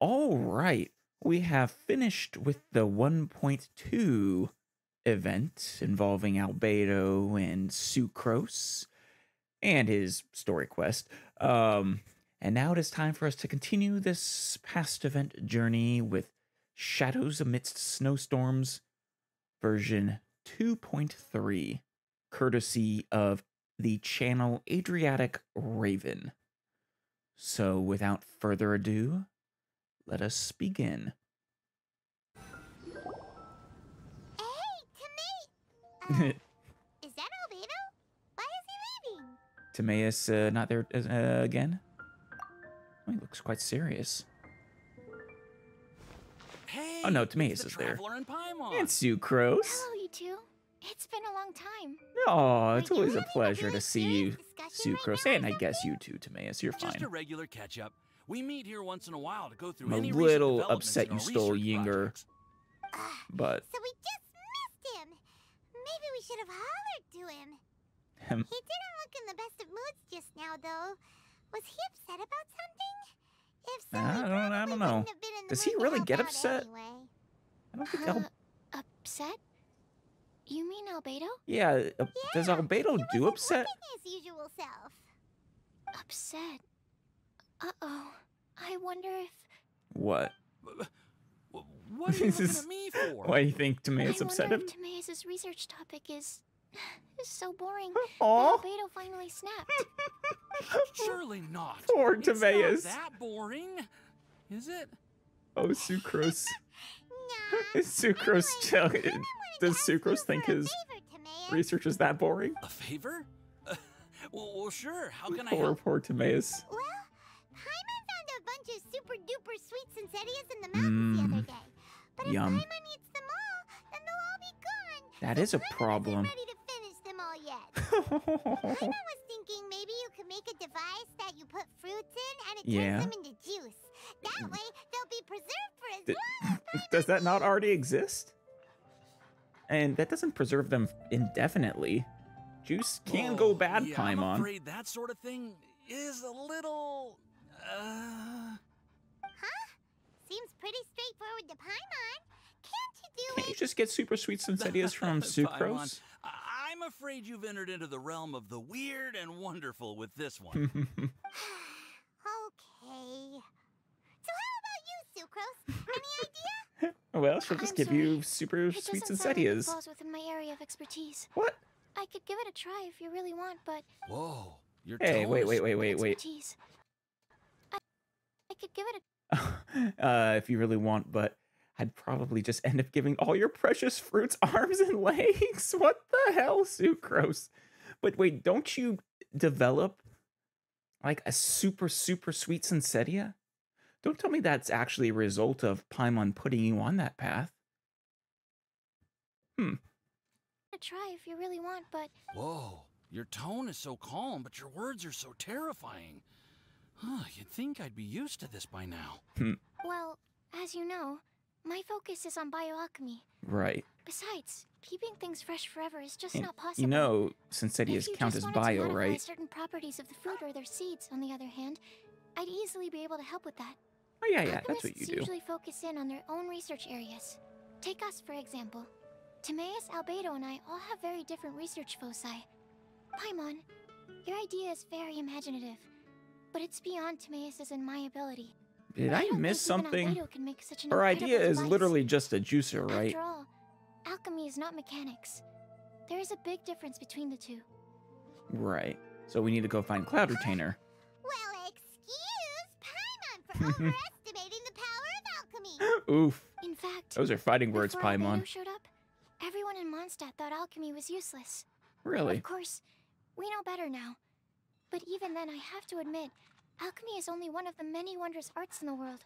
All right, we have finished with the 1.2 event involving Albedo and Sucrose and his story quest. And now it is time for us to continue this past event journey with Shadows Amidst Snowstorms version 2.3, courtesy of the channel Adriatic Raven. So without further ado, let us begin. Hey, is that Albedo? Why is he leaving? Timaeus not there again? Oh, he looks quite serious. Hey, Oh no, Timaeus is there. And Paimon. And Sucrose. Hello, you two. It's been a long time. Oh, it's Are you always a having a pleasure really to see you, serious discussion right Sucrose. now or And I guess something? you too, Timaeus. You're Just fine. a regular catch-up. We meet here once in a while to go through I'm a any little recent developments upset in you our stole research Yinger, projects. but So we just missed him. Maybe we should have hollered to him. him. He didn't look in the best of moods just now, though. Was he upset about something? If so, I he don't probably know. wouldn't have been in the Does he mood to really help get out upset? Anyway. I don't think Al. Upset? You mean Albedo? Yeah, does Yeah, Albedo he do wasn't upset? looking his usual self. Upset? Uh-oh. I wonder if... What? What are you looking at me for? Why do you think Timaeus upset I him? wonder if Timaeus' research topic is so boring Aw. that Albedo finally snapped. Surely not. Poor It's Timaeus. not that boring, is it? Oh, Sucrose. Nah. Is Sucrose Anyway, chill? Paimon wanted Does to ask you Sucrose think for a his favor, Timaeus. research is that boring? A favor? Well, sure. How can I Poor, help? poor Timaeus. Well, Paimon found a bunch of super duper sweet Sincerias in the mountains the other day. But if Yum. Paimon eats them all, then they'll all be gone. That So is a Paimon problem. isn't ready to finish them all yet. Paimon was thinking maybe you could make a device that you put fruits in and it Yeah. turns them into juice. That way, they'll be preserved for as Th- long as Paimon Does that not needs. already exist? And that doesn't preserve them indefinitely. Juice can go bad, Yeah, I'm Paimon. afraid that sort of thing is a little... Huh? Seems pretty straightforward to Paimon. Can't you do Can't you it? just get super sweet Sincerias from Paimon, Sucrose? I'm afraid you've entered into the realm of the weird and wonderful with this one. Okay. So how about you, Sucrose? Any idea? Well, she'll just I'm give you sorry. super It sweet doesn't sound like it Sincerias. falls within my area of expertise. What? I could give it a try if you really want, but Whoa, your Hey, tone wait. is- expertise. I could give it a... If you really want, but I'd probably just end up giving all your precious fruits arms and legs. What the hell, Sucrose? But wait, don't you develop like a super sweet Sinceria? Don't tell me that's actually a result of Paimon putting you on that path. try if you really want, but... Whoa, your tone is so calm, but your words are so terrifying. Huh, you'd think I'd be used to this by now. Well, as you know, my focus is on bioalchemy. Right. Besides, keeping things fresh forever is just And not possible. you know, Sincerias If you count just as wanted to bio, modify right? certain properties of the fruit or their seeds, on the other hand, I'd easily be able to help with that. Oh yeah, that's what you Alchemists do. usually focus in on their own research areas. Take us, for example. Timaeus, Albedo, and I all have very different research foci. Paimon, your idea is very imaginative, but it's beyond Timaeus's and my ability. Did I don't miss think even something? Albedo can make such an Her idea incredible is device. literally just a juicer, right? After all, alchemy is not mechanics. There is a big difference between the two. Right. So we need to go find Cloud Retainer. Well, excuse Paimon for overestimating the power of alchemy. Oof. In fact, Those are fighting words, before Paimon. Albedo showed up, everyone in Mondstadt thought alchemy was useless. Really? Of course, we know better now. But even then, I have to admit, alchemy is only one of the many wondrous arts in the world.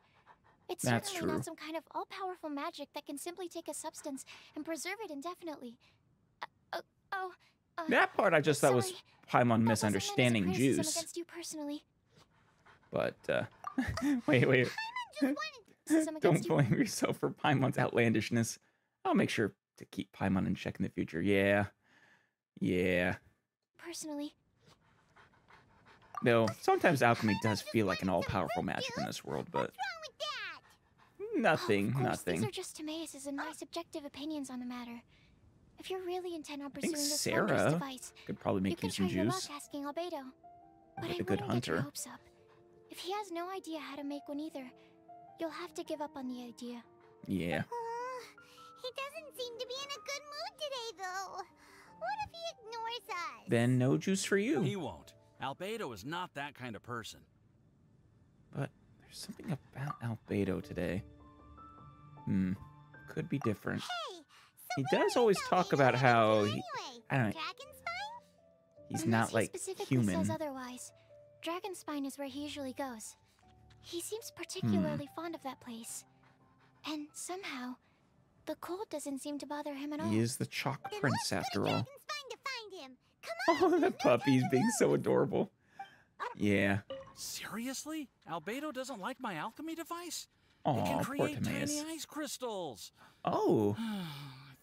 It's That's certainly true. not some kind of all-powerful magic that can simply take a substance and preserve it indefinitely. That part I just thought was sorry. Paimon That wasn't meant as a misunderstanding criticism juice. against you personally. But, wait. Just wanted criticism Don't against you. blame yourself for Paimon's outlandishness. I'll make sure to keep Paimon in check in the future. Yeah. Personally. Though, sometimes alchemy does feel like an all-powerful magic in this world, but... What's wrong with that? Nothing, Of course, nothing. these are just Timaeus' and my subjective opinions on the matter. If you're really intent on I think pursuing this wondrous Sarah device, could probably you make can you some try your luck juice. asking Albedo. But Like I a good wouldn't get your hunter. hopes up. If he has no idea how to make one either, you'll have to give up on the idea. Yeah. He doesn't seem to be in a good mood today, though. What if he ignores us? Then no juice for you. He won't. Albedo is not that kind of person. But there's something about Albedo today. Could be different. Hey, so He where does is always talk Albedo about headed how to he, anyway? I don't know, Dragonspine? he's Unless not he like specifically human. says otherwise, Dragonspine is where he usually goes. He seems particularly fond of that place. And somehow, the cold doesn't seem to bother him at all. He is the Chalk Then Prince let's after go to all. Dragonspine to find him. Come on. Oh, the puppy's being so adorable. Yeah. Seriously? Albedo doesn't like my alchemy device? Aw, It can poor create Timaeus. tiny ice crystals. Oh, I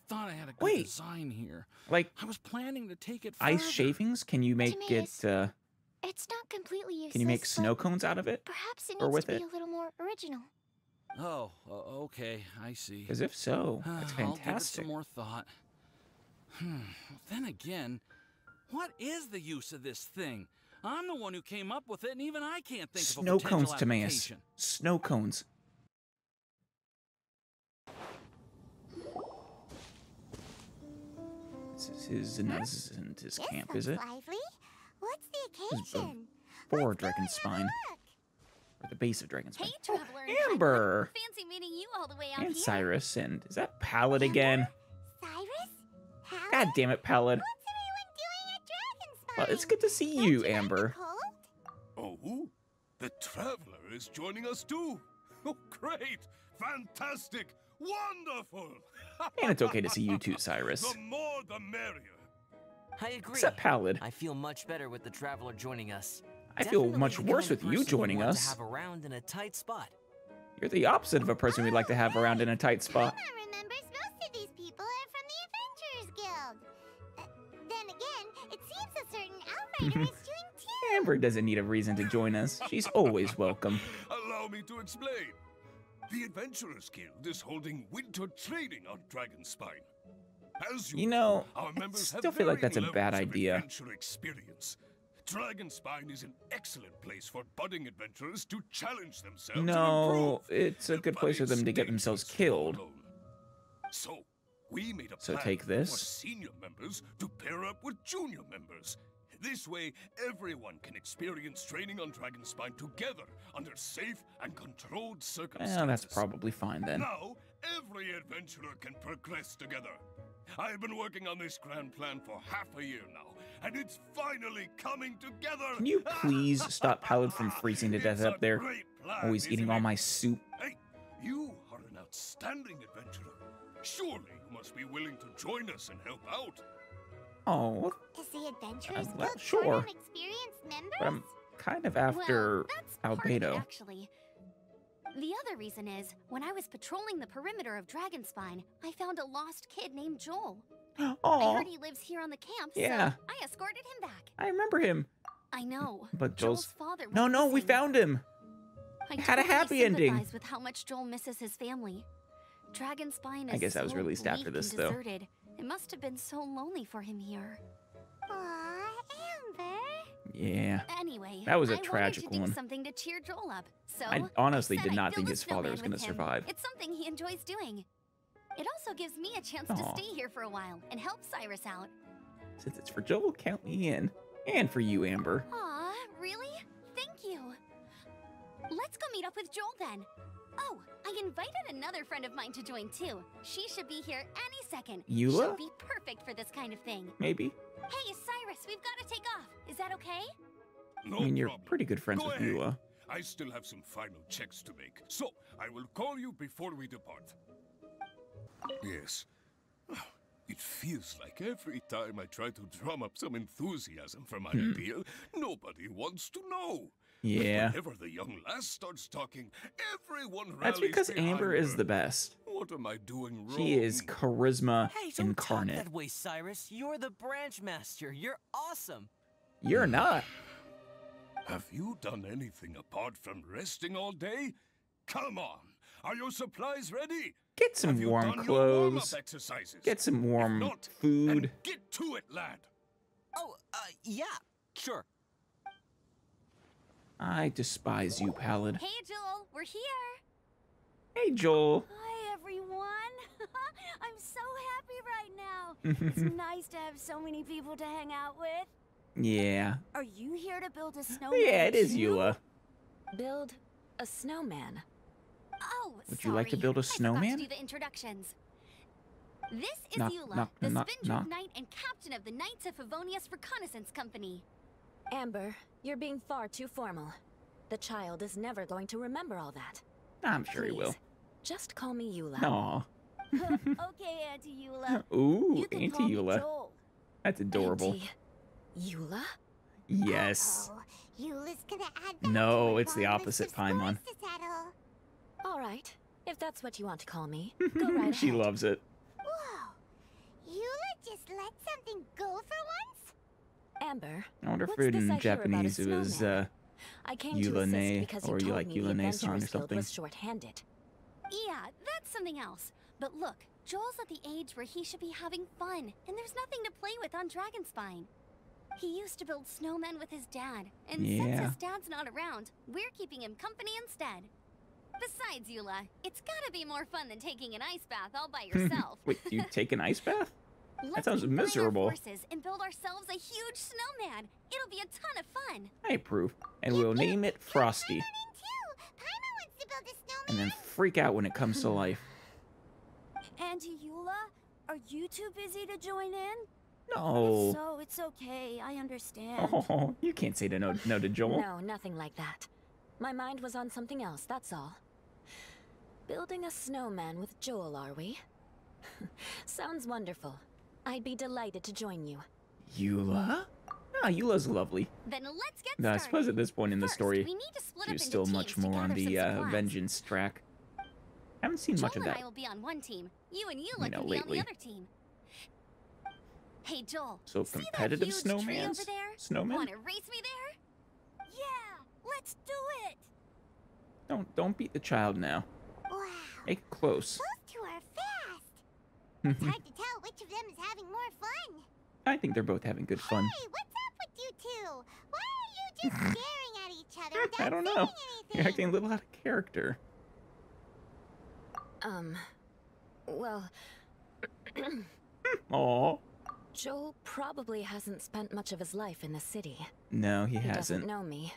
thought I had a good Wait. design here. like I was planning to take it ice further. shavings? Can you make Timaeus, it, It's not completely useless. can you make but snow cones out of it? Perhaps it or needs with to be it? a little more original. Oh, okay, I see. Because if so, that's I'll give it fantastic. some more thought. Then again, what is the use of this thing? I'm the one who came up with it, and even I can't think of a Snow potential cones, Timaeus. application. Snow cones. This isn't his This camp, looks is it? lively. What's the This is occasion? For Let's go and have a Dragonspine. look. Or the base of Dragonspine. Hey, Oh, traveler and traveler. Amber! Fancy meeting you all the way out And here. Cyrus, and is that Pallid again? Cyrus? Howard? God damn it, Pallid. What's everyone doing at Dragonspine? Well, it's good to see Don't you, like the Amber. cold? Oh, the Traveler is joining us too. Oh, great! Fantastic! Wonderful! And it's okay to see you too, Cyrus. The more the merrier. I agree. Except Pallid. I feel much better with the Traveler joining us. I feel Definitely much the worse kind with of you person joining want us. To have around in a tight spot. You're the opposite of a person we'd like to have around in a tight spot. Paimon remembers most of these people are from the Adventurers Guild. Then again, it seems a certain outrider is doing too. Amber doesn't need a reason to join us. She's always welcome. Allow me to explain. The Adventurers Guild is holding winter training on Dragonspine. As You know, our I members have still feel like varying that's a bad levels of idea. adventure experience. Dragonspine is an excellent place for budding adventurers to challenge themselves. and No, improve. it's a good place for But them to it's get themselves dangerous to go killed. alone. So, we made a So plan take this. for senior members to pair up with junior members. This way, everyone can experience training on Dragonspine together under safe and controlled circumstances. Well, that's probably fine then. Now, every adventurer can progress together. I've been working on this grand plan for half a year now, and it's finally coming together. Can you please stop Pallid from freezing to death It's up a there? great plan, Always eating isn't all it? my soup. Hey, you are an outstanding adventurer. Surely you must be willing to join us and help out. Oh, Is the Adventurers I'm Guild not sure. short on experienced members? but I'm kind of after Well, that's part of it, Albedo. actually. The other reason is, when I was patrolling the perimeter of Dragonspine, I found a lost kid named Joel. I Oh, heard he lives here on the camp, Yeah. so I escorted him back. I remember him. I know. But Joel's Joel's... father No, went no, we missing. found him. I had a totally happy ending. sympathize with how much Joel misses his family. Dragonspine is I guess that was so released after bleak this, and though. deserted. It must have been so lonely for him here. Aw, Amber. Yeah. Anyway, That was a I tragic wanted to one. do something to cheer Joel up. So I honestly said did I'd not build think a his father was snowman going to with him. survive. It's something he enjoys doing. It also gives me a chance Aw. to stay here for a while and help Cyrus out. Since it's for Joel, count me in. And for you, Amber. Aw, really? Thank you. Let's go meet up with Joel then. Oh, I invited another friend of mine to join too. She should be here any second. Eula? She'll be perfect for this kind of thing. Maybe? Hey, Cyrus, we've got to take off. Is that okay? No I mean, you're problem. pretty good friends Go with ahead. Eula. I still have some final checks to make, so I will call you before we depart. Yes. It feels like every time I try to drum up some enthusiasm for my appeal, nobody wants to know. But Yeah. whenever the young lass starts talking, everyone rallies That's because behind Amber is her. the best. What am I doing wrong? She is charisma Hey, don't incarnate. talk that way, Cyrus. You're the branch master. You're awesome. You're not. Have you done anything apart from resting all day? Come on! Are your supplies ready? Get some Have you warm done your warm-up clothes. exercises? Get some If warm not, food. then get to it, lad. Oh, yeah, sure. I despise you, Pallid. Hey, Joel, we're here. Hey, Joel. Hi, everyone. I'm so happy right now. It's nice to have so many people to hang out with. Yeah. Are you here to build a snowman? Yeah, it is too? Eula. Build a snowman. Oh, Would you like to build a I forgot snowman? to do the introductions. This is Knock, Eula, knock, the knock, Spindrift knock. Knight and captain of the Knights of Favonius Reconnaissance Company. Amber, you're being far too formal. The child is never going to remember all that. I'm sure he will. Please, just call me Eula. Aw. Okay, Auntie Eula. Ooh, You can Auntie call me Eula. Joel. That's adorable. Auntie Eula? Yes. Uh-oh. Eula's gonna add that No, to her it's the long list opposite, of scores Paimon. to settle. All right, if that's what you want to call me, go right She ahead. loves it. Whoa! Eula just let something go for once? Amber, I wonder if what's this in I hear Japanese it about a was snowman? I came to Yulane, assist because or you you told like me the Yulane-san or Adventurers Guild something. was short-handed. Yeah, that's something else. But look, Joel's at the age where he should be having fun, and there's nothing to play with on Dragonspine. He used to build snowmen with his dad, and since Yeah. his dad's not around, we're keeping him company instead. Besides, Eula, it's gotta be more fun than taking an ice bath all by yourself. Wait, do you take an ice bath? Let's sounds combine our miserable. forces and build ourselves a huge snowman. It'll be a ton of fun. I approve. And we'll name it Frosty. Paimon too. Paimon wants to build a snowman. And then freak out when it comes to life. Auntie Eula, are you too busy to join in? No. If so, it's okay. I understand. Oh, you can't say no to Joel. No, nothing like that. My mind was on something else, that's all. Building a snowman with Joel, are we? Sounds wonderful. I'd be delighted to join you. Eula? Ah, Eula's lovely. Then let's get No, I started. suppose at this point in the First, story, we need to split she up was into still teams much to more on gather the some supplies. vengeance track. Haven't seen much Joel of and that. I will be on one team. You and Eula You know, can be on lately. the other team. Hey, Joel. So see competitive that huge tree snowmans? over there? Snowmen? Want to race me there? Yeah, let's do it. Don't beat the child now. Wow. Make it close. Those two are fast. It's hard to tell which of them is having more fun. I think they're both having good fun. Hey, what's up with you two? Why are you just staring at each other without I don't know. saying You're anything? acting a little out of character. Well, Aw. Joel probably hasn't spent much of his life in the city. No, he He doesn't hasn't. know me.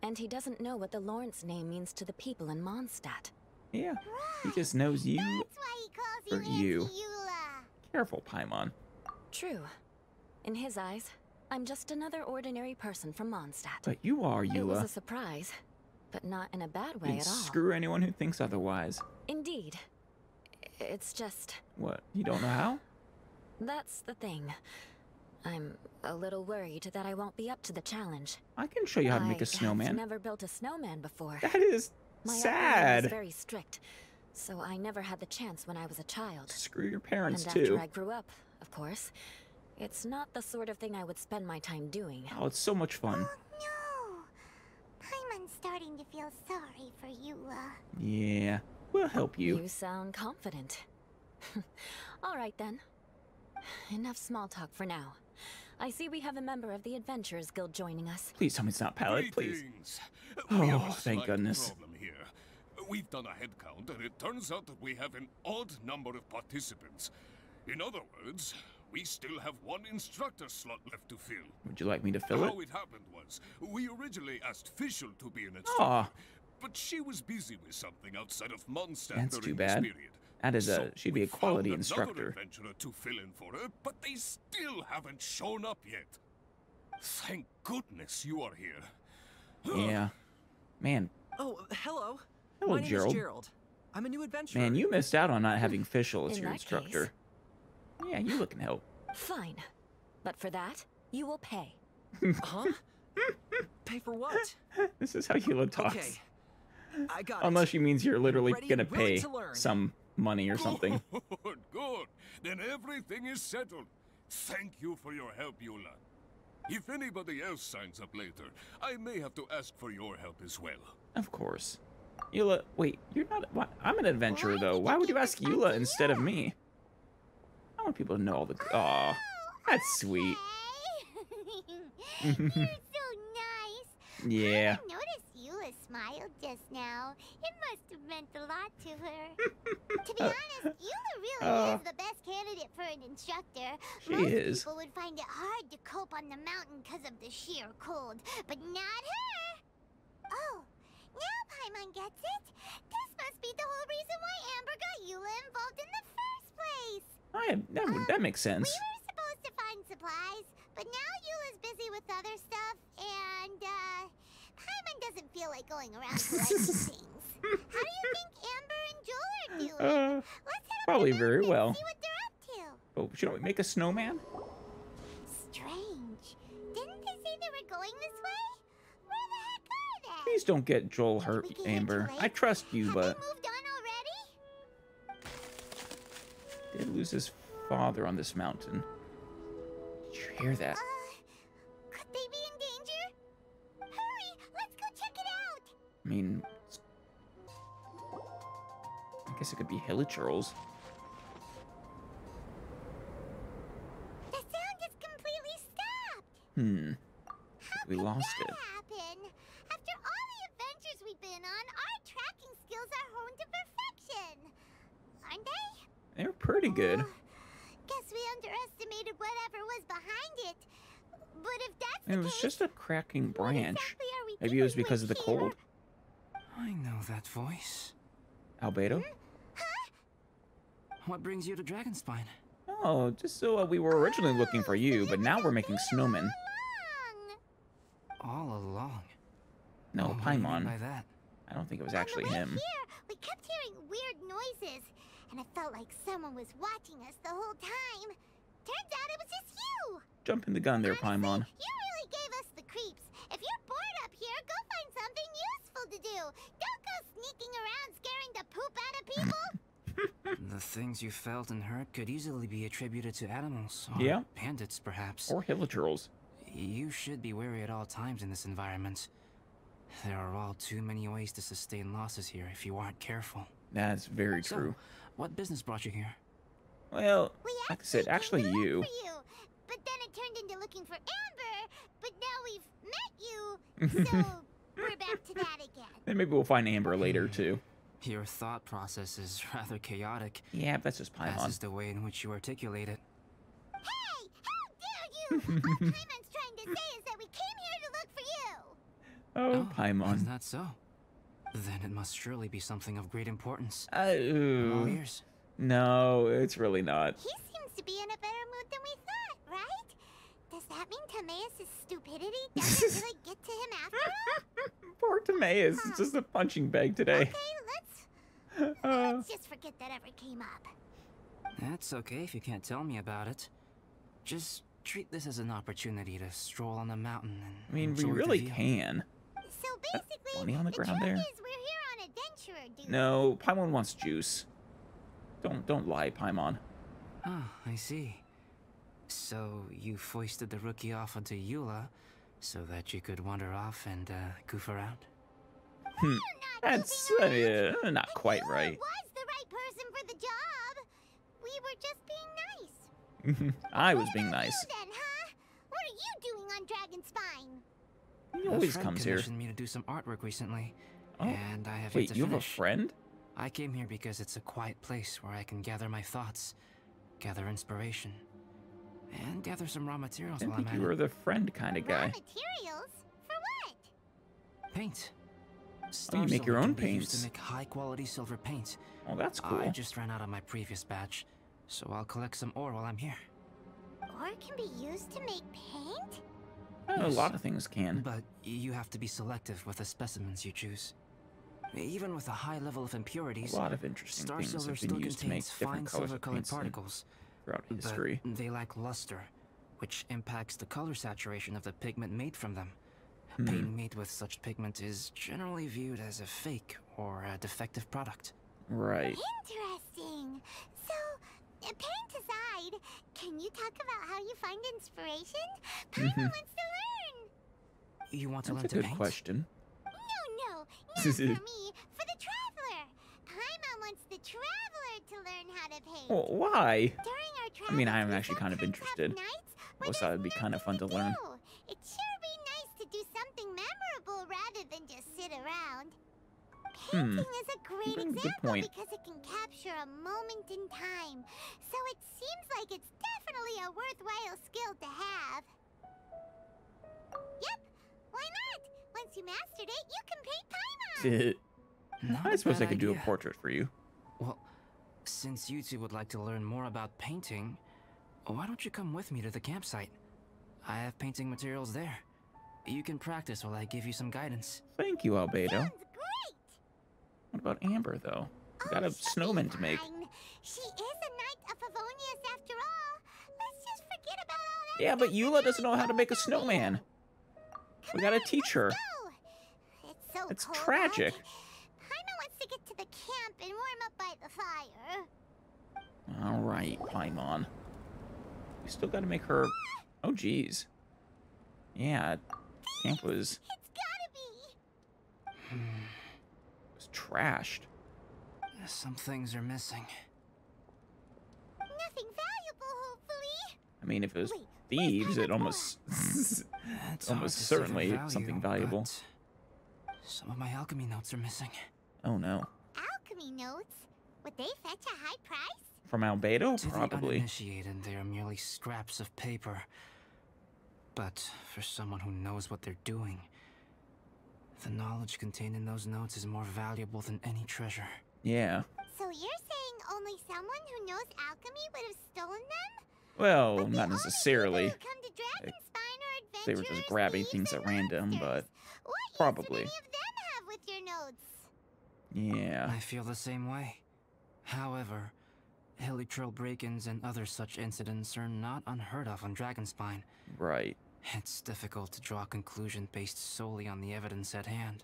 And he doesn't know what the Lawrence name means to the people in Mondstadt. Yeah, he just knows you. That's why he calls Or you you. Auntie Eula. Careful, Paimon. True. In his eyes, I'm just another ordinary person from Mondstadt. But you are, It was a Eula. surprise, but not in a bad You way can at all. screw anyone who thinks otherwise. Indeed. It's just, What, you don't know how? that's the thing. I'm a little worried that I won't be up to the challenge. I can show you how to make a I've snowman. never built a snowman before. That is My upbringing sad. was very strict, so I never had the chance when I was a child. Screw your parents, And too. after I grew up, of course, it's not the sort of thing I would spend my time doing. Oh, it's so much fun. Oh no. Paimon's starting to feel sorry for Eula. Yeah, we'll help you. You sound confident. All right then. Enough small talk for now. I see we have a member of the Adventurers Guild joining us. Please tell me it's not Pallid, please. Greetings. Oh, We have a thank slight goodness. problem here. We've done a head count, and it turns out that we have an odd number of participants. In other words, we still have one instructor slot left to fill. Would you like me to fill it? How it happened was, we originally asked Fischl to be an instructor, Aw, but she was busy with something outside of Mondstadt That's during too this bad. period. that is So she'd be we a quality found another instructor. adventurer to fill in for her, but they still haven't shown up yet. Thank goodness you are here. Yeah. Man, Oh, hello. Hello, My name Gerald. is Gerald. I'm a new adventurer. man, you missed out on not having Fischl as In your that instructor. Yeah, you can help. Fine. But for that, you will pay. Huh? Pay for what? This is how Eula talks. Okay. I got Unless it. she means you're literally Ready, gonna willing pay to learn. some money or something. Good, good. Then everything is settled. Thank you for your help, Eula. If anybody else signs up later, I may have to ask for your help as well. Of course. Eula, wait, you're not. What? I'm an adventurer, Why though. did Why you would you give ask this back Eula to instead of Eula? me? I want people to know all the. Aw, that's sweet. You're so nice. Yeah. I noticed Eula smiled just now. It must have meant a lot to her. To be honest, Eula really is the best candidate for an instructor. She Most is. people would find it hard to cope on the mountain because of the sheer cold, but not her. Oh, now Paimon gets it. This must be the whole reason why Amber got Eula involved in the first place. That makes sense. We were supposed to find supplies, but now Eula's busy with other stuff, and, Paimon doesn't feel like going around collecting things. How do you think Amber and Joel are doing? Let's head up Probably the very mountain well. and see what they're up to. Oh, shouldn't we make a snowman? Strange. Didn't they say they were going this way? Where the heck are they? Please don't get Joel hurt, we get here Amber. too I late? trust you, Have but they moved on already? did lose his father on this mountain. Did you hear that? Could they be in danger? Hurry, let's go check it out. I mean, I guess it could be hilichurls. The sound just completely stopped. We lost it. Happen? After all the adventures we've been on, our tracking skills are honed to perfection. Aren't they? They're pretty good. Guess we underestimated whatever was behind it. But if that's It the was case, just a cracking what branch. exactly are we Maybe it was doing because of the here? cold. I know that voice. Albedo? What brings you to Dragonspine? Oh, just so we were originally looking for you, but now we're making snowmen. All along. No, What do you mean Paimon. by that? I don't think it was On actually the way him. Here, we kept hearing weird noises, and it felt like someone was watching us the whole time. Turns out it was just you. Jumping the gun there, Honestly, Paimon. you really gave us the creeps. If you're bored up here, go find something useful to do. Don't go sneaking around scaring the poop out of people. The things you felt and heard could easily be attributed to animals. Or Yeah. bandits, perhaps. Or hilichurls. You should be wary at all times in this environment. There are all too many ways to sustain losses here if you aren't careful. That's very So, true. what business brought you here? Well, We like I said, actually came to look you. for you. But then it turned into looking for Amber. But now we've met you, so we're back to that again. Then maybe we'll find Amber later, too. Your thought process is rather chaotic, Yeah, but that's just as Paimon. is the way in which you articulate it. Hey, how dare you! All Paimon's trying to say is that we came here to look for you. Oh, Is Paimon. that so? Then it must surely be something of great importance. I'm all Oh, ears. no, it's really not. He seems to be in a better mood than we thought, right? Does that mean Timaeus' stupidity doesn't really get to him after all? Poor Timaeus. It's just a punching bag today. Okay, let's just forget that ever came up. That's okay if you can't tell me about it. Just treat this as an opportunity to stroll on the mountain and I mean, we enjoy the really view. can. So basically, money on the ground there? truth is we're here on adventure duty. No, Paimon wants juice. Don't lie, Paimon. Ah, I see. So you foisted the rookie off onto Eula so that you could wander off and goof around? That's not quite Eula right. was the right person for the job. We were just being nice. I was being nice. You then, huh? What are you doing on Dragonspine? He A always friend comes here. commissioned me to do some artwork recently, Oh, and I have yet wait, to you have a finish. friend? I came here because it's a quiet place where I can gather my thoughts, gather inspiration, and gather some raw I materials didn't while I'm think at you were it. the friend kind of Raw guy. materials? For what? Paint. Oh, you make your Star own silver can be used paints. to make high-quality silver paint. Oh, that's cool. I just ran out of my previous batch, so I'll collect some ore while I'm here. Ore can be used to make paint? A lot of things can. But you have to be selective with the specimens you choose. Even with a high level of impurities, A lot of interesting star things silver have still been used to make contains different fine colors of silver-colored paints particles. throughout history. But they lack luster, which impacts the color saturation of the pigment made from them. Paint made with such pigment is generally viewed as a fake or a defective product. Right. Interesting. So, paint aside, can you talk about how you find inspiration? Paimon wants to learn. You want to That's learn a to good paint? question. No, not for me. For the to paint. Well, why? During our travels, I mean, I am we actually kind of sometimes have interested. nights I where always thought it'd be there's kind of fun to nothing learn. do. It'd sure be nice to do something memorable rather than just sit around. Painting is a great Good example point. because it can capture a moment in time. So it seems like it's definitely a worthwhile skill to have. Yep, why not? Once you mastered it, you can paint Paimon. Not I a suppose bad I could do a idea. portrait for you. Well, since you two would like to learn more about painting, why don't you come with me to the campsite? I have painting materials there. You can practice while I give you some guidance. Thank you, Albedo. Sounds great. What about Amber, though? We got a she'll be snowman to make. fine. She is a knight of Favonius after all. Let's just forget about all that. Yeah, but stuff Eula for doesn't know now how to and make a go snowman. We gotta teach her. Let's go. It's so It's cold tragic. out. Paimon wants to get to the camp and warm up by the fire. All right, Paimon. We still gotta make her... Oh, jeez. Yeah, camp was It's gotta be. trashed. Some things are missing. Nothing valuable, hopefully. I mean, if it was Wait, thieves, where's it Paimon's almost... It's hard almost to say their certainly value, something valuable. but some of my alchemy notes are missing. Oh, no. Alchemy notes? Would they fetch a high price? From Albedo? To the Probably. uninitiated, they are merely scraps of paper. But for someone who knows what they're doing, the knowledge contained in those notes is more valuable than any treasure. Yeah. So you're saying only someone who knows alchemy would have stolen them? Well, But the not only necessarily. people who come to Dragonspine are They were just adventurers, grabbing thieves, things and at random, monsters. but What use probably. would any of them have with your notes? Yeah. I feel the same way. However, Hilichurl break-ins and other such incidents are not unheard of on Dragonspine. Right. It's difficult to draw a conclusion based solely on the evidence at hand.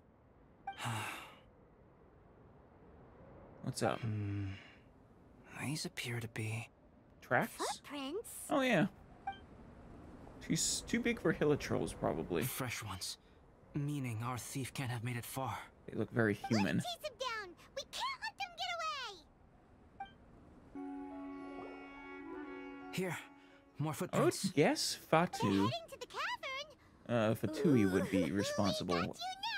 What's up? These appear to be... Tracks? Footprints? Oh, yeah. She's too big for Hilichurls, probably. fresh ones. Meaning our thief can't have made it far. They look very human. Let's chase them down. We can't let them get away. Here, more I would footprints. guess They're Fatu, heading to the cavern. Fatui would be Ooh, responsible. We got you now.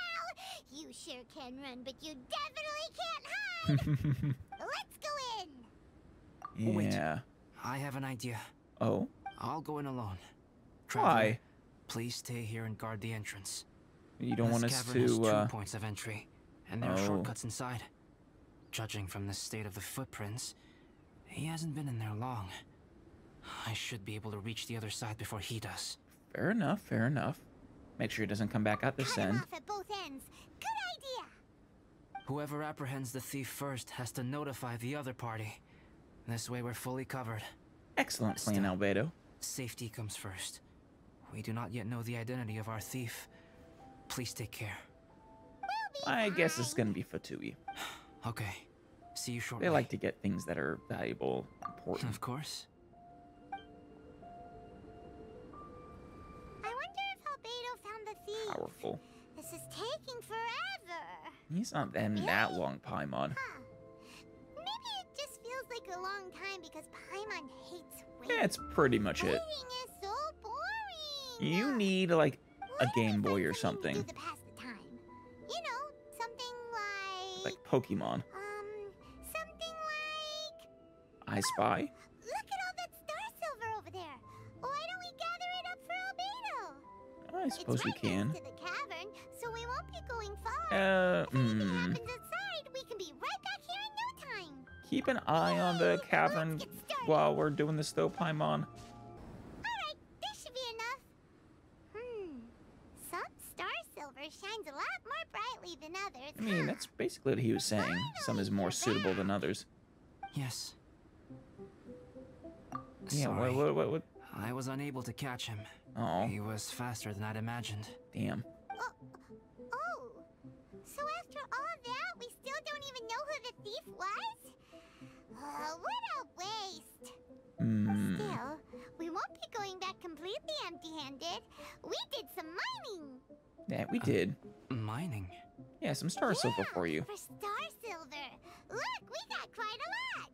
You sure can run, but you definitely can't hide. Let's go in. Wait. Yeah. I have an idea. Oh? I'll go in alone. Why? Please stay here and guard the entrance. You don't want This us cavern has to, 2 points of entry, and there are Oh. shortcuts inside. Judging from the state of the footprints, he hasn't been in there long. I should be able to reach the other side before he does. Fair enough, fair enough. Make sure he doesn't come back out this Cut 'em end. off at both ends. Good idea. Whoever apprehends the thief first has to notify the other party. This way we're fully covered. Excellent plan, Still. Albedo. Safety comes first. We do not yet know the identity of our thief. Please take care. I guess it's gonna be Fatui. Okay. See you shortly. They like to get things that are valuable, important. Of course. I wonder if Albedo found the thief. Powerful. This is taking forever. He's not been that long, Paimon. Huh. Maybe it just feels like a long time because Paimon hates waiting. That's pretty much it. Waiting is so boring. You need, like, a What if Game we Boy find or to something. do to pass the time? You know, something Like Pokemon. something like. I Spy? Look at all that star silver over there. Why don't we gather it up for Albedo? I suppose we It's right can. next to the cavern, so we won't be going far. If anything happens outside, we can be right back here in no time. Keep an eye on the Let's cavern get started. while we're doing this, though, Paimon. Alright, this should be enough. Some star silver shines a lot more brightly than others. I mean, that's basically what he was saying. Some is more suitable than others. Yes. Yeah, Sorry. what? I was unable to catch him. Oh, He was faster than I'd imagined. damn. Oh, so after all that, we still don't even know who the thief was? What a waste. Still, we won't be going back completely empty-handed. We did some mining. Yeah, we did. Mining? Yeah, some star silver for you. For star silver. Look, we got quite a lot.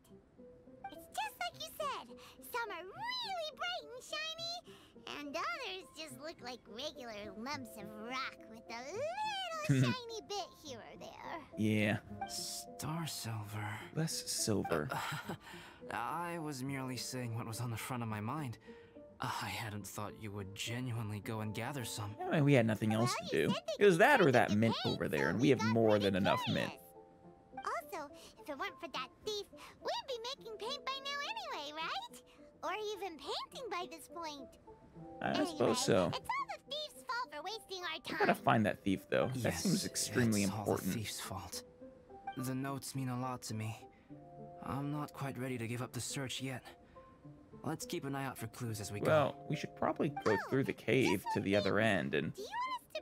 And others just look like regular lumps of rock with a little shiny bit here or there. Yeah. Star silver. Less silver. I was merely saying what was on the front of my mind. I hadn't thought you would genuinely go and gather some. I mean, we had nothing else to do. It was that or that mint over there, and we have more than enough mint. Also, if it weren't for that thief, we'd be making paint by now anyway, right? Or even painting by this point. I suppose so. It's all the thief's fault for wasting our time. I gotta find that thief, though. That seems extremely it's important. All the thief's fault. The notes mean a lot to me. I'm not quite ready to give up the search yet. Let's keep an eye out for clues as we go. Well, we should probably go through the cave to the other end and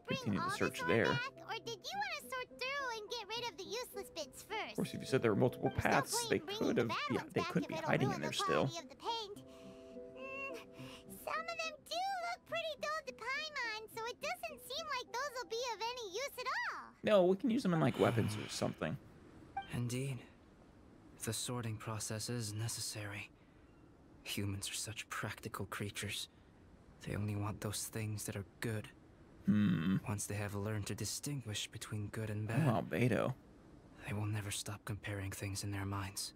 continue the search there. Or did you want to sort through and get rid of the useless bits first? Of course, if you said there were multiple paths, they could have. Yeah, they could be hiding in there still. Some of them do look pretty dull to Paimon, so it doesn't seem like those will be of any use at all. No, we can use them in like weapons or something. Indeed. The sorting process is necessary. Humans are such practical creatures. They only want those things that are good. Once they have learned to distinguish between good and bad, Albedo. they will never stop comparing things in their minds.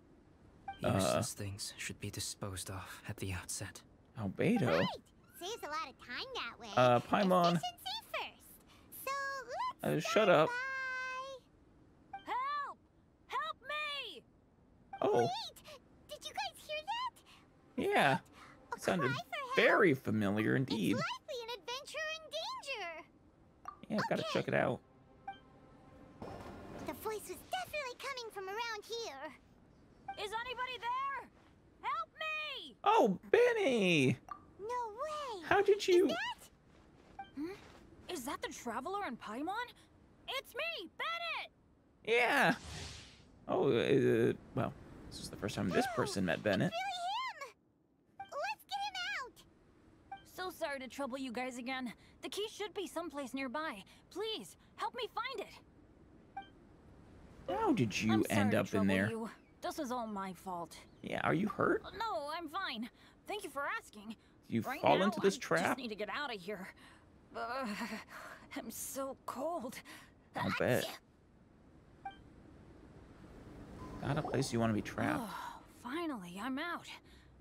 Useless things should be disposed of at the outset. Albedo? Right. Saves a lot of time that way. Paimon. Efficiency first. So let's Shut up. Help! Help me! Oh. Wait! Did you guys hear that? Yeah. A Sounded cry for help? very familiar indeed. It's likely an adventurer in danger. Yeah, gotta check it out. The voice was definitely coming from around here. Is anybody there? Help me! Oh, Benny! No way. How did you... Is that the Traveler and Paimon? It's me, Bennett! Yeah. Oh, well, this is the first time this person met Bennett. Really him. Let's get him out. So sorry to trouble you guys again. The key should be someplace nearby. Please, help me find it. How did you I'm sorry end to up in trouble there? you. This is all my fault. Yeah, are you hurt? No, I'm fine. Thank you for asking. You Right fall now, into this I trap? just need to get out of here. I'm so cold. I'll bet. Not a place you want to be trapped. Oh, finally, I'm out.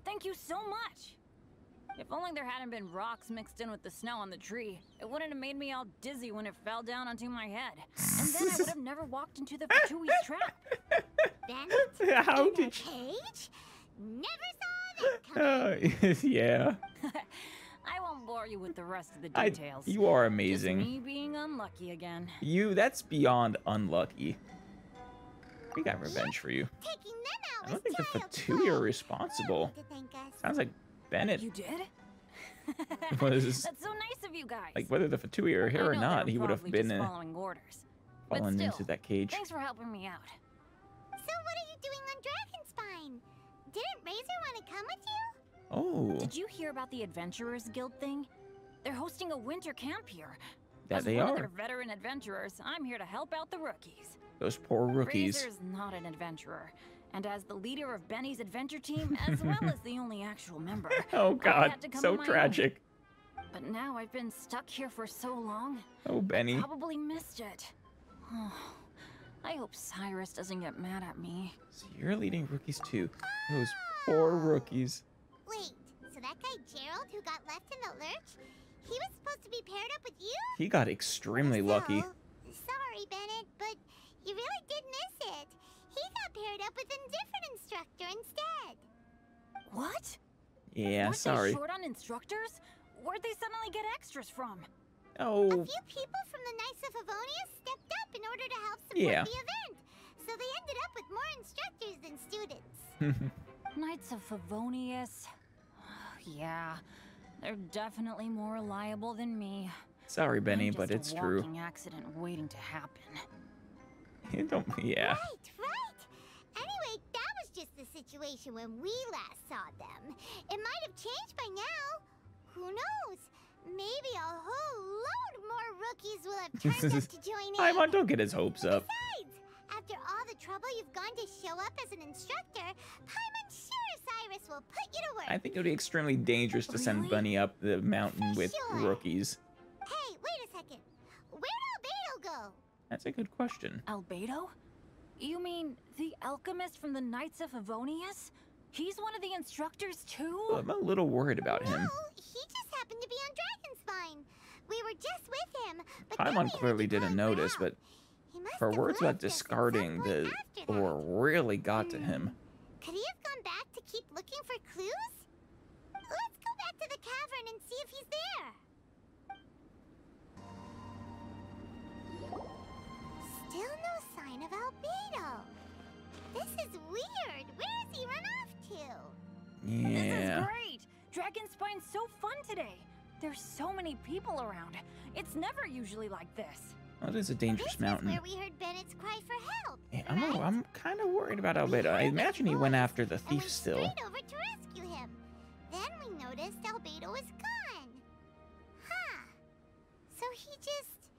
Thank you so much. If only there hadn't been rocks mixed in with the snow on the tree, it wouldn't have made me all dizzy when it fell down onto my head. And then I would have never walked into the Fatui's trap. Bennett? How in a did you... cage? Never saw that coming. Yeah. I won't bore you with the rest of the details. You are Just amazing. me being unlucky again. That's beyond unlucky. We got revenge for you. Taking them out I don't think the child's Fatui play. are responsible. To thank us. Sounds like Bennett You did? was... That's so nice of you guys. Like, whether the Fatui are here I or know not, they he were would have probably been just following orders. But fallen still, into that cage. Thanks for helping me out. So what are you doing on Dragonspine? Didn't Razor want to come with you? Oh, Did you hear about the Adventurers Guild thing? They're hosting a winter camp here. that As they one of are. their veteran adventurers, I'm here to help out the rookies. Those poor rookies. Razor's not an adventurer, and as the leader of Benny's adventure team, as well as the only actual member, Oh I God, had to come so on my own. tragic. But now I've been stuck here for so long, Oh, Benny. probably missed it. Oh, I hope Cyrus doesn't get mad at me. So you're leading rookies too. Those poor rookies. Wait, so that guy Gerald who got left in the lurch, he was supposed to be paired up with you? He got extremely lucky. Sorry, Bennett, but you really did miss it. He got paired up with a different instructor instead. What? Yeah, Weren't sorry. they short on instructors? Where'd they suddenly get extras from? Oh, A few people from the Knights of Favonius stepped up in order to help support Yeah. the event. So they ended up with more instructors than students. Knights of Favonius. Yeah, they're definitely more reliable than me. sorry, Benny, I'm but just it's a true. walking accident waiting to happen. You don't. Yeah. Right. Anyway, that was just the situation when we last saw them. It might have changed by now. Who knows? Maybe a whole load more rookies will have turned up to join in. Paimon, don't get his hopes up. Besides, after all the trouble you've gone to show up as an instructor, Paimon sure Cyrus will put you to work. I think it would be extremely dangerous to send Really? Bunny up the mountain For with sure. rookies. Hey, wait a second. Where'd Albedo go? That's a good question. Albedo? You mean the alchemist from the Knights of Favonius? He's one of the instructors too? I'm a little worried about him. No, he just happened to be on Dragonspine. We were just with him, but then Paimon we heard clearly you didn't calling notice, out. but He must her have words about left us at some discarding point the after that. ore really got to him. Could he have gone back to keep looking for clues? Let's go back to the cavern and see if he's there. Still no sign of Albedo. This is weird. Where has he run off to? This is Yeah. great! Dragonspine's so fun today. There's so many people around. It's never usually like this. Well, it is a dangerous This mountain. is where we heard Bennett's cry for help. Yeah, I don't know. right? I'm kind of worried about Albedo. I We heard imagine his he went voice after the and thief went still. straight over to rescue him. Then we noticed Albedo was gone. Huh. So he just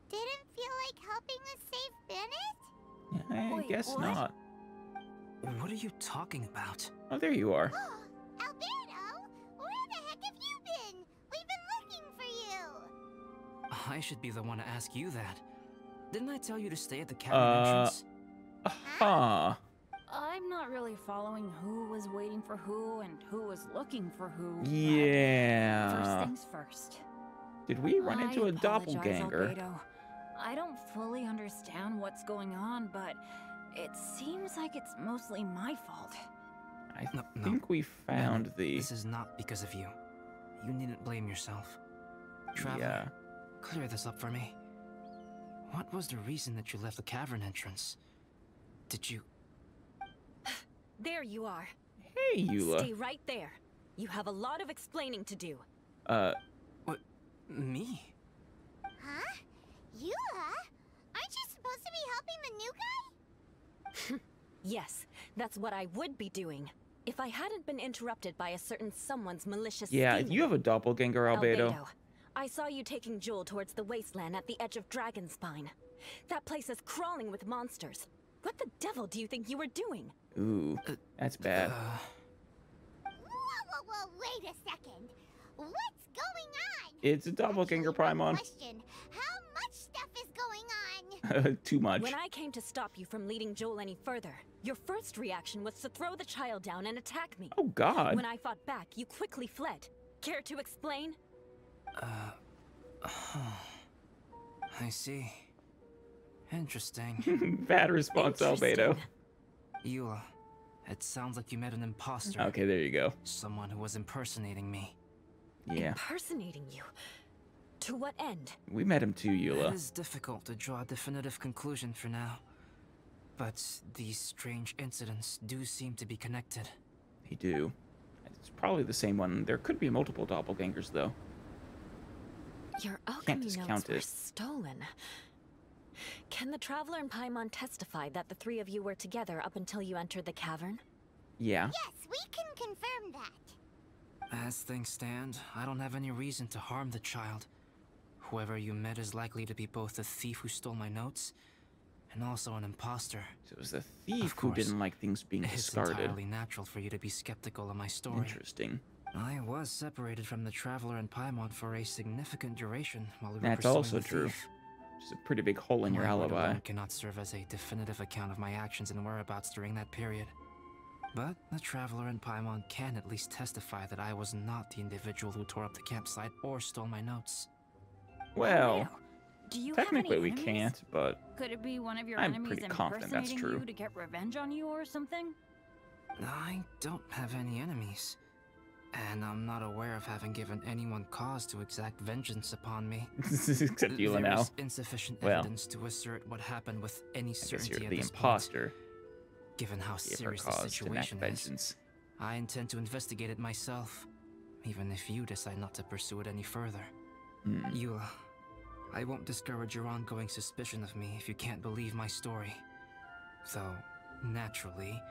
didn't feel like helping us save Bennett? Yeah, I Wait, guess what? not. What are you talking about? Oh, there you are. Albedo, where the heck have you been? We've been looking for you. I should be the one to ask you that. Didn't I tell you to stay at the cavern entrance? Huh. I'm not really following who was waiting for who and who was looking for who. but Yeah. First things first. Did we run into I a apologize, doppelganger? Albedo. I don't fully understand what's going on, but it seems like it's mostly my fault. I No, no. think we found the. This is not because of you. You needn't blame yourself. Traveler, Yeah. clear this up for me. What was the reason that you left the cavern entrance? Did you... There you are. Hey, Eula. Stay right there. You have a lot of explaining to do. What? Me? Huh? Eula? Aren't you supposed to be helping the new guy? Yes, that's what I would be doing. If I hadn't been interrupted by a certain someone's malicious Yeah, scheming. you have a doppelganger, Albedo. I saw you taking Jewel towards the wasteland at the edge of Dragonspine. That place is crawling with monsters. What the devil do you think you were doing? Ooh, that's bad. Whoa, wait a second. What's going on? It's a doppelganger, Actually, one Paimon. question. How much stuff is going on? Too much. When I came to stop you from leading Joel any further, your first reaction was to throw the child down and attack me. Oh, God. When I fought back, you quickly fled. Care to explain? I see. Interesting. Bad response, Albedo. Eula, it sounds like you met an imposter. Okay, there you go. Someone who was impersonating me. Yeah, Impersonating you. To what end? we met him too, It Eula. is difficult to draw a definitive conclusion for now. But these strange incidents do seem to be connected. They do. It's probably the same one. There could be multiple doppelgangers, though. Your alchemy notes discount were it. stolen. Can the Traveler and Paimon testify that the three of you were together up until you entered the cavern? Yeah. Yes, we can confirm that. As things stand, I don't have any reason to harm the child. Whoever you met is likely to be both the thief who stole my notes and also an imposter. So it was the thief who course. didn't like things being It's discarded. entirely natural for you to be skeptical of my story. Interesting. I was separated from the Traveler and Paimon for a significant duration while we were That's pursuing also the true. thief. Just a pretty big hole in your My word alibi. alone cannot serve as a definitive account of my actions and whereabouts during that period. But the Traveler and Paimon can at least testify that I was not the individual who tore up the campsite or stole my notes. Well, Do you have technically any we enemies? can't, but Could it be one of your I'm enemies pretty confident that's impersonating true. you to get revenge on you or something? I don't have any enemies. And I'm not aware of having given anyone cause to exact vengeance upon me. except Eula There now. is insufficient Well, evidence to assert what happened with any I guess certainty you're at the this point. imposter. Given how Give her serious the cause to enact situation is, vengeance. I intend to investigate it myself, even if you decide not to pursue it any further. Hmm. Eula, I won't discourage your ongoing suspicion of me if you can't believe my story. Though, naturally,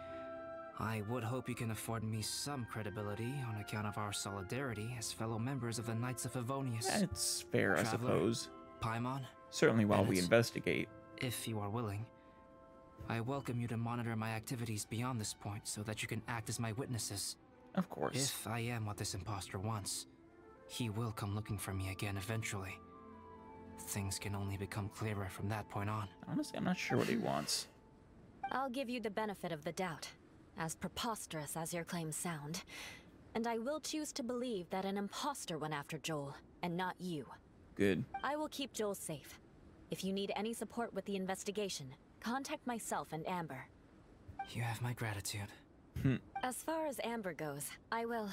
I would hope you can afford me some credibility on account of our solidarity as fellow members of the Knights of Favonius. That's fair, I Traveler. suppose. Paimon, Certainly while we Bennett. investigate. if you are willing. I welcome you to monitor my activities beyond this point so that you can act as my witnesses. Of course. If I am what this imposter wants, he will come looking for me again eventually. Things can only become clearer from that point on. Honestly, I'm not sure what he wants. I'll give you the benefit of the doubt, as preposterous as your claims sound. And I will choose to believe that an imposter went after Joel, and not you. Good. I will keep Joel safe. If you need any support with the investigation, contact myself and Amber. You have my gratitude. As far as Amber goes, I will...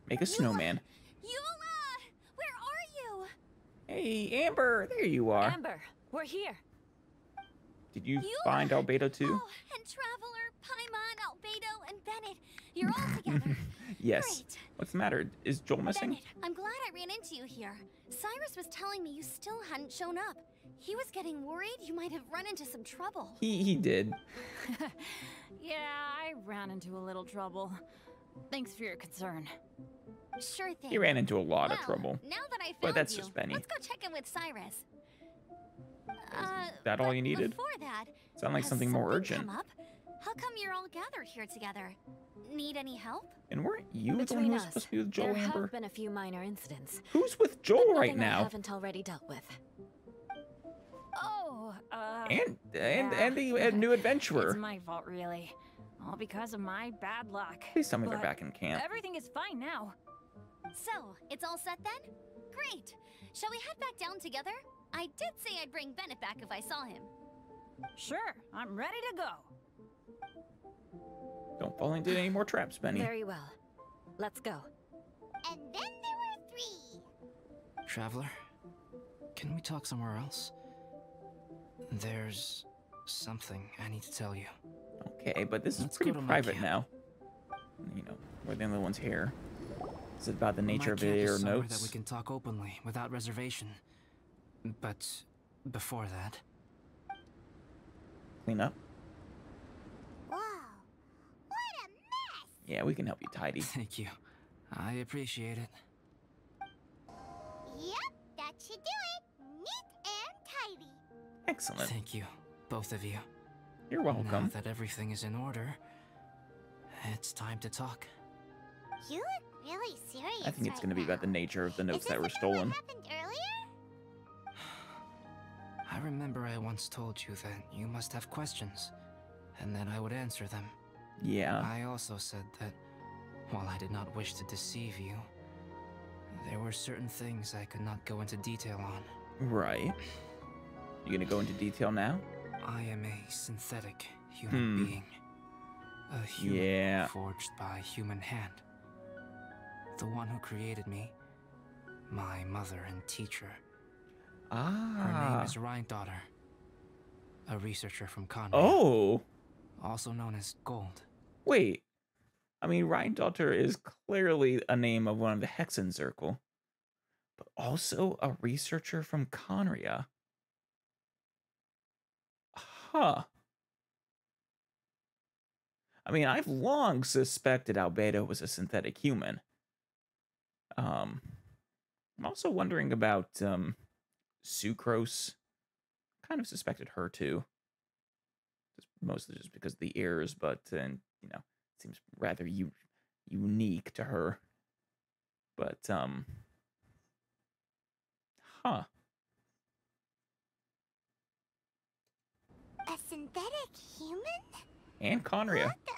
Make a snowman. Eula! Where are you? Hey, Amber, there you are. Amber, we're here. Did you find Albedo too? Oh, and Traveler, Paimon, Albedo, and Bennett. You're all together. Yes. Great. What's the matter? Is Joel missing? Bennett, I'm glad I ran into you here. Cyrus was telling me you still hadn't shown up. He was getting worried you might have run into some trouble. He did. Yeah, I ran into a little trouble. Thanks for your concern. Sure thing. He ran into a lot of Well, trouble. Now that I found But that's you, just Benny. let's go check in with Cyrus. Is that all you needed? Before that, Sound like has something more urgent. come up? How come you're all gathered here together? Need any help? And weren't you the one Between who was us, supposed to be with Joel, there Amber? have been a few minor incidents. Who's with but Joel right nothing I now? haven't already dealt with. Oh, And yeah. the new adventurer. It's my fault, really. All because of my bad luck. Please tell me they're But back in camp. Everything is fine now. So, it's all set then? Great. Shall we head back down together? I did say I'd bring Bennett back if I saw him. Sure, I'm ready to go. Don't fall into any more traps, Benny. Very well. Let's go. And then there were 3. Traveler, can we talk somewhere else? There's something I need to tell you. Okay, but this is Let's pretty go to my private camp. now. You know, we're the only ones here. Is it about the nature My of camp it is or somewhere notes? that we can talk openly without reservation. But before that, Clean up? Whoa. What a mess! Yeah, we can help you tidy. thank you. I appreciate it. Yep, that should do it. Neat and tidy. Excellent. Thank you, both of you. You're Now welcome. that everything is in order, it's time to talk. You look really serious. I think it's right going to be about the now. nature of the notes Is this that were about stolen. What happened earlier? I remember I once told you that you must have questions, and that I would answer them. Yeah. I also said that, while I did not wish to deceive you, there were certain things I could not go into detail on. Right. You going to go into detail now? I am a synthetic human being. A human Yeah. forged by a human hand. The one who created me, my mother and teacher. Her name Ah. is Ryanddaughter, a researcher from Conrad, Oh. also known as Gold. Wait. I mean, Ryanddaughter is clearly a name of one of the Hexen Circle. But also a researcher from Conria. Huh. I mean, I've long suspected Albedo was a synthetic human. I'm also wondering about Sucrose. Kind of suspected her too. Mostly just because of the ears, but you know, it seems rather unique to her. But huh. A synthetic human? And Conria. What the?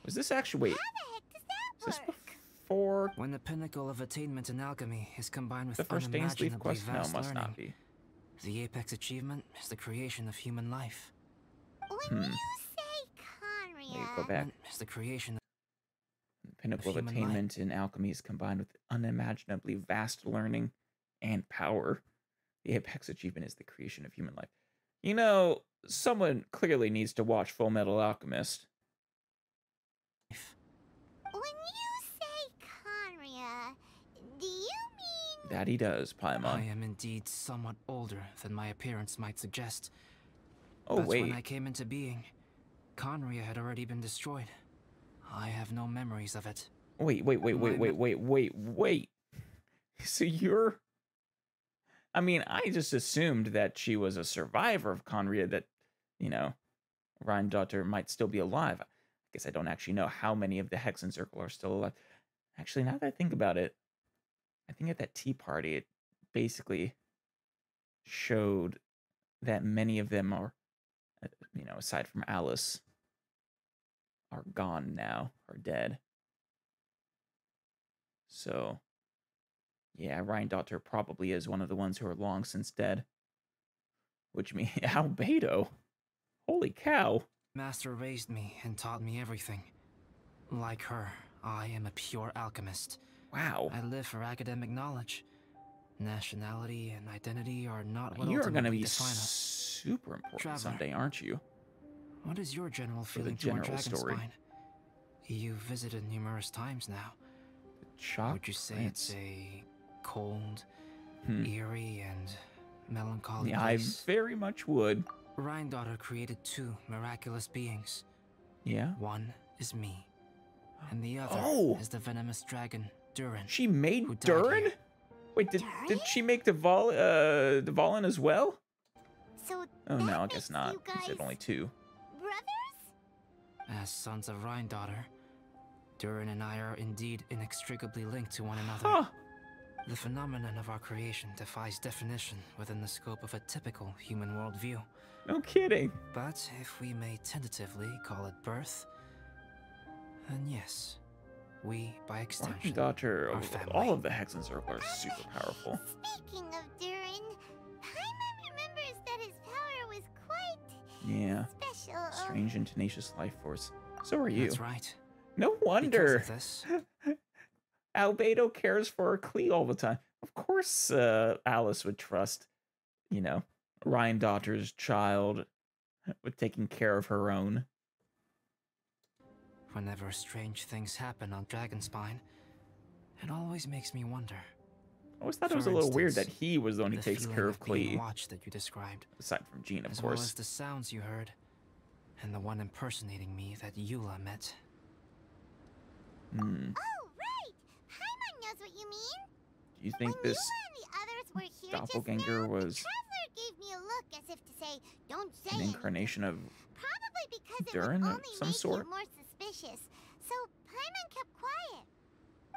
Was this actually wait? How the heck does Is this that work? before When the pinnacle of attainment in alchemy is combined with the first Dainsleif unimaginably quest? No, vast must learning, not be. the apex achievement is the creation of human life. When you say Conria, Wait, go back. Is the creation The pinnacle of human attainment in alchemy is combined with unimaginably vast learning and power. The apex achievement is the creation of human life. You know, someone clearly needs to watch Full Metal Alchemist. when you say Conria, do you mean That he does, I Paimon. am indeed somewhat older than my appearance might suggest. Oh, but wait. when I came into being, Conria had already been destroyed. I have no memories of it. Wait. So you're... I mean, I just assumed that she was a survivor of Conria that, you know, Ryan daughter might still be alive. I guess I don't actually know how many of the Hexen Circle are still alive. Actually, now that I think about it, I think at that tea party, it basically showed that many of them are, aside from Alice, are gone now, are dead. So, yeah, Ryan daughter probably is one of the ones who are long since dead. Which means Albedo. Holy cow. Master raised me and taught me everything. Like her, I am a pure alchemist. Wow. I live for academic knowledge. Nationality and identity are not what You're going to be define us. Super important Traveler, someday, aren't you? What is your general feeling general toward story. Dragonspine? You've visited numerous times now. Would you say it's a cold, eerie, and melancholy place? I very much would. Ryan daughter created two miraculous beings. Yeah? One is me, and the other is the venomous dragon, Durin. She made Durin? Wait, did she make Dvalin as well? So oh no, I guess not. You said only two. Brothers? As sons of Ryan daughter, Durin and I are indeed inextricably linked to one another. Huh. The phenomenon of our creation defies definition within the scope of a typical human worldview. No kidding. But if we may tentatively call it birth, then yes, we, by extension, daughter our of family. all of the Hexen Circle are super powerful. Speaking of Durin, Paimon remembers that his power was quite special. Strange and tenacious life force. So are you. That's right. No wonder. Because of this, Albedo cares for her Klee all the time. Of course, Alice would trust, Ryan daughter's child with taking care of her own. whenever strange things happen on Dragonspine, it always makes me wonder. I always thought it was a little weird that he was the one who the takes feeling care of being Klee. watched that you described, Aside from Jean, of as course. well as the sounds you heard, and the one impersonating me that Eula met. Oh, right! Paimon knows what you mean. Do you think when this Eula and the others were here doppelganger just now, was the Traveler gave me a look as if to say, "Don't say an anything." incarnation of Probably because it Durin would of only some make sort? you more suspicious. So Paimon kept quiet.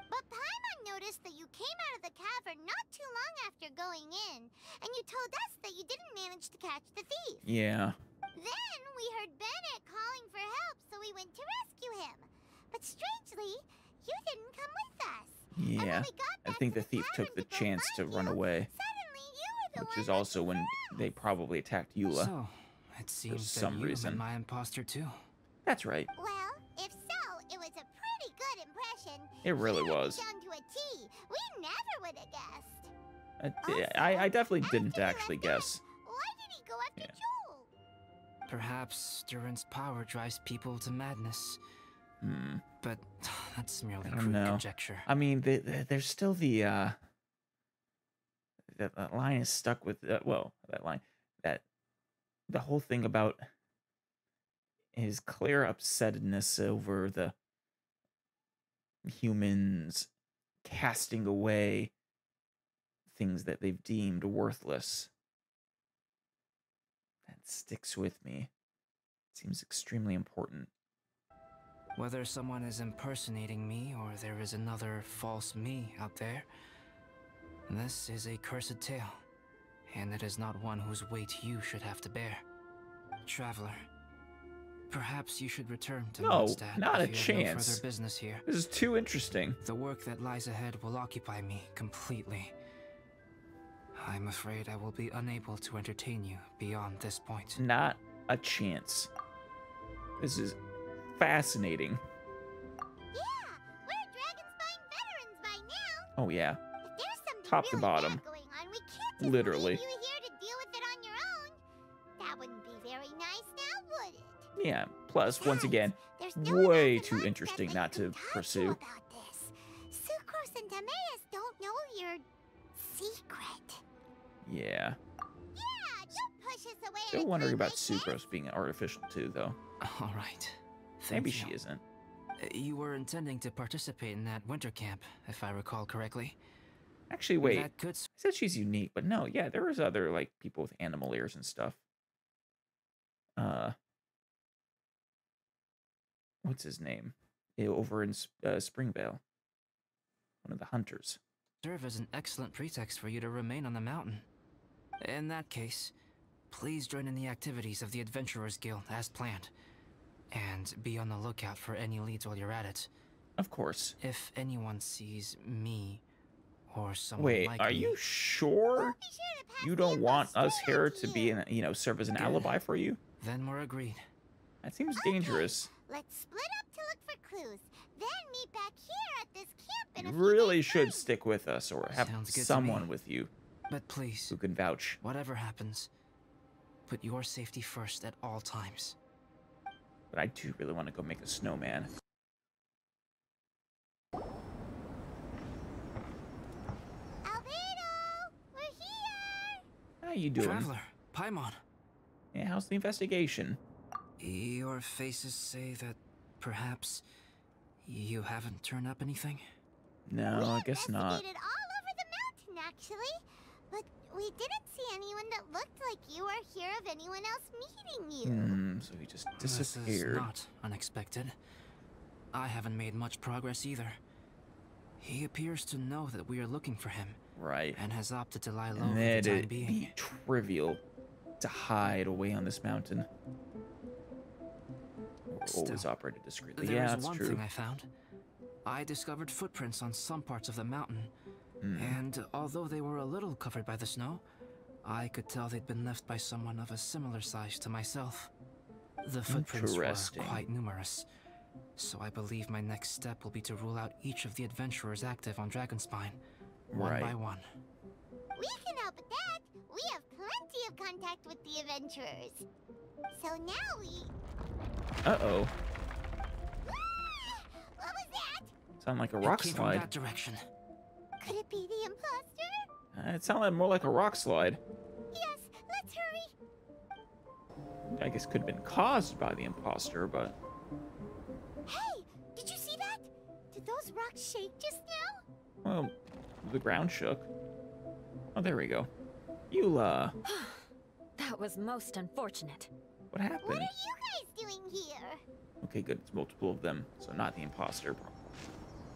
But Paimon noticed that you came out of the cavern not too long after going in, and you told us that you didn't manage to catch the thief. Yeah. Then we heard Bennett calling for help, so we went to rescue him. But strangely, you didn't come with us. Yeah. I think the thief took the chance to run away. Suddenly, you were the Which one is also when they probably attacked Eula. So, it seems that some you reason. met my imposter too. That's right. Well, if so, it was a pretty good impression. It really He had was. Down to a T. We never would have guessed. I definitely didn't After he actually left guess. us, why did he go after Joel? Perhaps Durin's power drives people to madness. But that's merely I don't crude know. conjecture. I mean, there's still that line is stuck with that line, that the whole thing about his clear upsetness over the humans casting away things that they've deemed worthless. That sticks with me. It seems extremely important. Whether someone is impersonating me or there is another false me out there, this is a cursed tale, and it is not one whose weight you should have to bear. Traveler, perhaps you should return to No, Mondstadt not a if you have no chance. further business here. This is too interesting. The work that lies ahead will occupy me completely. I'm afraid I will be unable to entertain you beyond this point. Not a chance. This is fascinating. Yeah, we're Dragonspine veterans by now. Oh yeah, If there's something top to really bottom. bad going on, we can't just Literally. leave you here to deal with it on your own. That wouldn't be very nice now, would it? Yeah. Plus, once again, There's still way enough too Mondstadt interesting that not you to can talk pursue. about this. Sucrose and Timaeus don't know your secret. Yeah. Yeah, don't push us away. Still at a wondering time about like this. Sucrose being artificial too, though. All right. Maybe Thank she you. isn't. You were intending to participate in that winter camp, if I recall correctly. Actually, wait. That could I said she's unique, but no, yeah, there was other like people with animal ears and stuff. what's his name? Over in Springvale. One of the hunters. Serve as an excellent pretext for you to remain on the mountain. In that case, please join in the activities of the Adventurers Guild as planned. And be on the lookout for any leads while you're at it. Of course. If anyone sees me or someone Wait, like are me, you sure you don't want us here to be, serve as an Good. alibi for you? then we're agreed. That seems dangerous. Let's split up to look for clues. Then meet back here at this camp in You a few really days' should time. stick with us or have Sounds good to someone me. with you But please, who can vouch. whatever happens, put your safety first at all times. But I do really want to go make a snowman. Albedo, we're here. How you doing? Traveler, Paimon, Yeah, how's the investigation? your faces say that perhaps you haven't turned up anything? No, I guess not. Investigated all over the mountain, actually. But we didn't see anyone that looked like you or hear of anyone else meeting you. So he just This is disappeared. not unexpected. I haven't made much progress either. He appears to know that we are looking for him, Right. and has opted to lie low And for the then time it'd being. be trivial to hide away on this mountain. Or always Still, operated discreetly. There Yeah, is that's one true. thing I found. I discovered footprints on some parts of the mountain, and although they were a little covered by the snow, I could tell they'd been left by someone of a similar size to myself. The footprints were Interesting. quite numerous, so I believe my next step will be to rule out each of the adventurers active on Dragonspine, one Right. by one. We can help with that. We have plenty of contact with the adventurers. So now we... Uh-oh. What was that? Sound like a It rock came from slide. that direction. Could it be the imposter? It sounded more like a rock slide. Yes, let's hurry. I guess could have been caused by the imposter, but... Hey, did you see that? Did those rocks shake just now? Well, the ground shook. Oh, there we go. Eula, That was most unfortunate. what happened? What are you guys doing here? Okay, good. It's multiple of them, so not the imposter.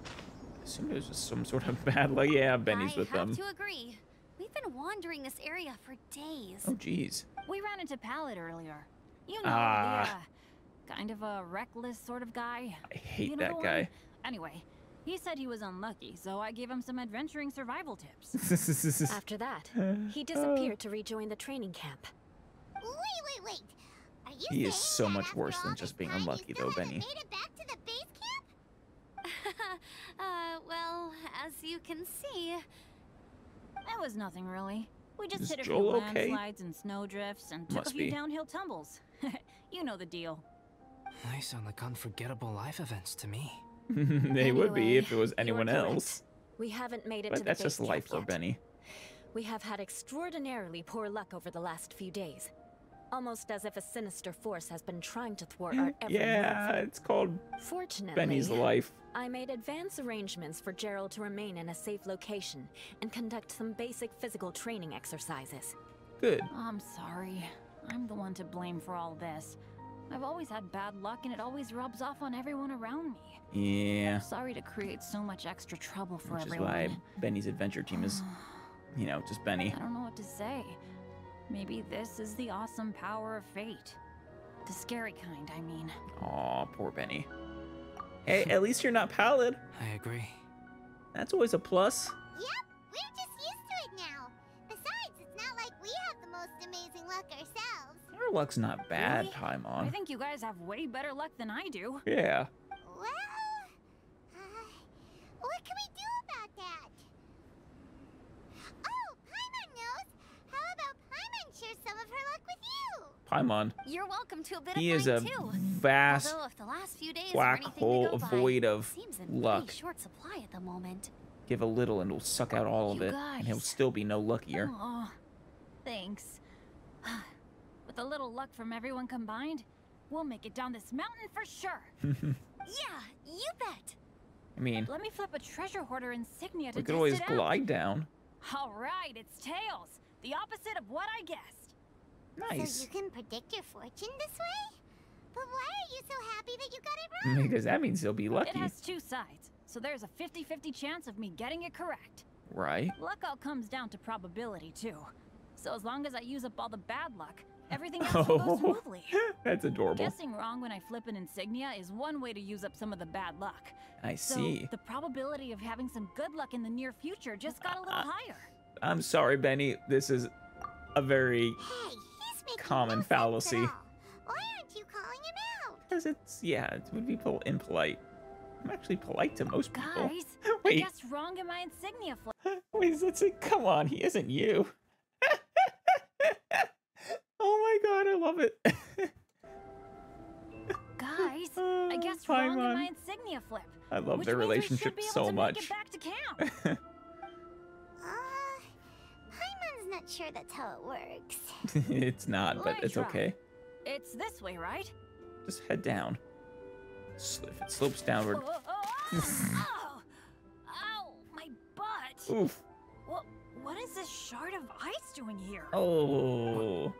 I assume it was just some sort of bad luck. Yeah, Benny's with I have them. to agree. We've been wandering this area for days. Oh, jeez. We ran into Pallet earlier. You know, Ah. the, kind of a reckless sort of guy. I hate You know that the one? guy. Anyway, he said he was unlucky, so I gave him some adventuring survival tips. After that, he disappeared to rejoin the training camp. Wait. Are you He is saying so that much after worse all than this just being time, you unlucky, still though, haven't Benny. made it back to the base camp? Well, as you can see, That was nothing really. We just Is hit a Joel few okay? landslides and snowdrifts and took Must a few be. downhill tumbles. You know the deal. They sound like unforgettable life events to me. They would be Anyway, if it was you are anyone correct. else. We haven't made it to But the that's base just life camp for yet. Benny. We have had extraordinarily poor luck over the last few days. Almost as if a sinister force has been trying to thwart our every Yeah, move. it's called Fortunately, Benny's life. I made advance arrangements for Gerald to remain in a safe location and conduct some basic physical training exercises. Good. I'm sorry. I'm the one to blame for all this. I've always had bad luck and it always rubs off on everyone around me. Yeah. Sorry to create so much extra trouble for Which is everyone. why Benny's adventure team is, just Benny. I don't know what to say. Maybe this is the awesome power of fate. The scary kind, I mean. Aw, poor Benny. Hey, at least you're not pallid. I agree. That's always a plus. Yep, we're just used to it now. Besides, it's not like we have the most amazing luck ourselves. Our luck's not bad, Really? Paimon. I think you guys have way better luck than I do. Yeah. Well, what can we do about that? Oh, Paimon knows. How about Paimon share some of her luck with you? Paimon. you're welcome to a bit He of is mine a too. vast Although if the last few days black were anything hole to go by, void of seems in luck. pretty short supply at the moment. Give a little and it'll suck out all of You it. And he'll guys. still be no luckier. Oh, thanks. With a little luck from everyone combined, we'll make it down this mountain for sure. Yeah, you bet. I mean, Let me flip a treasure hoarder insignia to we could test always it out. glide down. All right, it's tails. The opposite of what I guessed. Nice. So you can predict your fortune this way? But why are you so happy that you got it wrong? Because that means he'll be It lucky. has two sides, so there's a 50-50 chance of me getting it correct. Right? Luck all comes down to probability, too. So as long as I use up all the bad luck, everything else will go smoothly. That's adorable. Guessing wrong when I flip an insignia is one way to use up some of the bad luck. I So see. the probability of having some good luck in the near future just got a little higher. I'm sorry, Benny. This is a very Hey, he's making common no sense fallacy. at all. Why aren't you calling him out? Because it's, yeah, it would be impolite. I'm actually polite to most people. Guys, I Wait, guessed wrong in my insignia flip. wait, let's see. Come on, he isn't you. Oh my god, I love it. Guys, I guessed wrong in my insignia flip. I love which their means we should relationship be able so to much. Make it back to camp. Paimon's not sure that's how it works. It's not, but Let me it's try. okay. It's this way, right? Just head down. If it slopes downward. Oh, ow, my butt. Oof. What is this shard of ice doing here? Oh.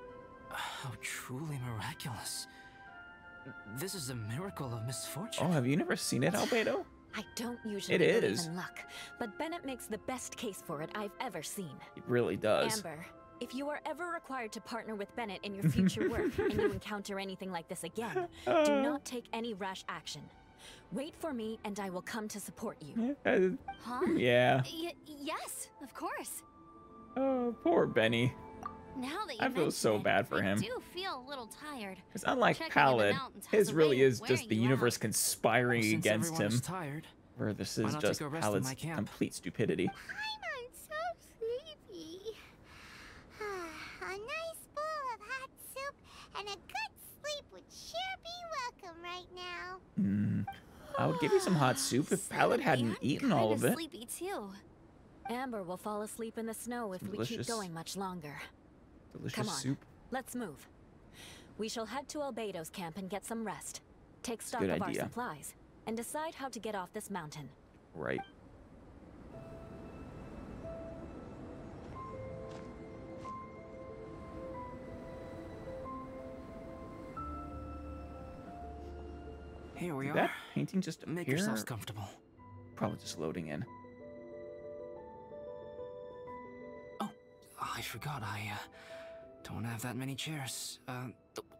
How truly miraculous. This is a miracle of misfortune. Oh, have you never seen it, Albedo? I don't usually It believe is. in luck, but Bennett makes the best case for it I've ever seen. It really does. Amber, if you are ever required to partner with Bennett in your future work and you encounter anything like this again, do not take any rash action. Wait for me and I will come to support you. Huh? Yeah. Yes, of course. Oh, poor Benny. Now that you I feel so mention it, bad for him. I do feel a little tired. Because unlike Trekking in the Pallid, mountains has his a really way of is just wearing the you universe out. conspiring Since against everyone him. is tired, Where this why is not just take a rest in Pallad's my camp? complete stupidity. Paimon's so sleepy. A nice bowl of hot soup and a good sleep would sure be welcome right now. I would give you some hot soup if Pallid hadn't eaten all of it. Sleepy too. Amber will fall asleep in the snow if we keep Delicious. going much longer. Delicious Come on, soup. let's move. We shall head to Albedo's camp and get some rest. Take stock Good of our idea. supplies, and decide how to get off this mountain. Right. here we Did are. that painting just Make appear? yourselves comfortable. Probably just loading in. Oh, I forgot. I don't have that many chairs.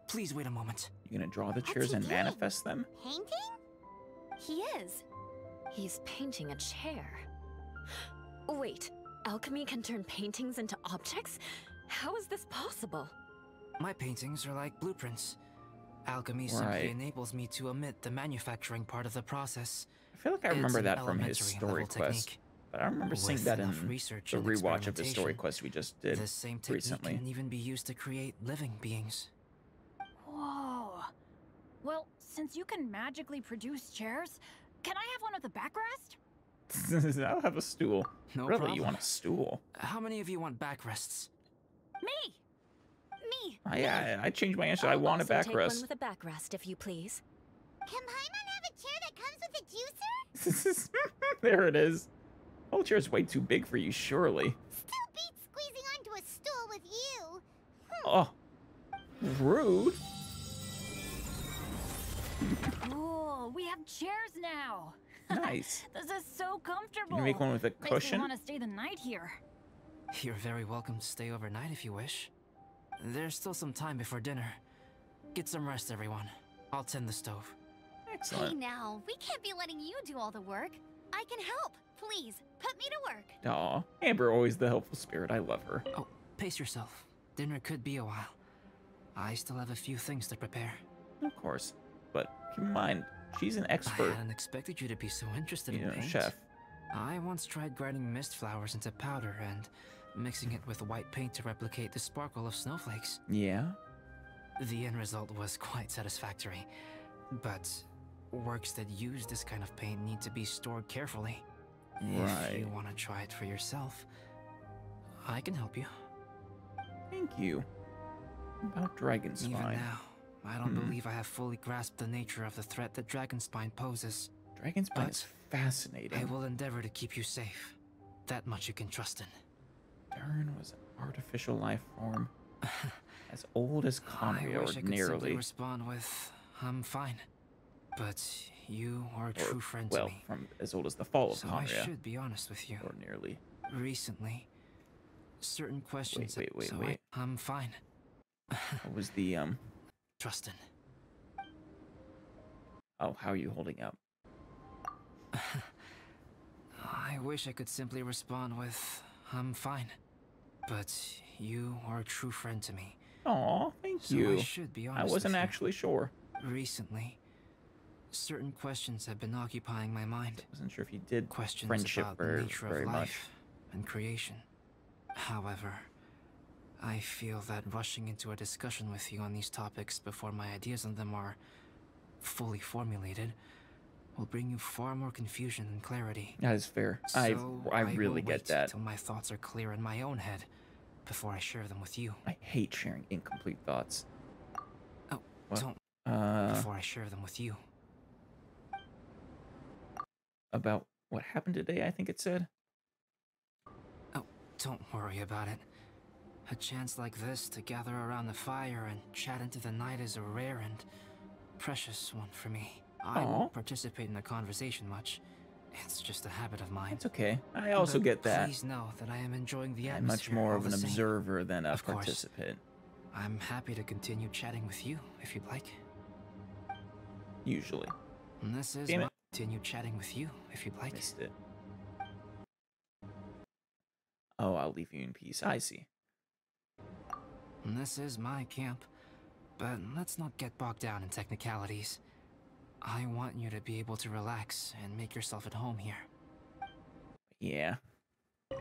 Please wait a moment. You gonna draw the What's chairs he and doing? manifest them? Painting? He is. He's painting a chair. Wait, alchemy can turn paintings into objects? How is this possible? My paintings are like blueprints. Alchemy Right. simply enables me to omit the manufacturing part of the process. I feel like I It's remember an that from his elementary story level quest. technique. But I remember seeing With that enough in research the and rewatch of the story experimentation, quest we just did This same technique recently. can even be used to create living beings. Whoa. Well, since you can magically produce chairs, can I have one with a backrest? I'll have a stool. No really, problem. you want a stool? How many of you want backrests? Me! I changed my answer. I I'll want a also take one backrest. with a backrest, if you please. Can Paimon have a chair that comes with a juicer? There it is. Whole chair's way too big for you, surely. Still beats squeezing onto a stool with you. Oh, rude. Cool, we have chairs now. Nice. This is so comfortable. You make one with a Makes me cushion? want to stay the night here. You're very welcome to stay overnight if you wish. There's still some time before dinner. Get some rest, everyone. I'll tend the stove. Hey Excellent. now, we can't be letting you do all the work. I can help. Please, put me to work. Aw, Amber, always the helpful spirit. I love her. Oh, pace yourself. Dinner could be a while. I still have a few things to prepare. Of course. But keep in mind, she's an I expert, hadn't expected you to be so interested you in know, paint. chef. I once tried grinding mist flowers into powder and mixing it with white paint to replicate the sparkle of snowflakes. Yeah? The end result was quite satisfactory, but works that use this kind of paint need to be stored carefully. If Right. you want to try it for yourself, I can help you. Thank you. About Dragon Even Spine. now, I don't believe I have fully grasped the nature of the threat that Dragonspine poses. Dragon Spine But is fascinating. I will endeavor to keep you safe. That much you can trust in. Dern was an artificial life form. As old as I Conrio, wish I or could simply nearly. respond with, I'm fine. But you are a true friend to Well, me. from as old as the fall of So I Conria. should be honest with you. Or nearly. Recently, certain questions... Wait. I'm fine. What was the, Trustin. Oh, how are you holding up? I wish I could simply respond with, I'm fine. But you are a true friend to me. Aw, thank So you. I should be honest I wasn't with you. actually sure. Recently, certain questions have been occupying my mind. I wasn't sure if you did Questions friendship about the very, nature very of much. life and creation. However, I feel that rushing into a discussion with you on these topics before my ideas on them are fully formulated will bring you far more confusion than clarity. That is fair. So I really will get wait that. till my thoughts are clear in my own head before I share them with you. I hate sharing incomplete thoughts. Oh, What? don't. Before I share them with you. About what happened today, I think it said. Oh, don't worry about it. A chance like this to gather around the fire and chat into the night is a rare and precious one for me. I won't participate in the conversation much. It's just a habit of mine. It's okay. I also But get that. Please know that I am enjoying the I'm much atmosphere. more all of an the same. observer than a Of course. participant. I'm happy to continue chatting with you if you'd like. Usually. And this is Damn my it. continue chatting with you if you'd like. Missed it. Oh, I'll leave you in peace. I see. And this is my camp. But let's not get bogged down in technicalities. I want you to be able to relax and make yourself at home here. Yeah.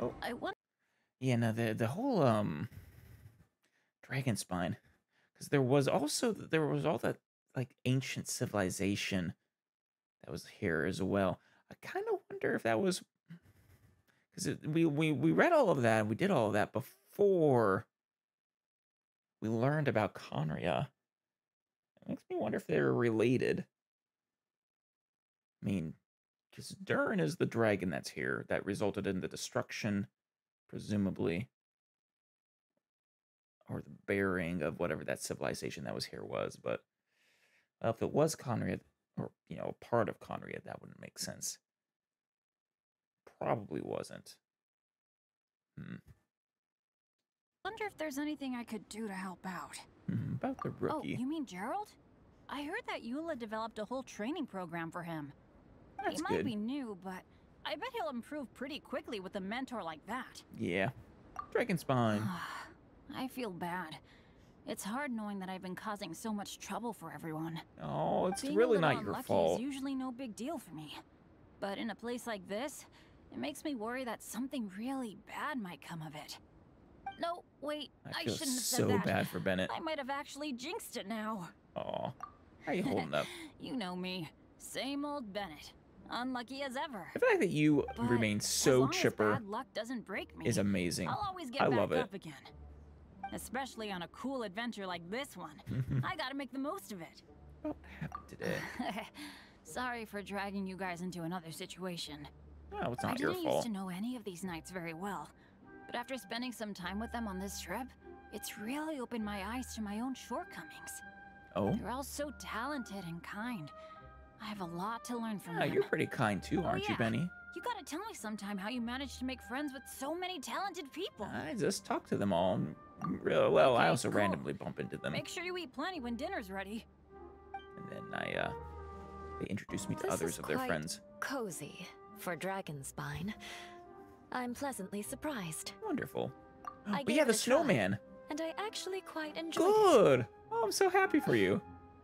Oh. I want. Yeah, no, the whole dragon spine, because there was all that like ancient civilization that was here as well. I kind of wonder if that was because we read all of that, we did all of that before we learned about Conria. It makes me wonder if they're related. I mean, because Durin is the dragon that's here that resulted in the destruction, presumably, or the burying of whatever that civilization that was here was. But if it was Conria, or a part of Conria, that wouldn't make sense. Probably wasn't. Wonder if there's anything I could do to help out. About the rookie. Oh, you mean Gerald? I heard that Eula developed a whole training program for him. That's he might good. be new, but I bet he'll improve pretty quickly with a mentor like that. Yeah. Dragon spine. I feel bad. It's hard knowing that I've been causing so much trouble for everyone. Oh, it's Being really a little not your unlucky fault. is usually no big deal for me. But in a place like this, it makes me worry that something really bad might come of it. No, wait, I I feel shouldn't have said so that. bad for Bennett. I might have actually jinxed it now. Aw. How you holding up? You know me. Same old Bennett. Unlucky as ever. The fact that you But remain as so long as chipper bad luck doesn't break me, is amazing. I'll always get I back love it. up again. Especially on a cool adventure like this one. I gotta make the most of it. What happened today? Sorry for dragging you guys into another situation. Oh, it's I not your didn't used fault. to know any of these knights very well, but after spending some time with them on this trip, it's really opened my eyes to my own shortcomings. Oh? They're all so talented and kind. I have a lot to learn from Yeah, them. you're pretty kind too, aren't you, yeah. Benny? You gotta tell me sometime how you managed to make friends with so many talented people. I just talk to them all. Real well. I Okay, also cool. randomly bump into them. Make sure you eat plenty when dinner's ready. And then they introduce me to This others is of their quite friends. cozy for dragon spine. I'm pleasantly surprised. Wonderful. I But gave yeah, it the a try, snowman. and I actually quite enjoyed it. Good. Oh, I'm so happy for you.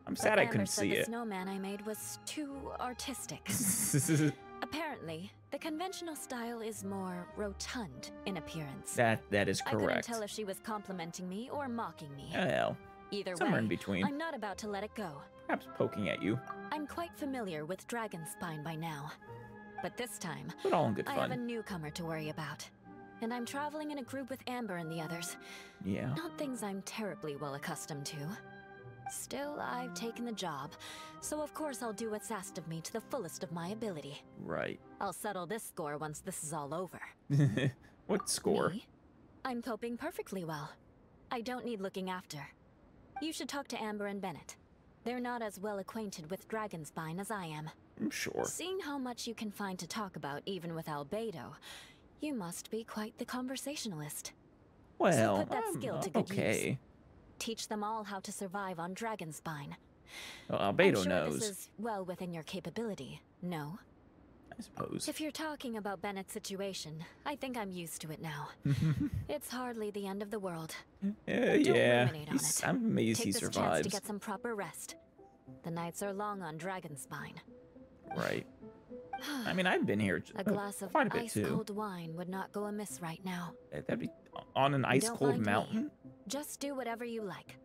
I'm But sad I Amber couldn't said see the it. snowman I made was too artistic. Apparently, the conventional style is more rotund in appearance. that is I couldn't correct. tell if she was complimenting me or mocking me. Well, Either somewhere way, in between. I'm not about to let it go. Perhaps poking at you, I'm quite familiar with dragon spine by now. But this time, but all in good I have a fun. newcomer to worry about. And I'm traveling in a group with Amber and the others. Yeah. Not things I'm terribly well accustomed to. Still, I've taken the job, so of course I'll do what's asked of me to the fullest of my ability. Right. I'll settle this score once this is all over. What score? Me? I'm coping perfectly well. I don't need looking after. You should talk to Amber and Bennett. They're not as well acquainted with Dragonspine as I am. I'm sure. Seeing how much you can find to talk about even with Albedo, you must be quite the conversationalist. Well, so put that skill to good okay. use. Teach them all how to survive on Dragonspine. Well, I'm Albedo sure knows. this is well within your capability, no? I suppose. If you're talking about Bennett's situation, I think I'm used to it now. It's hardly the end of the world. Don't ruminate on it. I'm amazed Take he this chance survives. to get some proper rest. The nights are long on Dragonspine. Right. I mean, I've been here A glass of quite a bit too. ice-cold wine would not go amiss right now. That'd be on an Don't ice-cold mind me. mountain? Just do whatever you like.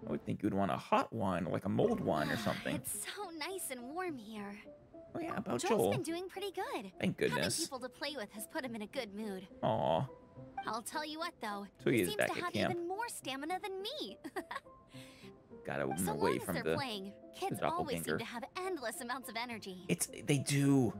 I would think you'd want a hot wine, like a mulled wine or something. It's so nice and warm here. Oh yeah, about Joel's Joel. been doing pretty good. Thank goodness. Having people to play with has put him in a good mood. Aw. I'll tell you what, though. So he he is seems back to at have camp. even more stamina than me. Gotta move So away long as from they're the playing, kids always seem doppelganger. to have endless amounts of energy. They do.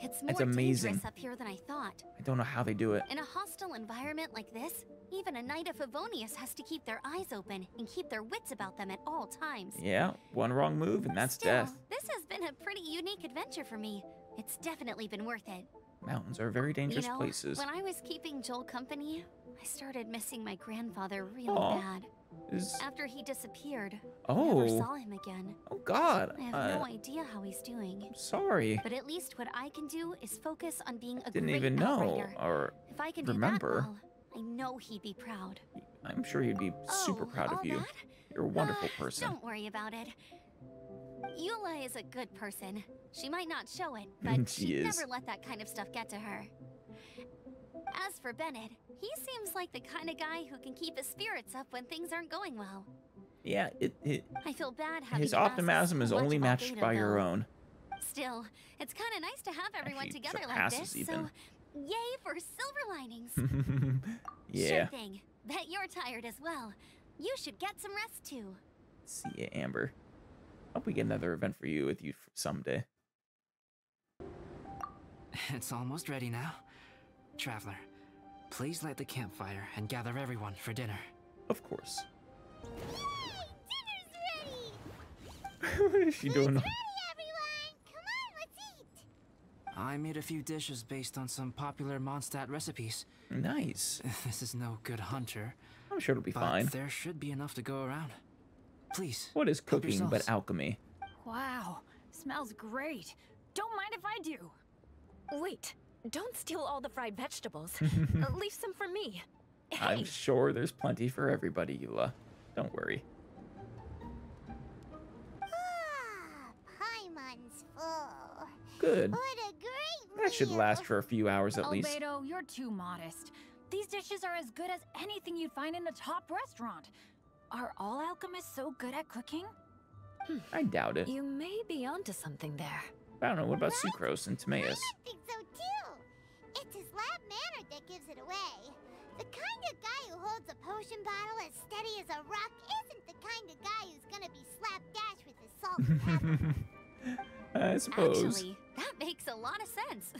It's more amazing. dangerous up here than I thought. I don't know how they do it. In a hostile environment like this, even a Knight of Favonius has to keep their eyes open and keep their wits about them at all times. Yeah, one wrong move and that's Still, death. this has been a pretty unique adventure for me. It's definitely been worth it. Mountains are very dangerous You know, places. when I was keeping Joel company, I started missing my grandfather really Aw. bad. After he disappeared, I never Oh. saw him again. Oh God. I have no idea how he's doing. Sorry. But at least what I can do is focus on being a Didn't great even know outrider. or If I can remember. do that well, I know he'd be proud. I'm sure he'd be super Oh, proud of all you. that? You're a wonderful person. Don't worry about it. Eula is a good person. She might not show it, but She she'd is. never let that kind of stuff get to her. As for Bennett, he seems like the kind of guy who can keep his spirits up when things aren't going well. Yeah, I feel bad having his to ask optimism so is much only about matched Beta, by your though. own. Still, it's kind of nice to have everyone Actually, together like surpasses this, even. so yay for silver linings. Yeah. Sure thing. Bet you're tired as well. You should get some rest too. See ya, Amber. Hope we get another event for you with you someday. It's almost ready now. Traveler, please light the campfire and gather everyone for dinner. Of course. Dinner's ready! What is she doing? Ready, everyone! Come on, let's eat! I made a few dishes based on some popular Mondstadt recipes. Nice. This is no good hunter, I'm sure it'll be but fine. there should be enough to go around. Please. What is help cooking but yourselves. alchemy? Wow, smells great. Don't mind if I do. Wait, don't steal all the fried vegetables. Leave some for me. I'm Hey, sure there's plenty for everybody, Eula. Don't worry. Ah, Paimon's full. Good. What a great That should meal. last for a few hours at least. Albedo, you're too modest. These dishes are as good as anything you'd find in a top restaurant. Are all alchemists so good at cooking? I doubt it. you may be onto something there. I don't know. What about Sucrose and Timaeus? I think so too. It's his loud manner that gives it away. The kind of guy who holds a potion bottle as steady as a rock isn't the kind of guy who's gonna be slapdash with his salt and pepper. I suppose. Actually, that makes a lot of sense.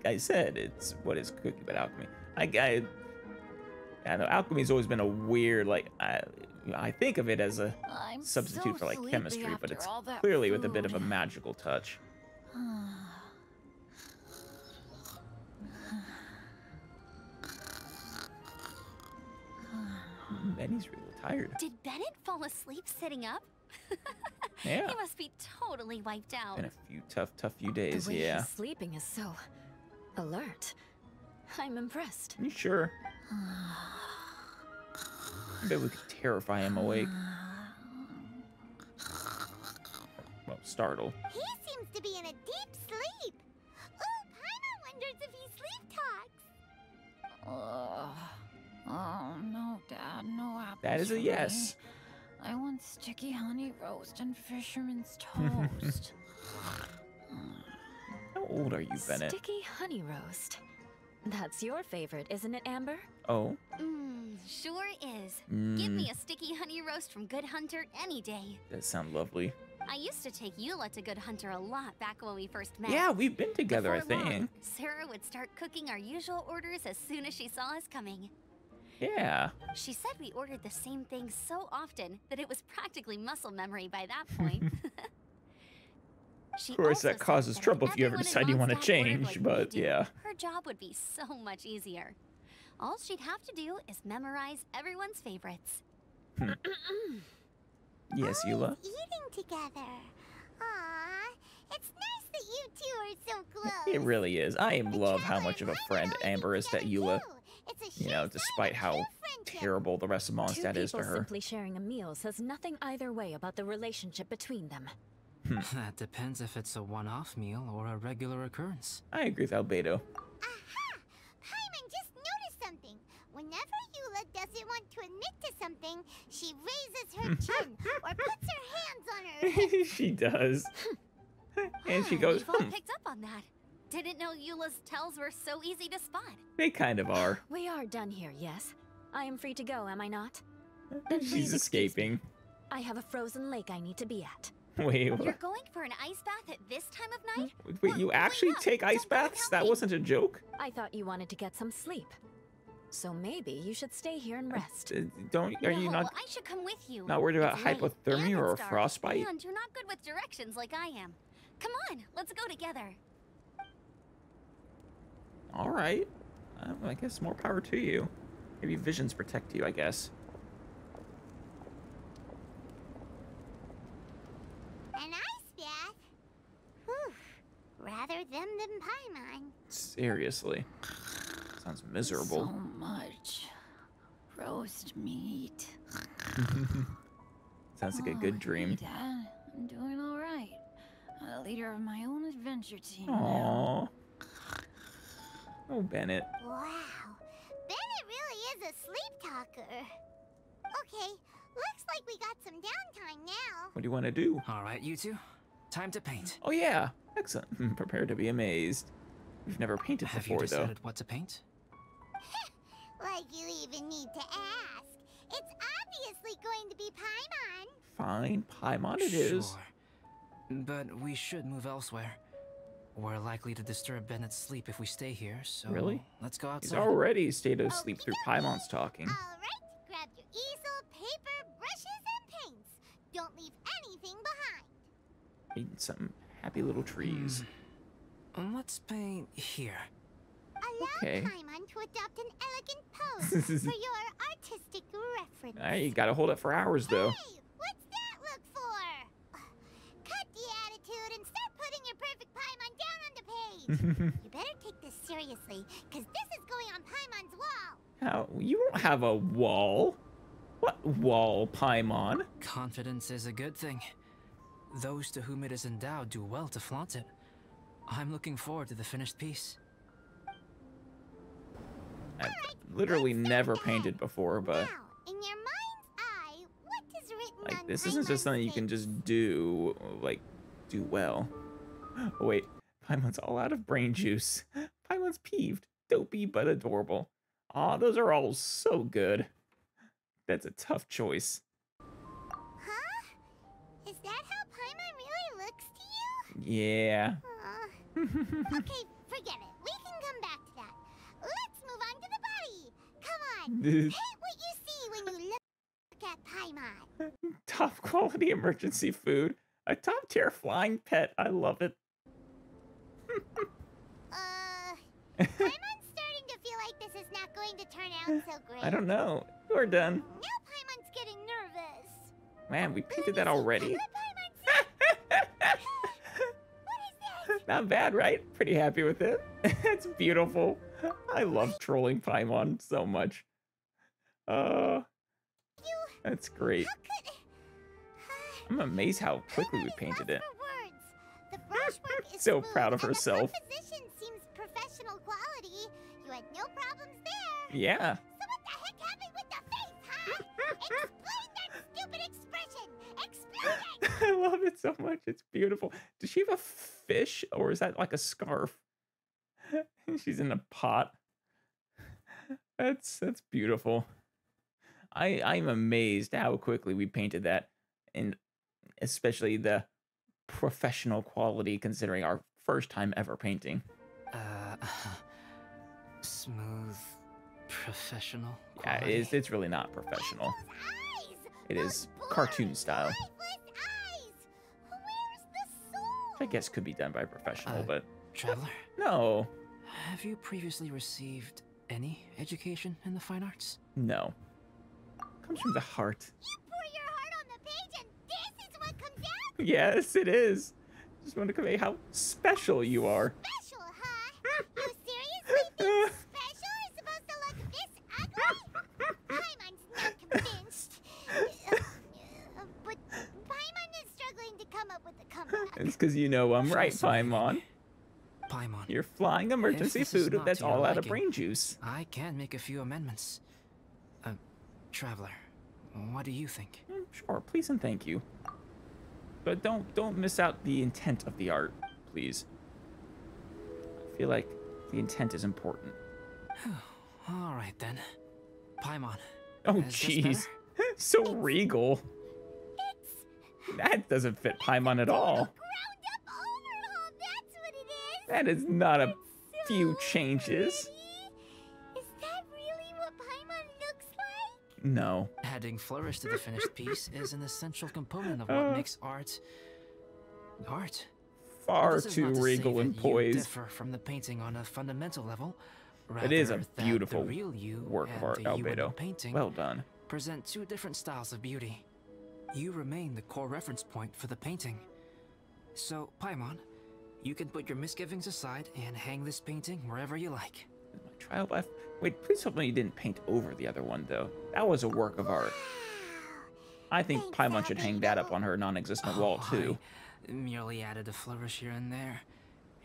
I said it's what is cooking but alchemy. I know alchemy's always been a weird, like, I think of it as a I'm substitute so for like sleepy chemistry, but after it's all that clearly with a bit of a food. magical touch. Benny's real tired. Did Bennett fall asleep sitting up? Yeah. He must be totally wiped out. Been a few tough few days, The way yeah. he's sleeping is so alert. I'm impressed. You sure? I bet we could terrify him awake. Well, startle. He seems to be in a deep sleep. Ooh, Paimon wonders if he sleep talks. Oh, no, Dad, no apples. That is a for yes. me. I want sticky honey roast and fisherman's toast. How old are you, Bennett? Sticky honey roast. That's your favorite, isn't it, Amber? Oh. Sure is. Give me a sticky honey roast from Good Hunter any day. That sounds lovely. I used to take Eula to Good Hunter a lot back when we first met. Yeah, we've been together, I Before long, think. Sarah would start cooking our usual orders as soon as she saw us coming. Yeah. She said we ordered the same thing so often that it was practically muscle memory by that point. She Of course, also that said causes that trouble if you ever everyone in decide you want to Mondstadt ordered change, like we but do, yeah. her job would be so much easier. All she'd have to do is memorize everyone's favorites. Yes, Eula. Eating together. Aww, it's nice that you two are so close. It really is. I The love how Traveler much of a and I friend love eating Amber is to together, Eula. too. It's a You sheer know, sign despite of how true friendship. terrible the rest of Two Mondstadt is to people her. simply sharing a meal says nothing either way about the relationship between them. That depends if it's a one-off meal or a regular occurrence. I agree with Albedo. Aha! Paimon just noticed something. Whenever Eula doesn't want to admit to something, she raises her chin or puts her hands on her hips. She does. And she goes, We've all picked up on that. Didn't know Eula's tells were so easy to spot. They kind of are. We are done here, yes? I am free to go, am I not? Then She's please excuse me. escaping. I have a frozen lake I need to be at. Wait, You're what? going for an ice bath at this time of night? Wait, you actually up. take ice Don't go baths? without That me. wasn't a joke? I thought you wanted to get some sleep. So maybe you should stay here and rest. Are you No, not I should come with you. not worried about It's late, hypothermia and or it's dark, frostbite? And you're not good with directions like I am. Come on, let's go together. All right. I guess more power to you. Maybe visions protect you, I guess. An ice bath? Whew. Rather them than Paimon. Seriously. Sounds miserable. So much roast meat. Sounds like a good dream. Hey, Dad, I'm doing all right. A leader of my own adventure team now. Aww. Oh, Bennett. Wow. Bennett really is a sleep talker. Okay, looks like we got some downtime now. What do you want to do? All right, you two. Time to paint. Oh, yeah. Excellent. Prepare to be amazed. We've never painted Have you before, though. decided what to paint? Like you even need to ask. It's obviously going to be Paimon. Fine. Paimon it is. Sure. But we should move elsewhere. We're likely to disturb Bennett's sleep if we stay here, so Really? let's go He's outside. already stayed asleep through Paimon's talking. All right, grab your easel, paper, brushes, and paints. Don't leave anything behind. Eating some happy little trees. Let's paint here. Allow Okay. Paimon to adopt an elegant pose for your artistic reference. You gotta hold it for hours, though. Hey, what's that look for? Cut the attitude and start putting your perfect Paimon down on the page. You better take this seriously, because this is going on Paimon's wall. How? You don't have a wall. What wall, Paimon? Confidence is a good thing. Those to whom it is endowed do well to flaunt it. I'm looking forward to the finished piece. I've literally never painted before, but Now, in your mind's eye, what is written like on this isn't just Paimon's something you can face? just do, like, do well. Oh wait, Paimon's all out of brain juice. Paimon's peeved, dopey but adorable. Aw, those are all so good. That's a tough choice. Huh? Is that how Paimon really looks to you? Yeah. Okay, forget it. We can come back to that. Let's move on to the body. Come on. Paint what you see when you look at Paimon. Top quality emergency food. A top tier flying pet. I love it. Paimon's starting to feel like this is not going to turn out so great. I don't know. We're done. Now Paimon's getting nervous. Man, we painted that already. Let Paimon see. What is this? Not bad, right? Pretty happy with it. It's beautiful. I love trolling Paimon so much. That's great. How could... I'm amazed how quickly we painted it. For words. The brushwork is So smooth, proud of and herself. The composition seems professional quality. You had no problems there. Yeah. So what the heck happened with the face, huh? Explain that stupid expression. Explain it. I love it so much. It's beautiful. Does she have a fish or is that like a scarf? She's in a pot. That's beautiful. I'm amazed how quickly we painted that, and especially the professional quality considering our first time ever painting. Smooth, Professional Yeah, quality. it's really not professional. Eyes! It Those is bored, cartoon style. lifeless eyes! Where's the soul? Which I guess could be done by a professional, but Traveler, no. have you previously received any education in the fine arts? No. Comes from the heart. You pour your heart on the page and this is what comes out? Yes, it is. Just want to convey how special you are. Special, huh? You seriously think special is supposed to look this ugly? Paimon's not convinced. But Paimon is struggling to come up with a comeback. It's because you know I'm right, Paimon. Paimon, You're flying emergency this is food not that's to your all out of liking, brain juice. I can make a few amendments. Traveler, what do you think? Sure, please and thank you. But don't miss out the intent of the art, please. I feel like the intent is important. All right then. Paimon. Oh is this jeez. better? So regal. That doesn't fit Paimon at all. Ground up overhaul, that's what it is. That is not a It's few so changes. pretty. Is that really what Paimon looks like? No. Adding flourish to the finished piece is an essential component of what makes art. Art. Far This is too not to say regal that and you poised. differ from the painting on a fundamental level. It is a rather that beautiful the real you work of and art, the you in the Albedo. painting Well done. present two different styles of beauty. You remain the core reference point for the painting. So, Paimon, you can put your misgivings aside and hang this painting wherever you like. My trial life. Wait, please tell me you didn't paint over the other one, though. That was a work of art. I think Thanks, Paimon should hang that up on her non-existent wall, too. I merely added a flourish here and there.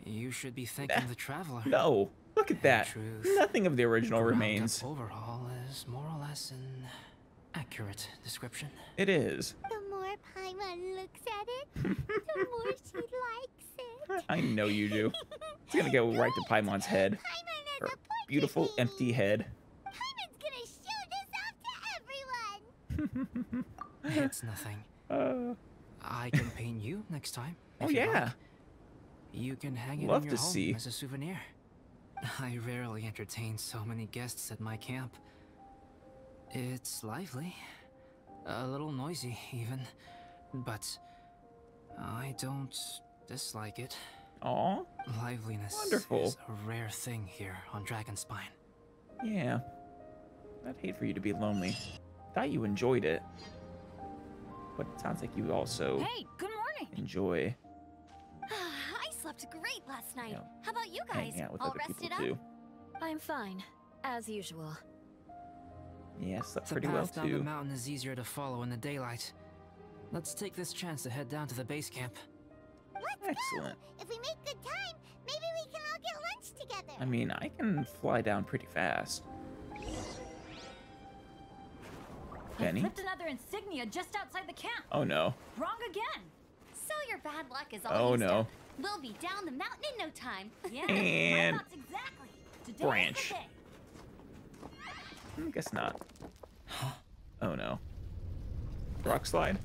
You should be thanking the traveler. No, look at that. truth, Nothing of the original Ground-up remains. overhaul is more or less an accurate description. It is. The more Paimon looks at it, the more she likes it. I know you do. It's gonna go right to Paimon's head. Paimon has Her a portrait beautiful, made. empty head. Paimon's gonna show this off to everyone. It's nothing. I can paint you next time. Oh if you'd yeah. like. You can hang it Love in your to home see. as a souvenir. I rarely entertain so many guests at my camp. It's lively, a little noisy even, but I don't dislike it. Aw. Liveliness Wonderful. is a rare thing here on Dragonspine. Yeah. I'd hate for you to be lonely. Thought you enjoyed it. But it sounds like you also Hey, good morning. enjoy I slept great last night. Yeah. How about you guys? hanging out with All other rested people up? too. I'm fine, as usual. Yeah, slept The pretty well path down the too. mountain is easier to follow in the daylight. Let's take this chance to head down to the base camp. Excellent. If we make good time, maybe we can all get lunch together. I mean, I can fly down pretty fast. I Benny? flipped another insignia just outside the camp. Oh no. Wrong again. So your bad luck is all Oh used no. up. We'll be down the mountain in no time. Yeah, And my thoughts exactly. Today's branch. the day. Guess not. Oh no. Rock slide?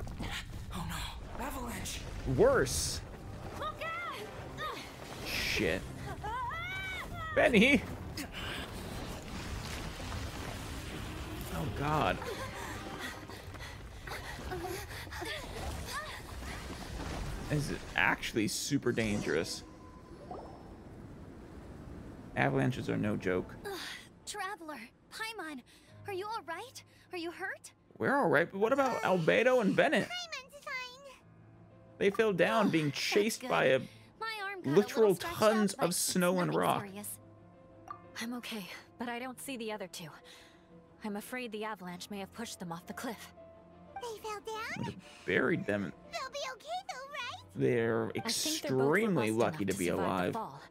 Oh no, avalanche! Worse. Look out! Shit. Benny! Oh god. This is actually super dangerous. Avalanches are no joke. Traveler, Paimon, are you all right? Are you hurt? We're alright, but what about Albedo and Bennett? Paimon's fine. They fell down being That's chased good. by a My arm got a literal little stretched tons out, but of snow and nothing rock. serious. I'm okay, but I don't see the other two. I'm afraid the avalanche may have pushed them off the cliff. They fell down? would have buried them. They'll be okay though, right? They're I think they're both extremely robust lucky enough to be survive the alive. fall.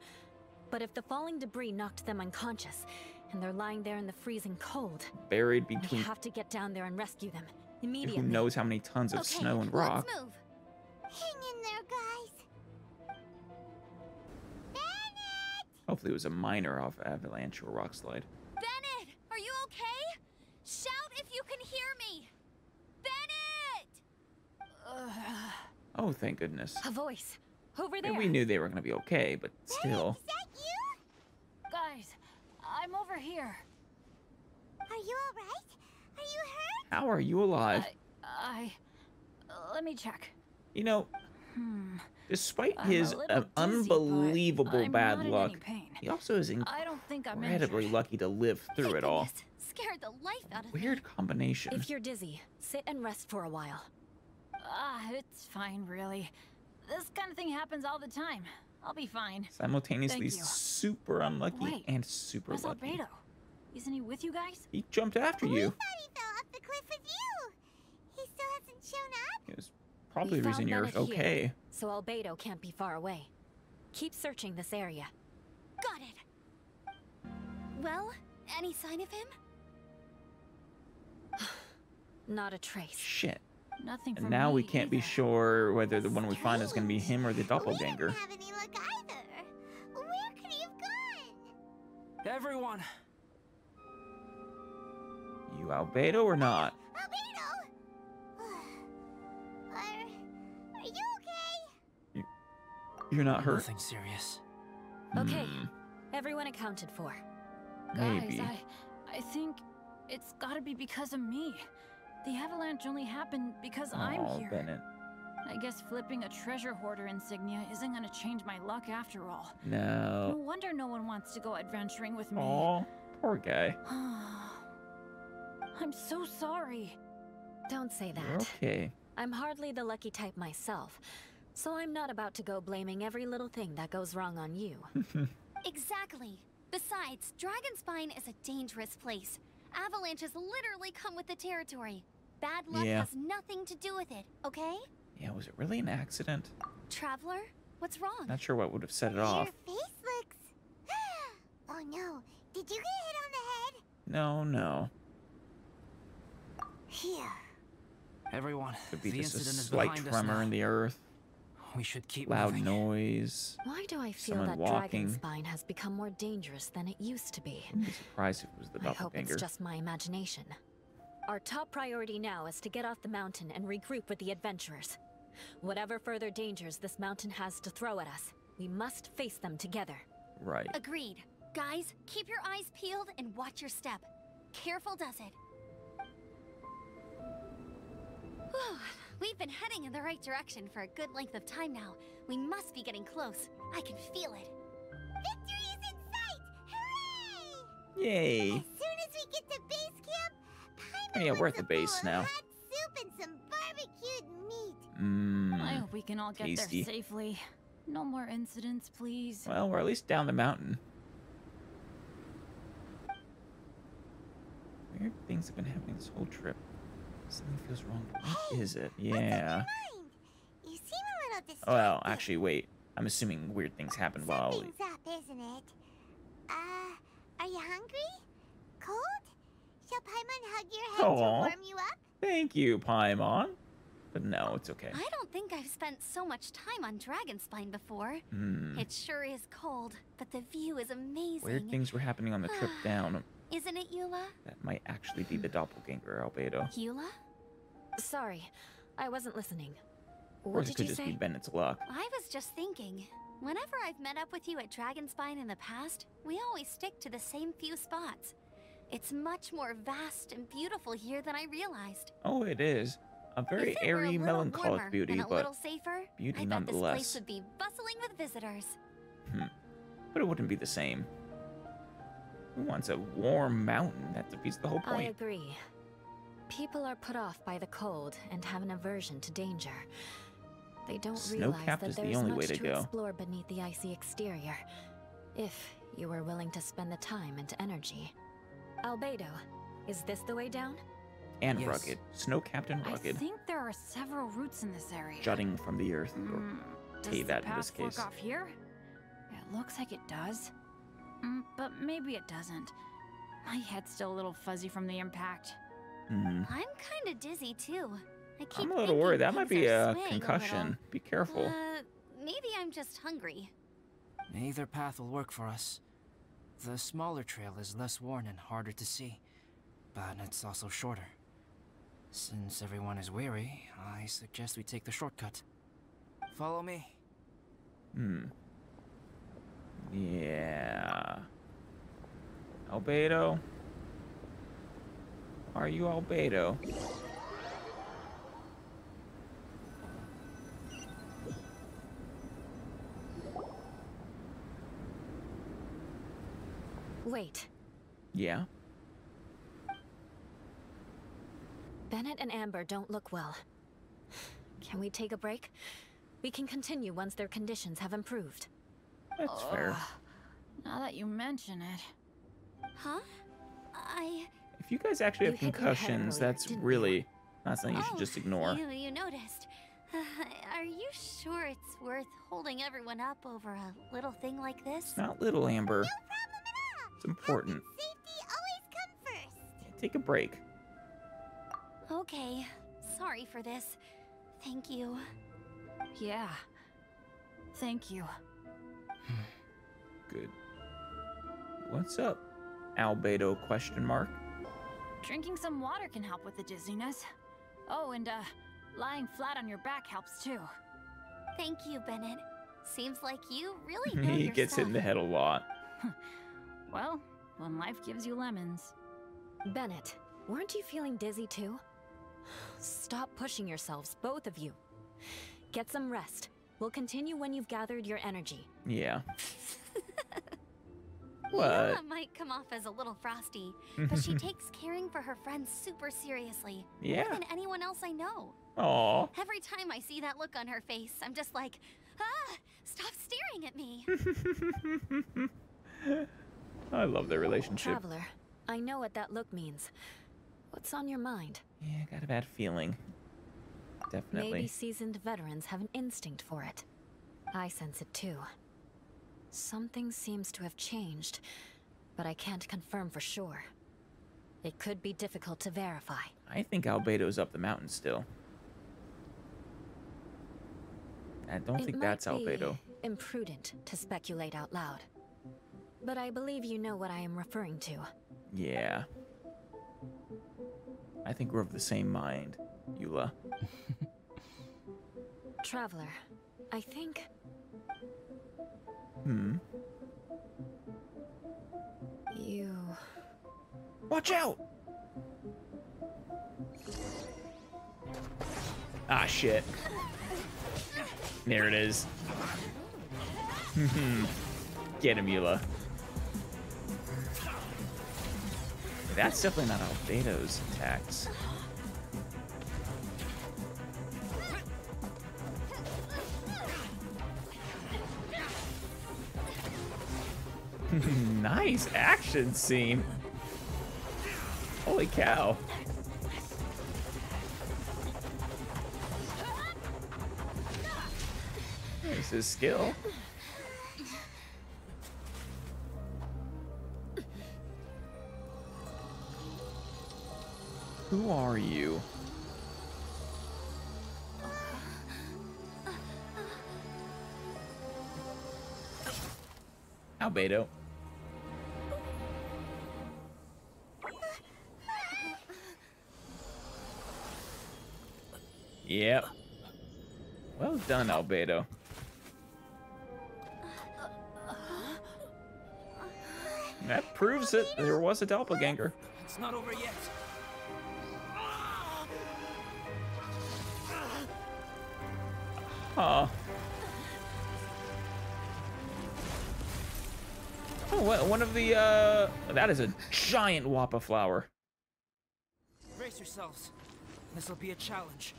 But if the falling debris knocked them unconscious, and they're lying there in the freezing cold, Buried we between have to get down there and rescue them who immediately. knows how many tons of Okay, snow and rock. let's move. Hang in there, guys. Bennett! Hopefully it was a minor off avalanche or rock slide. Bennett, are you okay? Shout if you can hear me. Bennett! Oh, thank goodness. A voice over there. And we knew they were going to be okay, but still. Is that you? Guys, I'm over here. Are you alright? Are you hurt? How are you alive? Let me check. You know, despite I'm a his little dizzy, but unbelievable I'm bad not in luck, any pain. he also is I don't think I'm incredibly injured. lucky to live through it all. Goodness, scared the life out of me. Weird combination. If you're dizzy, sit and rest for a while. It's fine, really. This kind of thing happens all the time. I'll be fine. Simultaneously Thank you. super unlucky Wait, and super where's lucky. Albedo? Isn't he with you guys? He jumped after We you. thought he fell off the cliff with you. He still hasn't shown up. It was probably We the reason found you're Bennett here, okay. so Albedo can't be far away. Keep searching this area. Got it. Well, any sign of him? Not a trace. Shit. Nothing And from now we me can't be either. sure whether the one we find is going to be him or the We doppelganger. didn't have any luck either. Where could he have gone? Everyone! You Albedo or not? Albedo! Are you okay? You're not hurt? Nothing serious. Okay, Hmm, everyone accounted for. maybe. Guys, I think it's gotta be because of me. The avalanche only happened because I'm Aw, here. Bennett. I guess flipping a treasure hoarder insignia isn't gonna change my luck after all. No. No wonder no one wants to go adventuring with me. Aw, poor guy. I'm so sorry. Don't say that. You're okay. I'm hardly the lucky type myself, so I'm not about to go blaming every little thing that goes wrong on you. Exactly. Besides, Dragonspine is a dangerous place. Avalanches literally come with the territory. Bad luck Yeah. has nothing to do with it, okay? Yeah, was it really an accident? Traveler, what's wrong? Not sure what would have set it off. Your face looks... Oh no, did you get hit on the head? No. Here. Everyone, Could be the just a incident is slight behind us tremor now. in the earth. We should keep Loud moving. noise. Why do I feel Someone that walking. Dragonspine has become more dangerous than it used to be? Wouldn't be surprised if it was the I hope doppelganger. it's just my imagination. Our top priority now is to get off the mountain and regroup with the adventurers. Whatever further dangers this mountain has to throw at us, we must face them together. Right. Agreed. Guys, keep your eyes peeled and watch your step. Careful does it. Whew. We've been heading in the right direction for a good length of time now. We must be getting close. I can feel it. Victory is in sight! Hooray! Yay. As soon as we get to base camp, Paimon Oh, yeah, we're at wants the a bowl base of now. hot soup and some barbecued meat. I Mmm. hope we can all get tasty. there safely. No more incidents, please. Well, we're at least down the mountain. Weird things have been happening this whole trip. Something feels wrong. What is it? Yeah. Mind. You seem a little distracted. Well, actually, wait. I'm assuming weird things happen while... Something's up, isn't it? Are you hungry? Cold? Shall Paimon hug your head to Aw. warm you up? Thank you, Paimon. But no, it's okay. I don't think I've spent so much time on Dragonspine before. Hmm. It sure is cold, but the view is amazing. Weird things were happening on the trip down. Isn't it, Eula? That might actually be the doppelganger, Albedo. Eula? Sorry, I wasn't listening. Or What it did could you just say? be Bennett's luck. I was just thinking. Whenever I've met up with you at Dragonspine in the past, we always stick to the same few spots. It's much more vast and beautiful here than I realized. Oh, it is. A very If it were a airy, little melancholic warmer beauty, and a but little safer, beauty I bet this place nonetheless. would be bustling with visitors. But it wouldn't be the same. Who wants a warm mountain? That defeats the whole I point. agree. People are put off by the cold and have an aversion to danger. They don't realize Snow-capped that is the there's only much way to go. explore beneath the icy exterior, if you were willing to spend the time and energy. Albedo, is this the way down? And Yes. rugged. Snow-capped and I rugged. think there are several routes in this area. Jutting from the earth. Or Does Teyvat the in this path fork case. off here? It looks like it does. But maybe it doesn't. My head's still a little fuzzy from the impact. Hmm. I'm kind of dizzy too. I keep I'm a little thinking worried. That might things be are a swaying concussion. little. Be careful. Maybe I'm just hungry. Either path will work for us. The smaller trail is less worn and harder to see, but it's also shorter. Since everyone is weary, I suggest we take the shortcut. Follow me. Yeah. Albedo. Are you albedo? Wait. Yeah. Bennett and Amber don't look well. Can we take a break? We can continue once their conditions have improved. That's fair. Now that you mention it. Huh? If you guys actually have You hit your head concussions, earlier, that's didn't really not something you should just ignore. You noticed. Are you sure it's worth holding everyone up over a little thing like this? Not little, Amber. No problem at all. It's important. Safety always come first. Take a break. Okay. Sorry for this. Thank you. Yeah. Thank you. Good. What's up? Albedo question mark. Drinking some water can help with the dizziness. Oh, and lying flat on your back helps too. Thank you, Bennett. Seems like you really know He your gets hit in the stuff. head a lot. Well, when life gives you lemons. Bennett, weren't you feeling dizzy too? Stop pushing yourselves, both of you. Get some rest. We'll continue when you've gathered your energy. Yeah. Yula What? might come off as a little frosty, but she takes caring for her friends super seriously. Yeah. More than anyone else I know. Aw. Every time I see that look on her face, I'm just like, stop staring at me. I love their relationship. Traveler, I know what that look means. What's on your mind? Yeah, I got a bad feeling. Definitely. Maybe seasoned veterans have an instinct for it. I sense it too. Something seems to have changed, but I can't confirm for sure. It could be difficult to verify. I think Albedo's up the mountain still. I don't think that's It might Albedo. be imprudent to speculate out loud, but I believe you know what I am referring to. Yeah. I think we're of the same mind, Eula. Traveler, I think you... Watch out! Ah, shit. There it is. Get him, Eula. That's definitely not Albedo's attacks. Nice action scene. Holy cow. There's his skill. Who are you? Albedo. Yep. Well done, Albedo. That proves it. There was a doppelganger. It's not over yet. Huh. Oh, one of the, that is a giant Wappa flower. Brace yourselves. This'll be a challenge.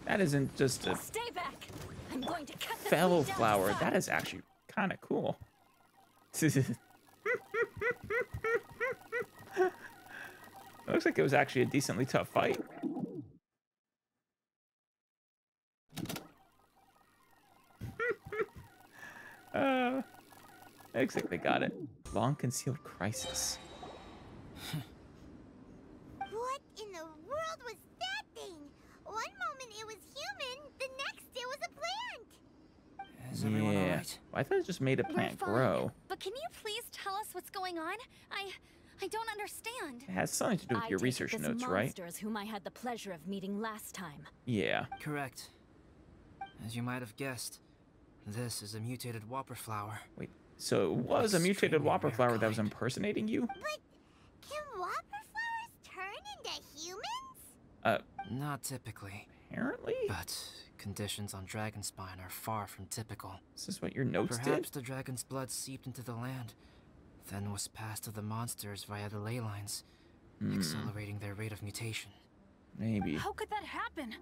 That isn't just a Stay back! I'm going to cut the fellow blade down to flower. size. That is actually kind of cool. Looks like it was actually a decently tough fight. Looks like they got it. Long concealed crisis. What in the world was that thing? One moment it was human, the next it was a plant. Is everyone Yeah. alright? I thought it just made a We're plant fine, grow. But can you please tell us what's going on? I don't understand. It has something to do with I your take research this notes, right? monsters whom I had the pleasure of meeting last time. Yeah. Correct. As you might have guessed, this is a mutated whopper flower. Wait, so it was a mutated Extremely Whopper rare flower that was kind. impersonating you? But can whopper flowers turn into Not typically. Apparently? But conditions on Dragonspine are far from typical. This is what your notes Perhaps did? the dragon's blood seeped into the land, then was passed to the monsters via the ley lines, accelerating their rate of mutation. Maybe. How could that happen?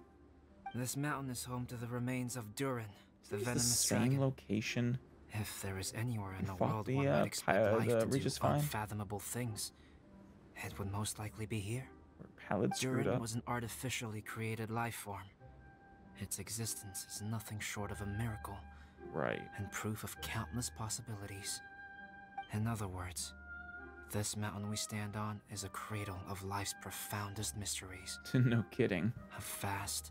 This mountain is home to the remains of Durin, the Is this venomous the same dragon. location? If there is anywhere in You the fought world the, one might expect life to Regis do Vine? unfathomable things, it would most likely be here. Where Pallid screwed Durin up? was an artificially created life form. Its existence is nothing short of a miracle, Right. and proof of countless possibilities. In other words, this mountain we stand on is a cradle of life's profoundest mysteries. No kidding. A vast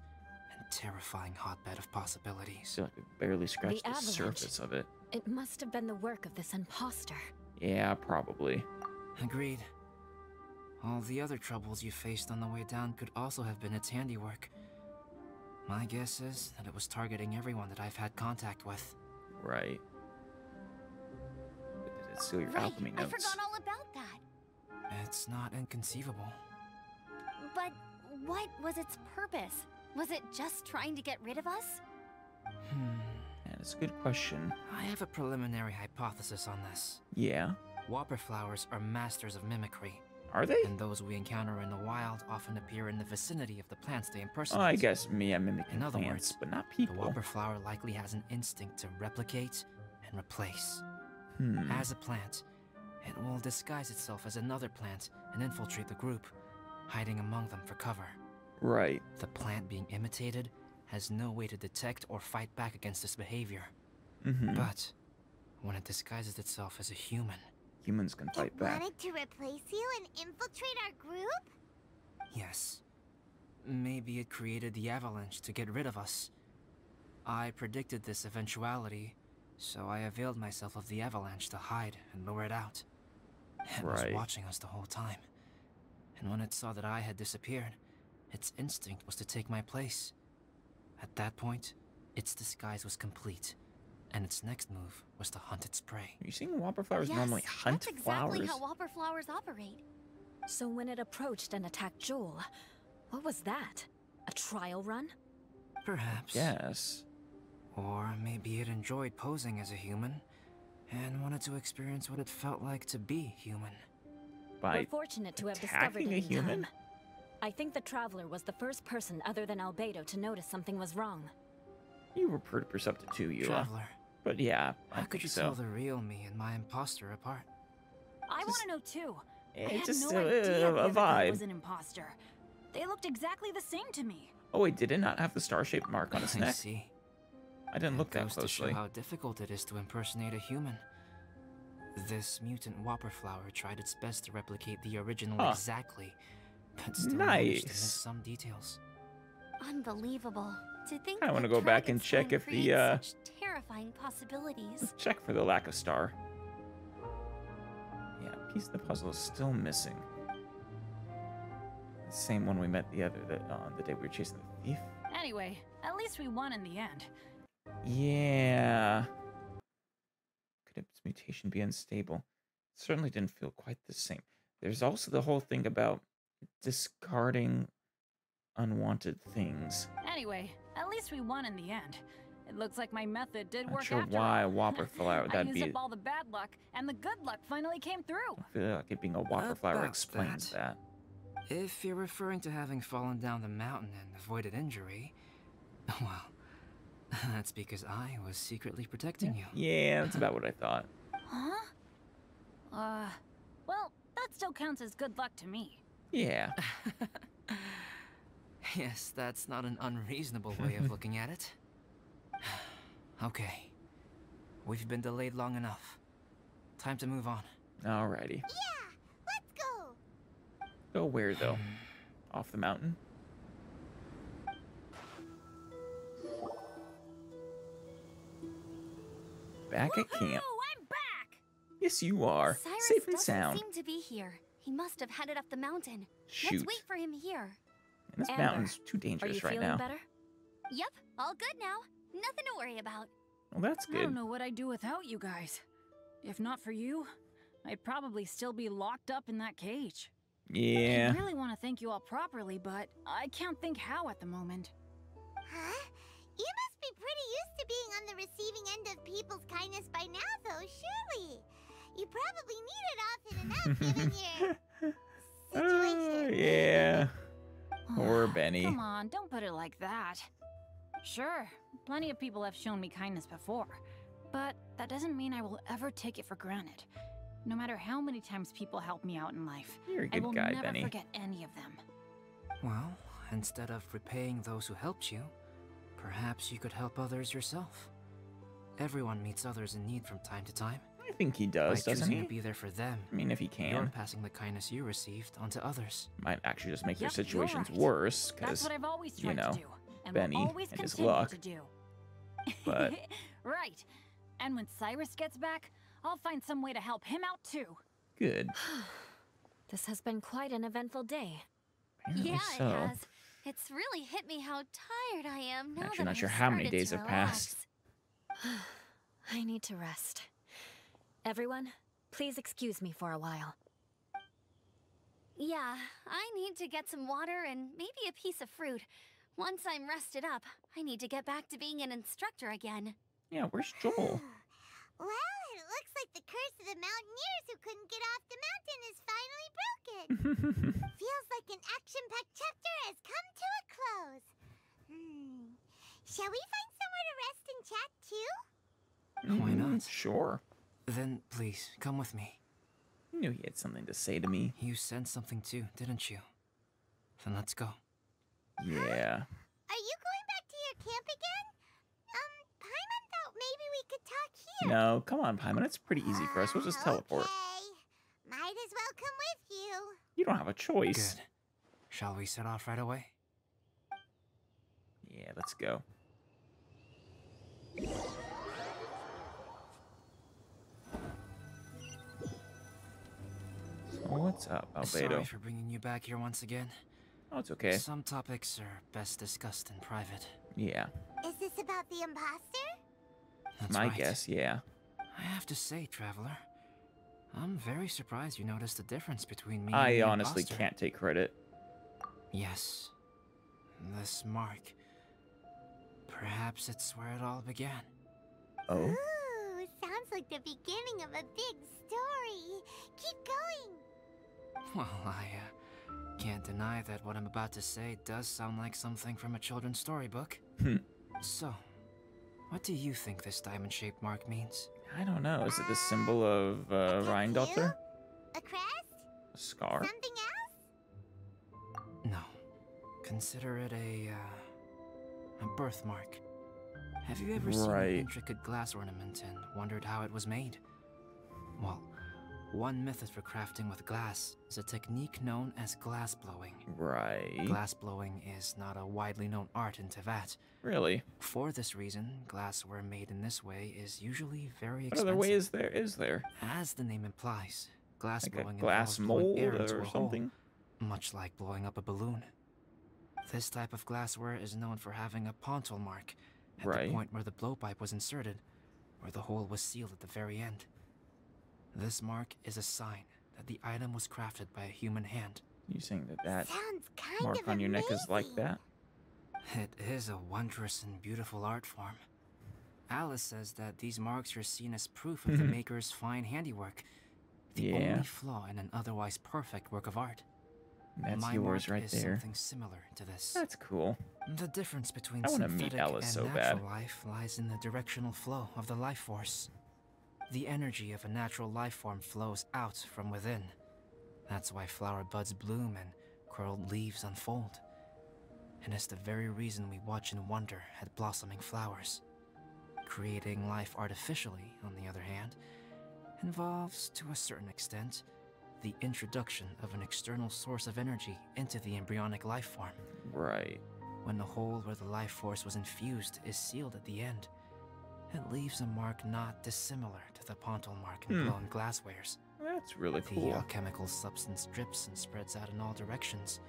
and terrifying hotbed of possibilities. Feel like we barely scratched the avalanche. surface of it. It must have been the work of this imposter. Yeah, probably. Agreed. All the other troubles you faced on the way down could also have been its handiwork. My guess is that it was targeting everyone that I've had contact with. Right. But did it steal your Right, alchemy I notes? forgot all about that. It's not inconceivable. But what was its purpose? Was it just trying to get rid of us? Yeah, that's a good question. I have a preliminary hypothesis on this. Yeah. Whopper flowers are masters of mimicry, Are they? and those we encounter in the wild often appear in the vicinity of the plants they Oh, impersonate. I guess me, I'm mimicking In other plants, words, but not The people. Whopper flower likely has an instinct to replicate and replace. Hmm. As a plant, it will disguise itself as another plant and infiltrate the group, hiding among them for cover. Right. The plant being imitated has no way to detect or fight back against this behavior. Mm-hmm. But when it disguises itself as a human, Humans can fight It back. wanted to replace you and infiltrate our group? yes, maybe it created the avalanche to get rid of us. I predicted this eventuality, so I availed myself of the avalanche to hide and lure it out. It was Right. watching us the whole time, and when it saw that I had disappeared, its instinct was to take my place. At that point, its disguise was complete, and its next move was to hunt its prey. Are you seeing whopper flowers Yes, normally hunt that's exactly flowers? how whopper flowers operate. So when it approached and attacked Joel, what was that? A trial run? Perhaps. Yes. Or maybe it enjoyed posing as a human, and wanted to experience what it felt like to be human. By We're fortunate to have discovered attacking it a in human? time. I think the Traveler was the first person other than Albedo to notice something was wrong. You were pretty perceptive too, Eula. Traveler, But yeah, I how could think you so. tell the real me and my imposter apart? I want to know too. I It's had just no idea the a other guy vibe. was an imposter. They looked exactly the same to me. Oh wait, did it not have the star-shaped mark on its I neck? see. I didn't look It that goes to show closely. how difficult it is to impersonate a human. This mutant whopper flower tried its best to replicate the original Huh. exactly, but still managed to miss Nice. some details. Unbelievable. To think I wanna that go back and check Dragonspine if the, creates such terrifying possibilities. Let's check for the lack of star. Yeah, a piece of the puzzle is still missing. The same one we met the day we were chasing the thief. Anyway, at least we won in the end. Yeah. Could its mutation be unstable? It certainly didn't feel quite the same. There's also the whole thing about discarding unwanted things. Anyway, at least we won in the end. It looks like my method did Not work sure after why all. Whopper flower. I That'd used be. up all the bad luck, and the good luck finally came through. I feel like it being a Whopper flower About explains that. If you're referring to having fallen down the mountain and avoided injury, well, that's because I was secretly protecting you. Yeah, that's about what I thought. Huh? Well, that still counts as good luck to me. Yeah. Yes, that's not an unreasonable way of looking at it. Okay. We've been delayed long enough. Time to move on. Alrighty. Yeah, let's go. Go where though? Off the mountain? Back at camp. Oh, I'm back! Yes, you are. Cyrus Safe and doesn't sound. seem to be here. He must have headed up the mountain. Shoot. Let's wait for him here. And this Amber, mountain's too Are you dangerous right feeling now. better? Yep, all good now. Nothing to worry about. Well, that's I don't good. know what I'd do without you guys. If not for you, I'd probably still be locked up in that cage. Yeah. I really want to thank you all properly, but I can't think how at the moment. Huh? You must be pretty used to being on the receiving end of people's kindness by now, though, surely. You probably need it often enough, given your situation. Yeah. Poor Benny. Come on, don't put it like that. Sure, plenty of people have shown me kindness before, but that doesn't mean I will ever take it for granted. No matter how many times people help me out in life, You're a I good will guy, never Benny. forget any of them. Well, instead of repaying those who helped you, perhaps you could help others yourself. Everyone meets others in need from time to time. I think he does, By doesn't choosing he? to be there for them, I mean, if he you're can. passing the kindness you received onto others. Might actually just make their Yep, you're situations right. worse, That's because what I've always you tried know, to do, and Benny will always and his continue luck. to do. But Right. And when Cyrus gets back, I'll find some way to help him out too. good. This has been quite an eventful day. Apparently Yeah, so. it has. It's really hit me how tired I am now Actually, that not I've sure how many started days to have passed. relax. I need to rest. Everyone, please excuse me for a while. Yeah, I need to get some water and maybe a piece of fruit. Once I'm rested up, I need to get back to being an instructor again. Yeah, where's Joel? Well, it looks like the curse of the mountaineers who couldn't get off the mountain is finally broken. Feels like an action-packed chapter has come to a close. Shall we find somewhere to rest and chat too? Why not? Sure. Then, please, come with me. I knew he had something to say to me. You sensed something too, didn't you? Then let's go. Yeah. Are you going back to your camp again? Paimon thought maybe we could talk here. No, come on, Paimon. It's pretty easy for us. We'll just teleport. Okay. Might as well come with you. You don't have a choice. Good. Shall we set off right away? Yeah, let's go. So what's up, Sorry Albedo? for bringing you back here once again. Oh, it's okay. Some topics are best discussed in private. Yeah. Is this about the imposter? That's My right. guess, yeah. I have to say, Traveler, I'm very surprised you noticed the difference between me and I the honestly imposter. can't take credit. Yes. This mark. Perhaps it's where it all began. Oh? Ooh, sounds like the beginning of a big story. Keep going. Well, I can't deny that what I'm about to say does sound like something from a children's storybook. So, what do you think this diamond-shaped mark means? I don't know. Is it the symbol of Rheindotter? A crest? A scar? Something else? No. Consider it a birthmark. Have you ever seen Right. an intricate glass ornament and wondered how it was made? Well, one method for crafting with glass is a technique known as glass blowing. Right. Glass blowing is not a widely known art in Teyvat. Really? For this reason, glassware made in this way is usually very What expensive. other way is there? As the name implies, glass Like a blowing glass involves blowing mold air into or a hole, something? much like blowing up a balloon. This type of glassware is known for having a pontal mark at Right. the point where the blowpipe was inserted, where the hole was sealed at the very end. This mark is a sign that the item was crafted by a human hand. You saying that Sounds kind mark of on your neck is like amazing. that? It is a wondrous and beautiful art form. Alice says that these marks are seen as proof of the maker's fine handiwork, the Yeah. only flaw in an otherwise perfect work of art. That's My yours mark right is there. something similar to this. That's cool. The difference between I wanna meet synthetic Alice and so natural bad. life lies in the directional flow of the life force. The energy of a natural life form flows out from within. That's why flower buds bloom and curled leaves unfold. And it's the very reason we watch and wonder at blossoming flowers. Creating life artificially, on the other hand, involves, to a certain extent, the introduction of an external source of energy into the embryonic life form. Right. When the hole where the life force was infused is sealed at the end, it leaves a mark not dissimilar to the pontal mark in blown glasswares. That's really The cool. alchemical substance drips and spreads out in all directions,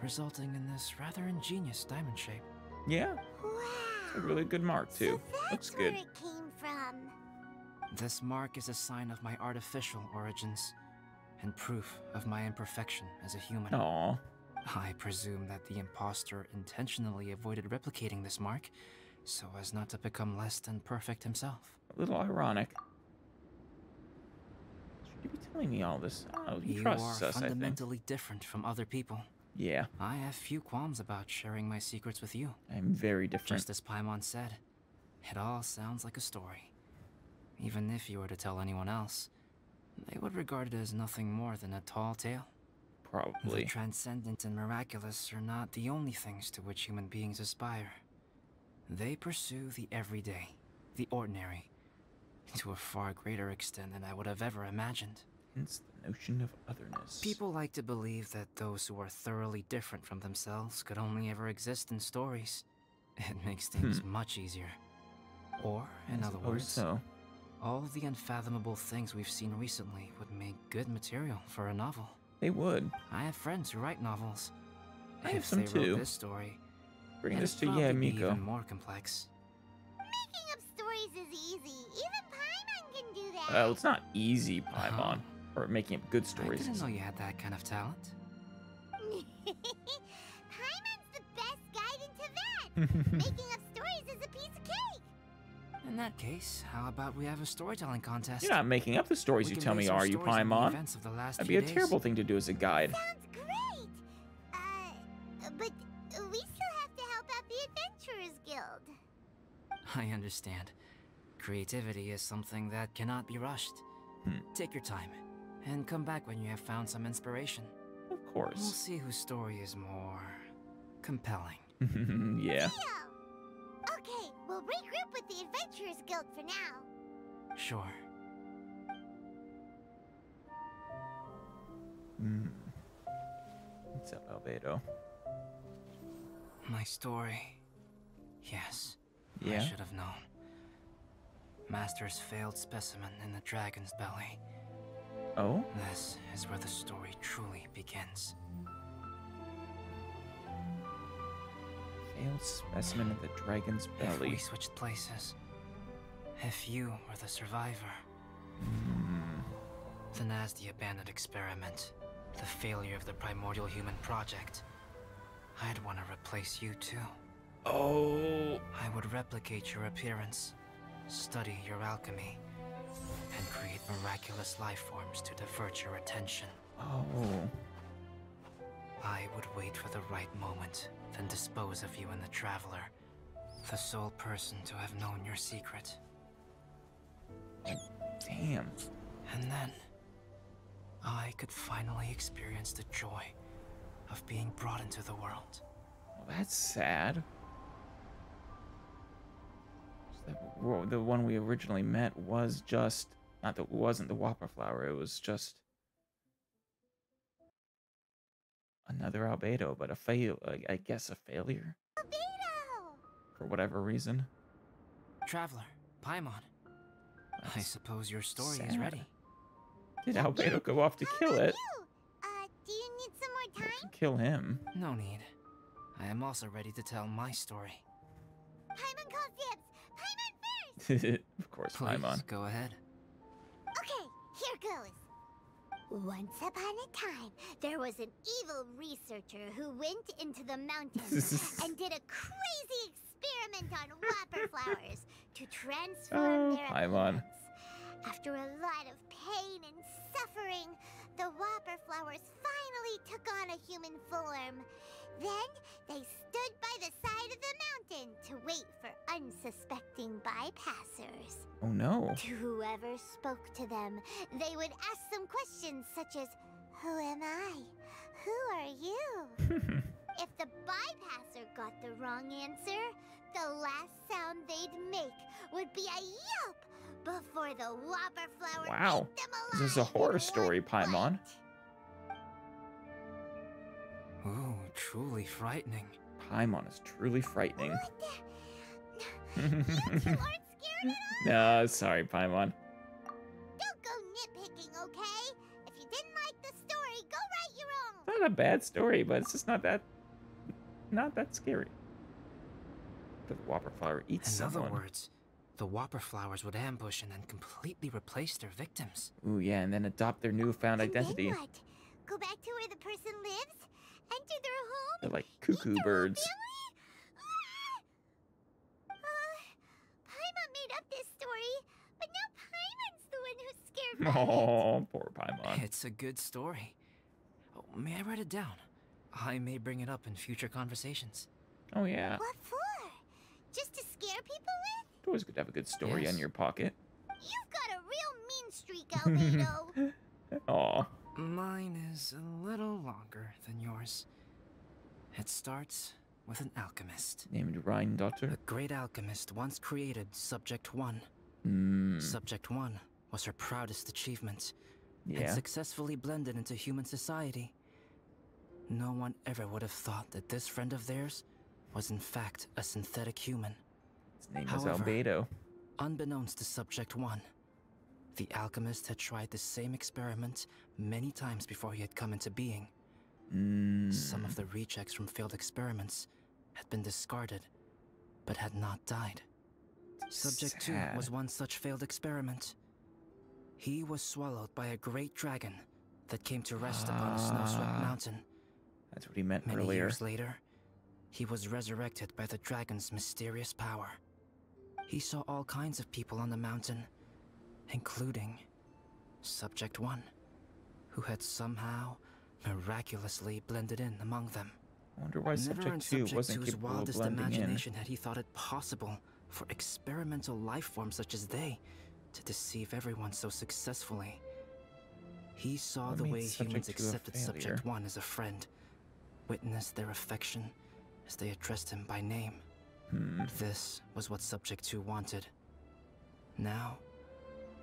resulting in this rather ingenious diamond shape. Yeah, Wow. it's a really good mark too. So that's Looks where good. it came from. This mark is a sign of my artificial origins. and proof of my imperfection as a human. Aw. I presume that the impostor intentionally avoided replicating this mark so as not to become less than perfect himself. A little ironic. Should you be telling me all this? Oh, he You trusts are us, I think. fundamentally different from other people. Yeah, I have few qualms about sharing my secrets with you. I'm very different. Just as Paimon said, it all sounds like a story. Even if you were to tell anyone else, they would regard it as nothing more than a tall tale. Probably. The transcendent and miraculous are not the only things to which human beings aspire. They pursue the everyday, the ordinary, to a far greater extent than I would have ever imagined. Hence the notion of otherness. People like to believe that those who are thoroughly different from themselves could only ever exist in stories. It makes things much easier. Or, in other words, so. all the unfathomable things we've seen recently would make good material for a novel. They would. I have friends who write novels. I have If some they wrote too. this story, Bring it'd this to probably be Miko. even more complex. Making up stories is easy. Even Paimon can do that. Well, it's not easy, Paimon. Or making up good I stories. didn't know you had that kind of talent. Paimon's the best guide into that. Making up stories is a piece of cake. In that case, how about we have a storytelling contest? You're not making up the stories We you can tell me, base our are you, stories on the Paimon? events of the last That'd few be a days. terrible thing to do as a guide. Sounds great. But we still have to help out the Adventurers Guild. I understand. Creativity is something that cannot be rushed. Take your time, and come back when you have found some inspiration. Of We'll course. see whose story is more compelling. Yeah. Deal. Okay, we'll regroup with the Adventurers Guild for now. Sure. What's up, Albedo? My story. Yes. I Yeah? should have known. Master's failed specimen in the dragon's belly. Oh? This is where the story truly begins. Failed specimen of the dragon's If belly. we switched places, if you were the survivor, then as the abandoned experiment, the failure of the primordial human project, I'd want to replace you too. Oh. I would replicate your appearance, study your alchemy, and create miraculous life forms to divert your attention. Oh. I would wait for the right moment, then dispose of you in the Traveler, the sole person to have known your secret. Damn. And then, I could finally experience the joy of being brought into the world. Well, that's sad. The one we originally met was just not that wasn't the Whopper flower. It was just another albedo, but a fail. I guess a failure Albedo! for whatever reason. Traveler, Paimon, I That's suppose your story is sad. ready. Did albedo go off to kill it? You! Do you need some more Or time? to kill him? No need. I am also ready to tell my story. Paimon calls dibs. Paimon first! Of course, Please, Paimon. go ahead. Okay, here goes. Once upon a time, there was an evil researcher who went into the mountains and did a crazy experiment on whopper flowers to transform their Paimon. appearance. After a lot of pain and suffering, the whopper flowers finally took on a human form. Then they stood by the side of the mountain to wait for unsuspecting bypassers. Oh no. To whoever spoke to them, they would ask them questions such as, "Who am I? Who are you?" If the bypasser got the wrong answer, the last sound they'd make would be a yelp before the whopper flower Wow. ate them alive. This is a horror in story, one Paimon. bite. Ooh, truly frightening. Paimon is truly frightening. What the? You two aren't scared at all? No, sorry, Paimon. Don't go nitpicking, okay? If you didn't like the story, go write your own. It's not a bad story, but it's just not that scary. The Whopper flower eats In someone. other words, the Whopper flowers would ambush and then completely replace their victims. Ooh, yeah, and then adopt their newfound And identity. then what? Go back to where the person lives? Enter their home? They're like Eat cuckoo their whole birds. family? Paimon made up this story, but now Paimon's the one who's scared by it. Oh, poor Paimon. It's a good story. Oh, may I write it down? I may bring it up in future conversations. Oh, yeah. What for? Just to scare people with? It's always good to have a good story Yes. in your pocket. You've got a real mean streak, Albedo. Aw. Mine is a little longer than yours. It starts with an alchemist. Named Rhine The Daughter. great alchemist once created Subject 1. Subject 1 was her proudest achievement, and Yeah. successfully blended into human society. No one ever would have thought that this friend of theirs was in fact a synthetic human. His name is However, Albedo. Unbeknownst to Subject 1, the alchemist had tried the same experiment many times before he had come into being. Some of the rejects from failed experiments had been discarded, but had not died. Subject 2 Sad. was one such failed experiment. He was swallowed by a great dragon that came to rest upon a snow-swept mountain. That's what he meant Many earlier. years later, he was resurrected by the dragon's mysterious power. He saw all kinds of people on the mountain, including Subject 1, who had somehow miraculously blended in among them. I wonder why Never in Subject 2 Subject wasn't 2's capable of wildest blending in. imagination had he thought it possible for experimental life forms such as they to deceive everyone so successfully. He saw What the made way Subject humans 2 a accepted Subject failure? 1 as a friend, witnessed their affection as they addressed him by name. This was what Subject 2 wanted. Now,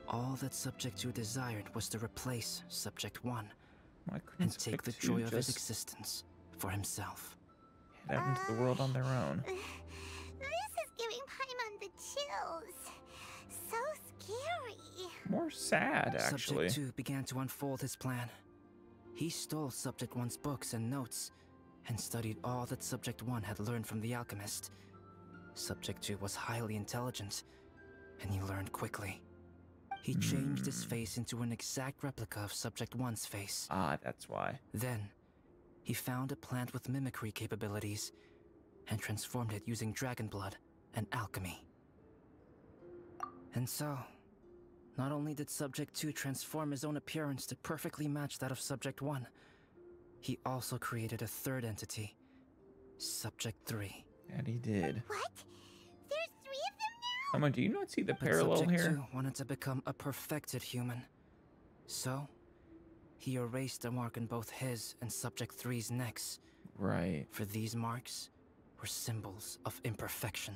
all that Subject 2 desired was to replace Subject 1 Why couldn't and take the Subject 2 joy of his just existence for himself. head out into the world on their own? This is giving Paimon the chills. So scary. More sad, actually. Subject 2 began to unfold his plan. He stole Subject 1's books and notes, and studied all that Subject 1 had learned from the alchemist. Subject 2 was highly intelligent, and he learned quickly. He changed his face into an exact replica of Subject 1's face. Ah, that's why. Then, he found a plant with mimicry capabilities, and transformed it using dragon blood and alchemy. And so, not only did Subject 2 transform his own appearance to perfectly match that of Subject 1, he also created a third entity, Subject 3. And he did. What? There's 3 of them now? Paimon, do you not see the But parallel Subject here? 2 wanted to become a perfected human. So, he erased a mark on both his and Subject 3's necks, Right. for these marks were symbols of imperfection.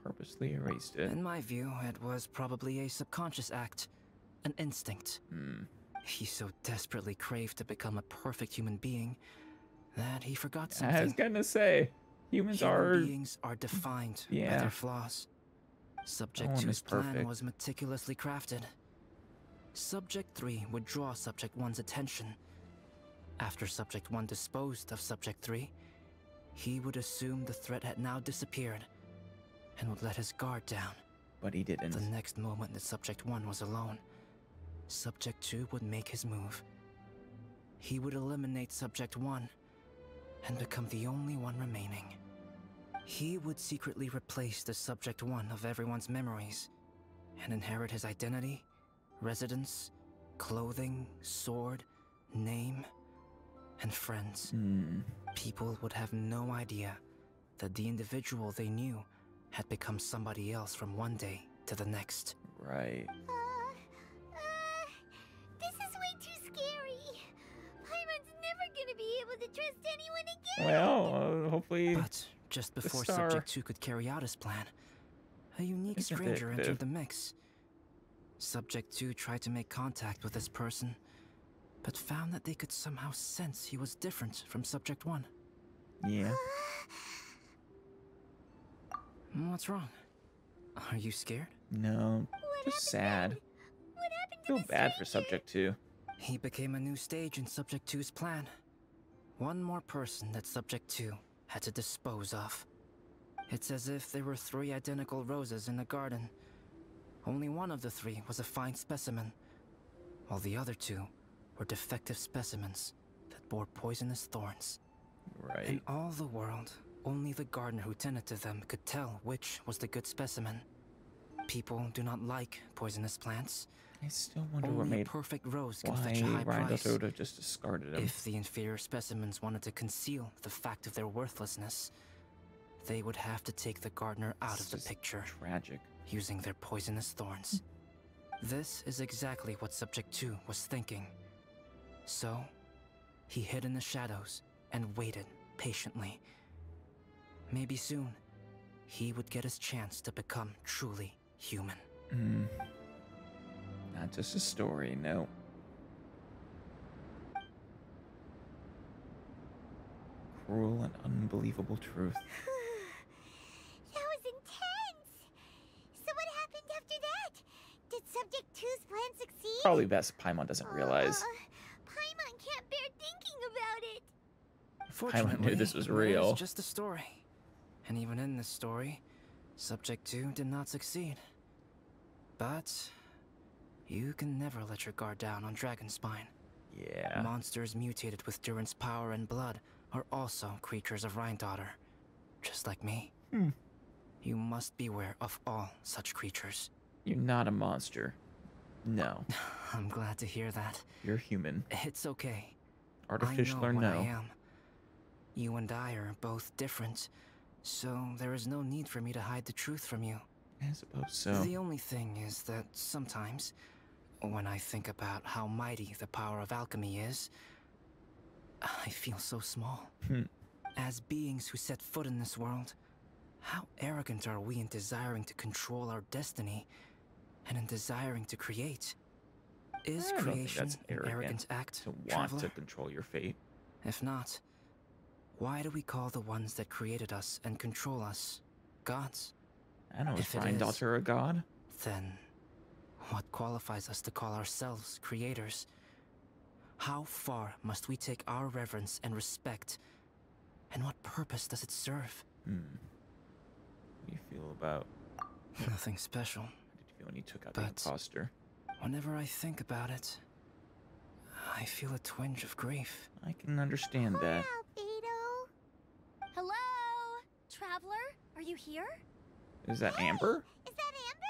Purposely erased it. In my view, it was probably a subconscious act, an instinct. He so desperately craved to become a perfect human being that he forgot I was something. gonna say, humans Human are. beings are defined by Yeah. their flaws. Subject one is 2's plan perfect. was meticulously crafted. Subject 3 would draw Subject 1's attention. After Subject 1 disposed of Subject 3, he would assume the threat had now disappeared and would let his guard down. But he didn't. The next moment that Subject 1 was alone, Subject 2 would make his move. He would eliminate Subject 1 and become the only one remaining. He would secretly replace the Subject 1 of everyone's memories and inherit his identity, residence, clothing, sword, name, and friends. People would have no idea that the individual they knew had become somebody else from one day to the next. Right. This is way too scary. Paimon's never gonna be able to trust anyone again. Well, hopefully. But just before star- Subject 2 could carry out his plan, a unique Isn't it stranger the- entered the mix. Subject 2 tried to make contact with this person, but found that they could somehow sense he was different from Subject 1. Yeah. What's wrong? Are you scared? No. Just sad. What happened to Feel the bad for stranger? Subject 2. He became a new stage in Subject 2's plan. One more person that Subject 2 had to dispose of. It's as if there were 3 identical roses in a garden, Only one of the three was a fine specimen, while the other two were defective specimens that bore poisonous thorns. Right. In all the world, only the gardener who tended to them could tell which was the good specimen. People do not like poisonous plants. I still wonder what Only a made perfect rose can fetch a high price. Ryan would have just discarded him. If the inferior specimens wanted to conceal the fact of their worthlessness, they would have to take the gardener out of the picture. Tragic. Using their poisonous thorns. This is exactly what Subject 2 was thinking. So, he hid in the shadows and waited patiently. Maybe soon, he would get his chance to become truly human. Not just a story, no. Cruel and unbelievable truth. That was intense! So what happened after that? Did Subject 2's plan succeed? Probably best Paimon doesn't realize. Paimon can't bear thinking about it. Fortunately, knew this was real. It's just a story. And even in this story, Subject 2 did not succeed. But you can never let your guard down on Dragonspine. Yeah. Monsters mutated with Durin's power and blood are also creatures of Rhine-Daughter, just like me. You must beware of all such creatures. You're not a monster. No. I'm glad to hear that. You're human. It's okay. Artificial I or know no. what I am. You and I are both different, so there is no need for me to hide the truth from you. I suppose so. The only thing is that sometimes, when I think about how mighty the power of alchemy is, I feel so small. As beings who set foot in this world, how arrogant are we in desiring to control our destiny and in desiring to create? Is I don't think creation that's an arrogant act, to want traveler? to control your fate. If not, why do we call the ones that created us and control us gods? I don't know, is If it Rhine-Daughter a god? Then, what qualifies us to call ourselves creators? How far must we take our reverence and respect? And what purpose does it serve? What do you feel about... Nothing special. How did you feel when you took out the But- imposter? Whenever I think about it, I feel a twinge of grief. I can understand that. Albedo. Hello? Traveler? Are you here? Is that Amber? Is that Amber?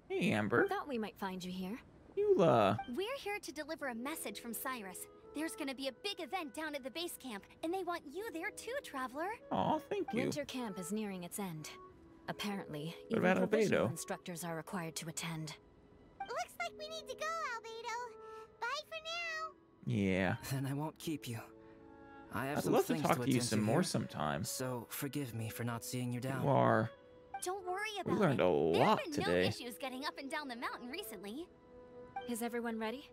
Hey, Amber. Thought we might find you here. Eula. We're here to deliver a message from Cyrus. There's gonna be a big event down at the base camp, and they want you there too, Traveler. Aw, thank you. Winter camp is nearing its end. Apparently, What even about provisional Albedo? instructors are required to attend. Looks like we need to go, Albedo. Bye for now. Yeah. Then I won't keep you. I have I'd some love to things talk to you attend some more here, sometime. So forgive me for not seeing you down. You are. Don't worry We about learned it. a There lot have been today. no issues getting up and down the mountain recently. Is everyone ready?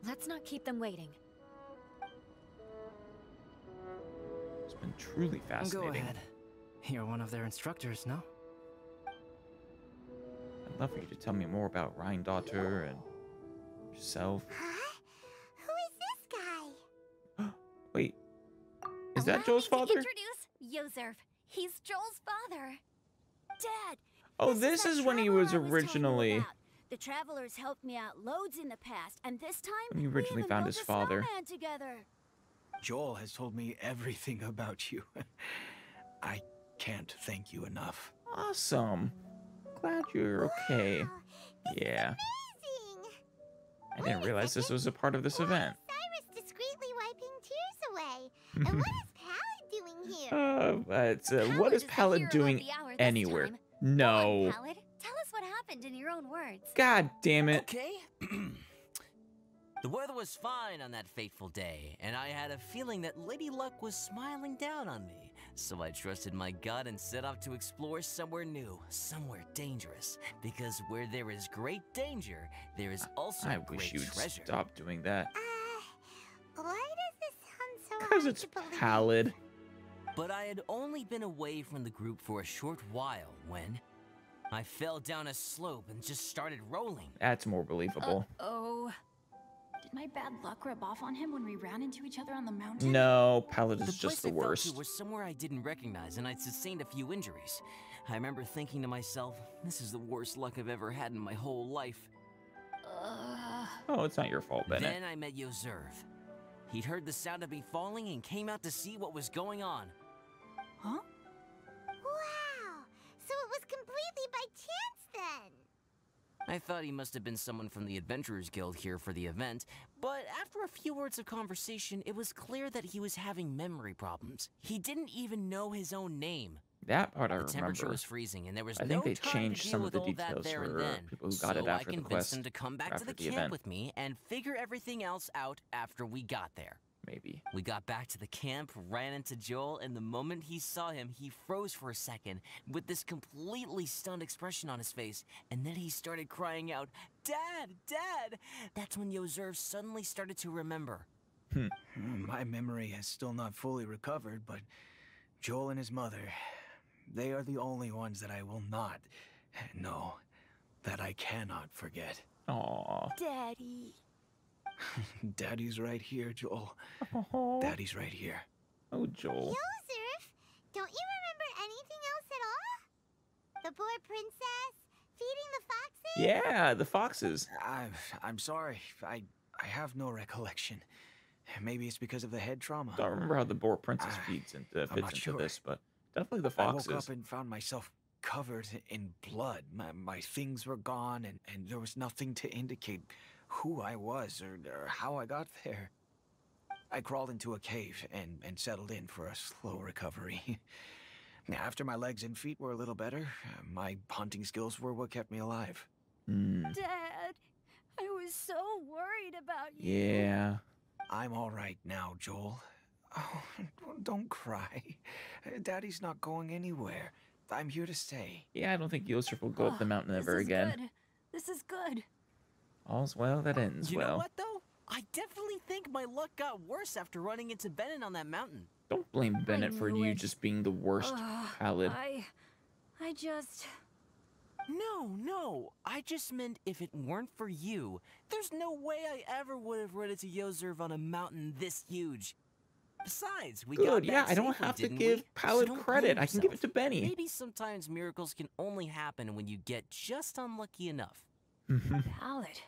Let's not keep them waiting. It's been truly fascinating. Go ahead. You're one of their instructors, no? I'd love for you to tell me more about Rhine-Daughter and yourself. Huh? Who is this guy? Wait, is Allow that Joel's me to father? Introduce Yozerv. He's Joel's father. Dad! Oh, this that is when he traveler was I telling you originally... about. The travelers helped me out loads in the past, and this time When he we originally even found built his a father. snowman together. Joel has told me everything about you. I can't thank you enough. Awesome. Glad you're okay. Wow, this Yeah. is amazing. I didn't realize this was a part of this event. Cyrus discreetly wiping tears away. And what is Pallet doing here? What Pallet is the Pallet hero of doing the hour this anywhere? time. No. Go on, Pallet. Tell us what happened in your own words. God damn it. Okay. The weather was fine on that fateful day, and I had a feeling that Lady Luck was smiling down on me. So I trusted my gut and set off to explore somewhere new, somewhere dangerous. Because where there is great danger, there is also I great wish you'd treasure. stop doing that. Why does this sound so Because hard it's to believe? Pallid. But I had only been away from the group for a short while when I fell down a slope and just started rolling. That's more believable. Oh. Did my bad luck rub off on him when we ran into each other on the mountain? No, Pallid The is just place the I fell worst. to was somewhere I didn't recognize, and I'd sustained a few injuries. I remember thinking to myself, this is the worst luck I've ever had in my whole life. Oh, it's not your fault, Bennett. Then I met Yoserv. He'd heard the sound of me falling and came out to see what was going on. Huh? Wow! So it was completely by chance then! I thought he must have been someone from the Adventurers Guild here for the event, but after a few words of conversation, it was clear that he was having memory problems. He didn't even know his own name. That part I The temperature remember. was freezing, and there was I no think they time changed to some deal of the with all that details there and for then. people who got it So after I the convinced quest, him to come back to after the the camp event. with me and figure everything else out after we got there. Maybe. We got back to the camp, ran into Joel, and the moment he saw him, he froze for a second with this completely stunned expression on his face, and then he started crying out, "Dad! Dad!" That's when Yoserv suddenly started to remember. My memory has still not fully recovered, but Joel and his mother, they are the only ones that I will not, no, that I cannot forget. Aww. Daddy. Daddy's right here, Joel. Daddy's right here. Oh, Joel. Yoserf, don't you remember anything else at all? The poor princess? Feeding the foxes? Yeah, the foxes. I'm sorry. I have no recollection. Maybe it's because of the head trauma. Don't remember how the boar princess fits not into sure. this, but definitely the I woke foxes. up and found myself covered in blood. My things were gone, and there was nothing to indicate who I was or how I got there. I crawled into a cave and settled in for a slow recovery. After my legs and feet were a little better, my hunting skills were what kept me alive. Dad, I was so worried about you. Yeah. I'm all right now, Joel. Oh, don't cry. Daddy's not going anywhere. I'm here to stay. Yeah, I don't think Yoserf will go up the mountain This ever is again. Good. This is good. All's well that ends You well. know what, though? I definitely think my luck got worse after running into Bennett on that mountain. Don't blame Bennett for knew you it. just being the worst Pallid. I just... No. I just meant if it weren't for you, there's no way I ever would have run into Yoserv on a mountain this huge. Besides, we got Good, yeah, back I don't safely, have to didn't give we? Pallid So don't credit. blame I can give it yourself. to Benny. Maybe sometimes miracles can only happen when you get just unlucky enough. Pallid.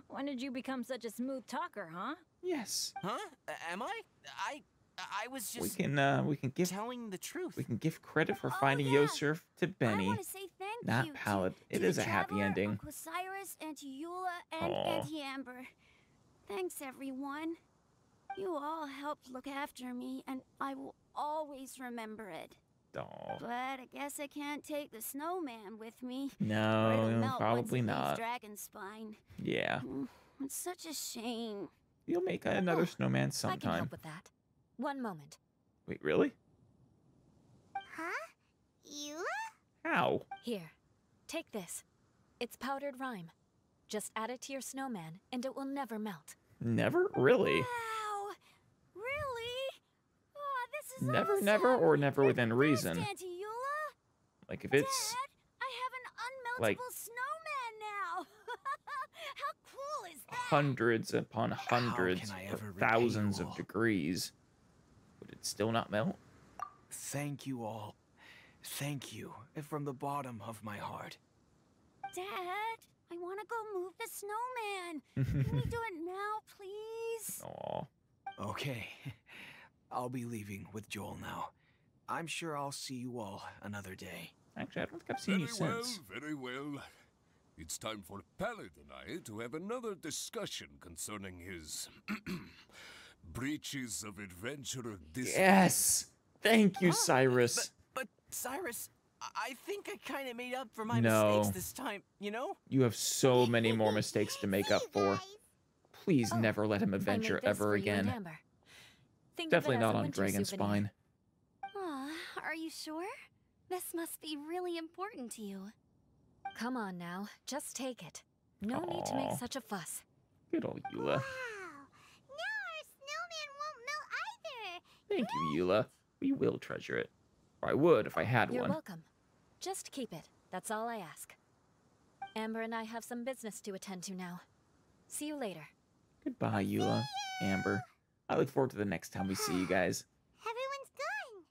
When did you become such a smooth talker, huh? Yes. Huh? Am I? I was We just can give telling the truth. we can give credit for Oh, finding yeah. Yoserf to Benny, I want to say thank not you Pallid. to It is a happy Traveler, ending. Uncle Cyrus, Auntie Eula, and Aw. Auntie Amber. Thanks, everyone. You all helped look after me, and I will always remember it. Aw. But I guess I can't take the snowman with me. or it'll No, melt probably once it not. leaves Dragon Spine. Yeah. It's such a shame. You'll make another snowman I can sometime. help with that. One moment. Wait, really? Huh? Eula? How? Here, take this. It's powdered rime. Just add it to your snowman, and it will never melt. Never? Really? Wow! Really? Oh, this is Never, awesome. never, or never You're within the reason? best, Auntie Eula. Like if it's Dad, I have an unmeltable like- snowman now. How cool is that? hundreds upon hundreds can I or ever repay thousands you of all? degrees, would it still not melt? Thank you all. Thank you from the bottom of my heart. Dad, I want to go move the snowman. Can we do it now, please? Aw. Okay. I'll be leaving with Joel now. I'm sure I'll see you all another day. Actually, I don't think I've seen you since. Very well. It's time for Pallid and I to have another discussion concerning his breaches of adventurer discipline. Yes! Thank you, Cyrus. But Cyrus, I think I kind of made up for my No. mistakes this time, you know? You have so many more mistakes to make up for. Please Oh, never let him I made adventure this ever for you and again. Amber. Think of it Definitely as not a on winter Dragon souvenir. Spine. Aw, are you sure? This must be really important to you. Come on now, just take it. No need to Aw. make such a fuss. Good old Eula. Wow! Now our snowman won't melt either! Thank you, Eula. We will treasure it. Or I would if I had You're one. welcome. Just keep it. That's all I ask. Amber and I have some business to attend to now. See you later. Goodbye, Eula. Amber. I look forward to the next time we see you guys. Everyone's gone.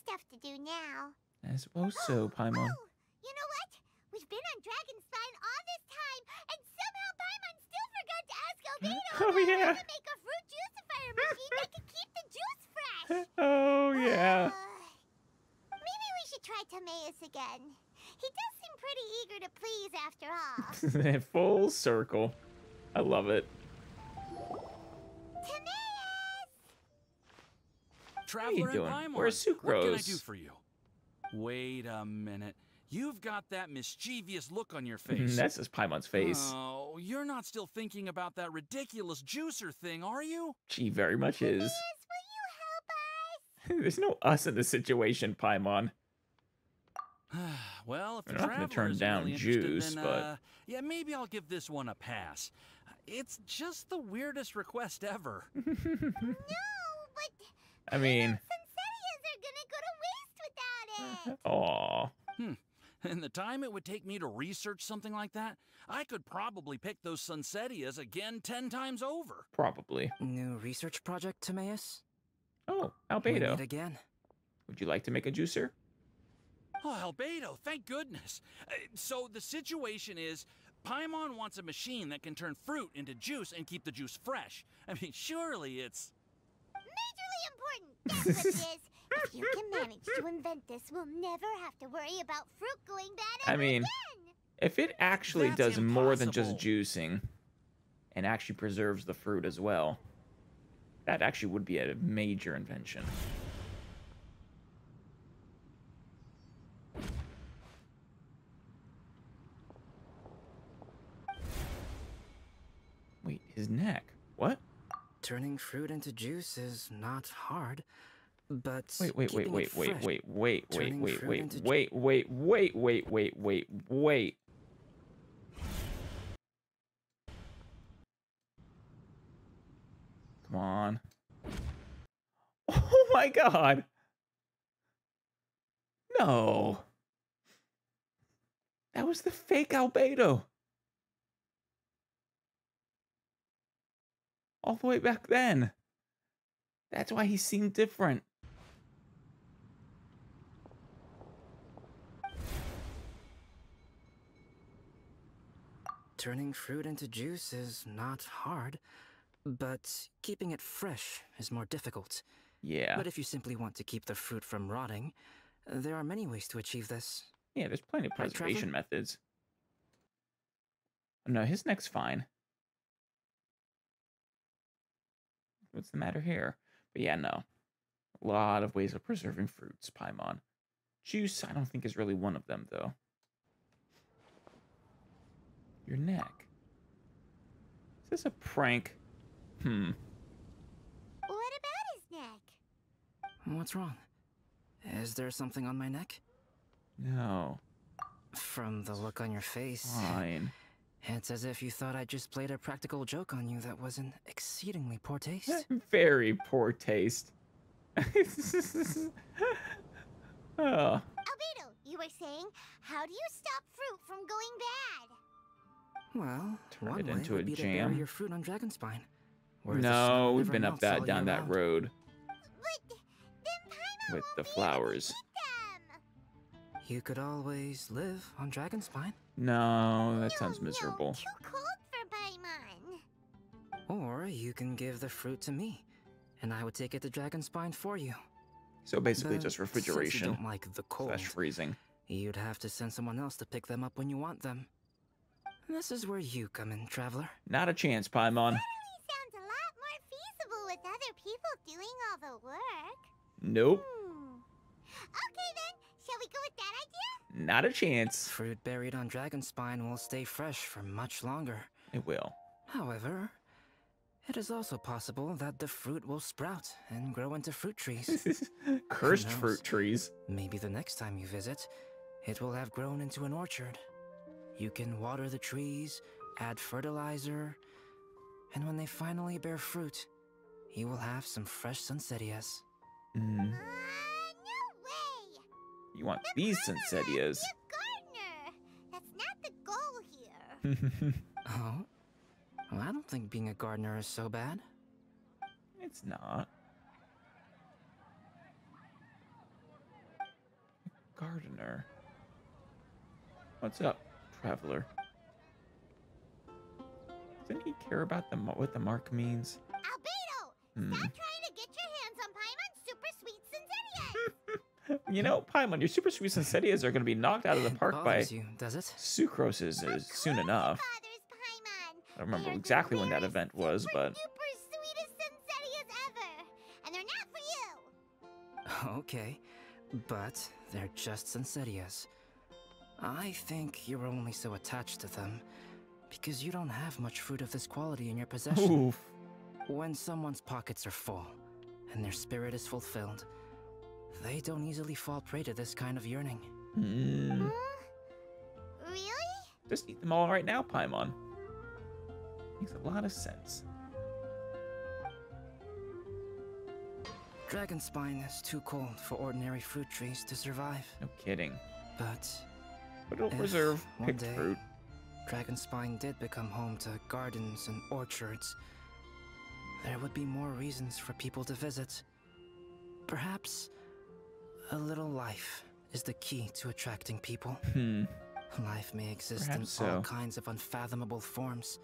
stuff to do now. I suppose so, Paimon. Oh, you know what? We've been on Dragonspine all this time, and somehow Paimon still forgot to ask Albedo Oh, about yeah. how to make a fruit juicifier machine that can keep the juice fresh. Oh, yeah. Maybe we should try Timaeus again. He does seem pretty eager to please after all. Full circle. I love it. Timaeus! Traveler you and doing? Paimon, Where's what can I Sucrose? do for you? Wait a minute. You've got that mischievous look on your face. That's just Paimon's face. Oh, you're not still thinking about that ridiculous juicer thing, are you? She very much is. Timaeus, will you help us? There's no us in this situation, Paimon. Well, if the We're not gonna traveler turn isn't down really interested, juice, then, but- yeah, maybe I'll give this one a pass. It's just the weirdest request ever. No, but I mean, Sunsetias are gonna go to waste without it. aw. And the time it would take me to research something like that, I could probably pick those Sunsetias again 10 times over. Probably. New research project, Timaeus? Oh, We Albedo. meet again. Would you like to make a juicer? Oh, Albedo, thank goodness. So the situation is, Paimon wants a machine that can turn fruit into juice and keep the juice fresh. I mean, surely it's... Majorly important. That's what it is. If you can manage to invent this, we'll never have to worry about fruit going bad I ever mean, again. if it actually That's does more than just impossible. juicing and actually preserves the fruit as well, that actually would be a major invention. Wait, his neck. What? Turning fruit into juice is not hard, but Wait, keeping it fresh- Turning fruit into wait. Come on. Oh my god. No. That was the fake Albedo. All the way back then. That's why he seemed different. Turning fruit into juice is not hard, but keeping it fresh is more difficult. Yeah. But if you simply want to keep the fruit from rotting, there are many ways to achieve this. Yeah, there's plenty of Right, Trevor? preservation methods. No, his neck's fine. What's the matter here? But yeah, no. A lot of ways of preserving fruits, Paimon. Juice, I don't think is really one of them, though. Your neck. Is this a prank? What about his neck? What's wrong? Is there something on my neck? No. From the look on your face, Fine. it's as if you thought I just played a practical joke on you that was in exceedingly poor taste. Very poor taste. Oh. Albedo, you were saying, how do you stop fruit from going bad? Well, Turn one it way into would a be to jam. bury your fruit on Dragonspine. where the No, snow we've never been up melts all that down year that round. road But then Paimon with won't the be able to flowers. eat them. You could always live on Dragonspine. No, that sounds No, miserable. too cold for Paimon. Or you can give the fruit to me, and I would take it to Dragonspine for you. So basically But just Since refrigeration you don't like the cold, slash freezing. you'd have to send someone else to pick them up when you want them. This is where you come in, Traveler. Not a chance, Paimon. Certainly sounds a lot more feasible with other people doing all the work. Nope. Okay then, shall we go with that idea? Not a chance. Fruit buried on Dragonspine will stay fresh for much longer. It will. However, it is also possible that the fruit will sprout and grow into fruit trees. Cursed knows? fruit trees. Maybe the next time you visit, it will have grown into an orchard. You can water the trees, add fertilizer, and when they finally bear fruit, you will have some fresh Sunsetias. Mm. No way! You want these Paimon might Sunsetias. be a gardener. That's not the goal here. Oh? Well, I don't think being a gardener is so bad. It's not. gardener. What's up, traveler? Doesn't he care about what the mark means? Albedo! Stop trying to get your hands on Paimon's super sweet Sensitias! You know, Paimon, your super sweet Sensitias are going to be knocked out of the park by You, does it? Sucroses soon enough. I don't remember exactly when that event was, but... Super sweetest Sensitias ever! And they're not for you! Okay, but they're just Sensitias. I think you're only so attached to them because you don't have much fruit of this quality in your possession. Oof. When someone's pockets are full and their spirit is fulfilled, they don't easily fall prey to this kind of yearning. Mm. Really? Just eat them all right now, Paimon. Makes a lot of sense. Dragonspine is too cold for ordinary fruit trees to survive. No kidding. But it'll preserve picked one day, fruit. Dragonspine did become home to gardens and orchards. There would be more reasons for people to visit. Perhaps a little life is the key to attracting people. Life may exist Perhaps in all so. kinds of unfathomable forms,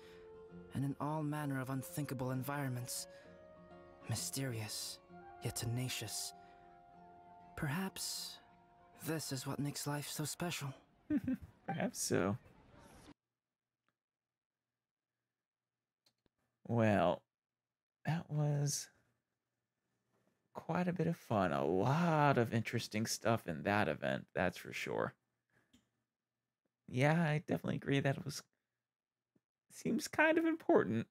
and in all manner of unthinkable environments. Mysterious, yet tenacious. Perhaps this is what makes life so special. Perhaps so. Well, that was quite a bit of fun. A lot of interesting stuff in that event, that's for sure. Yeah, I definitely agree that it seems kind of important.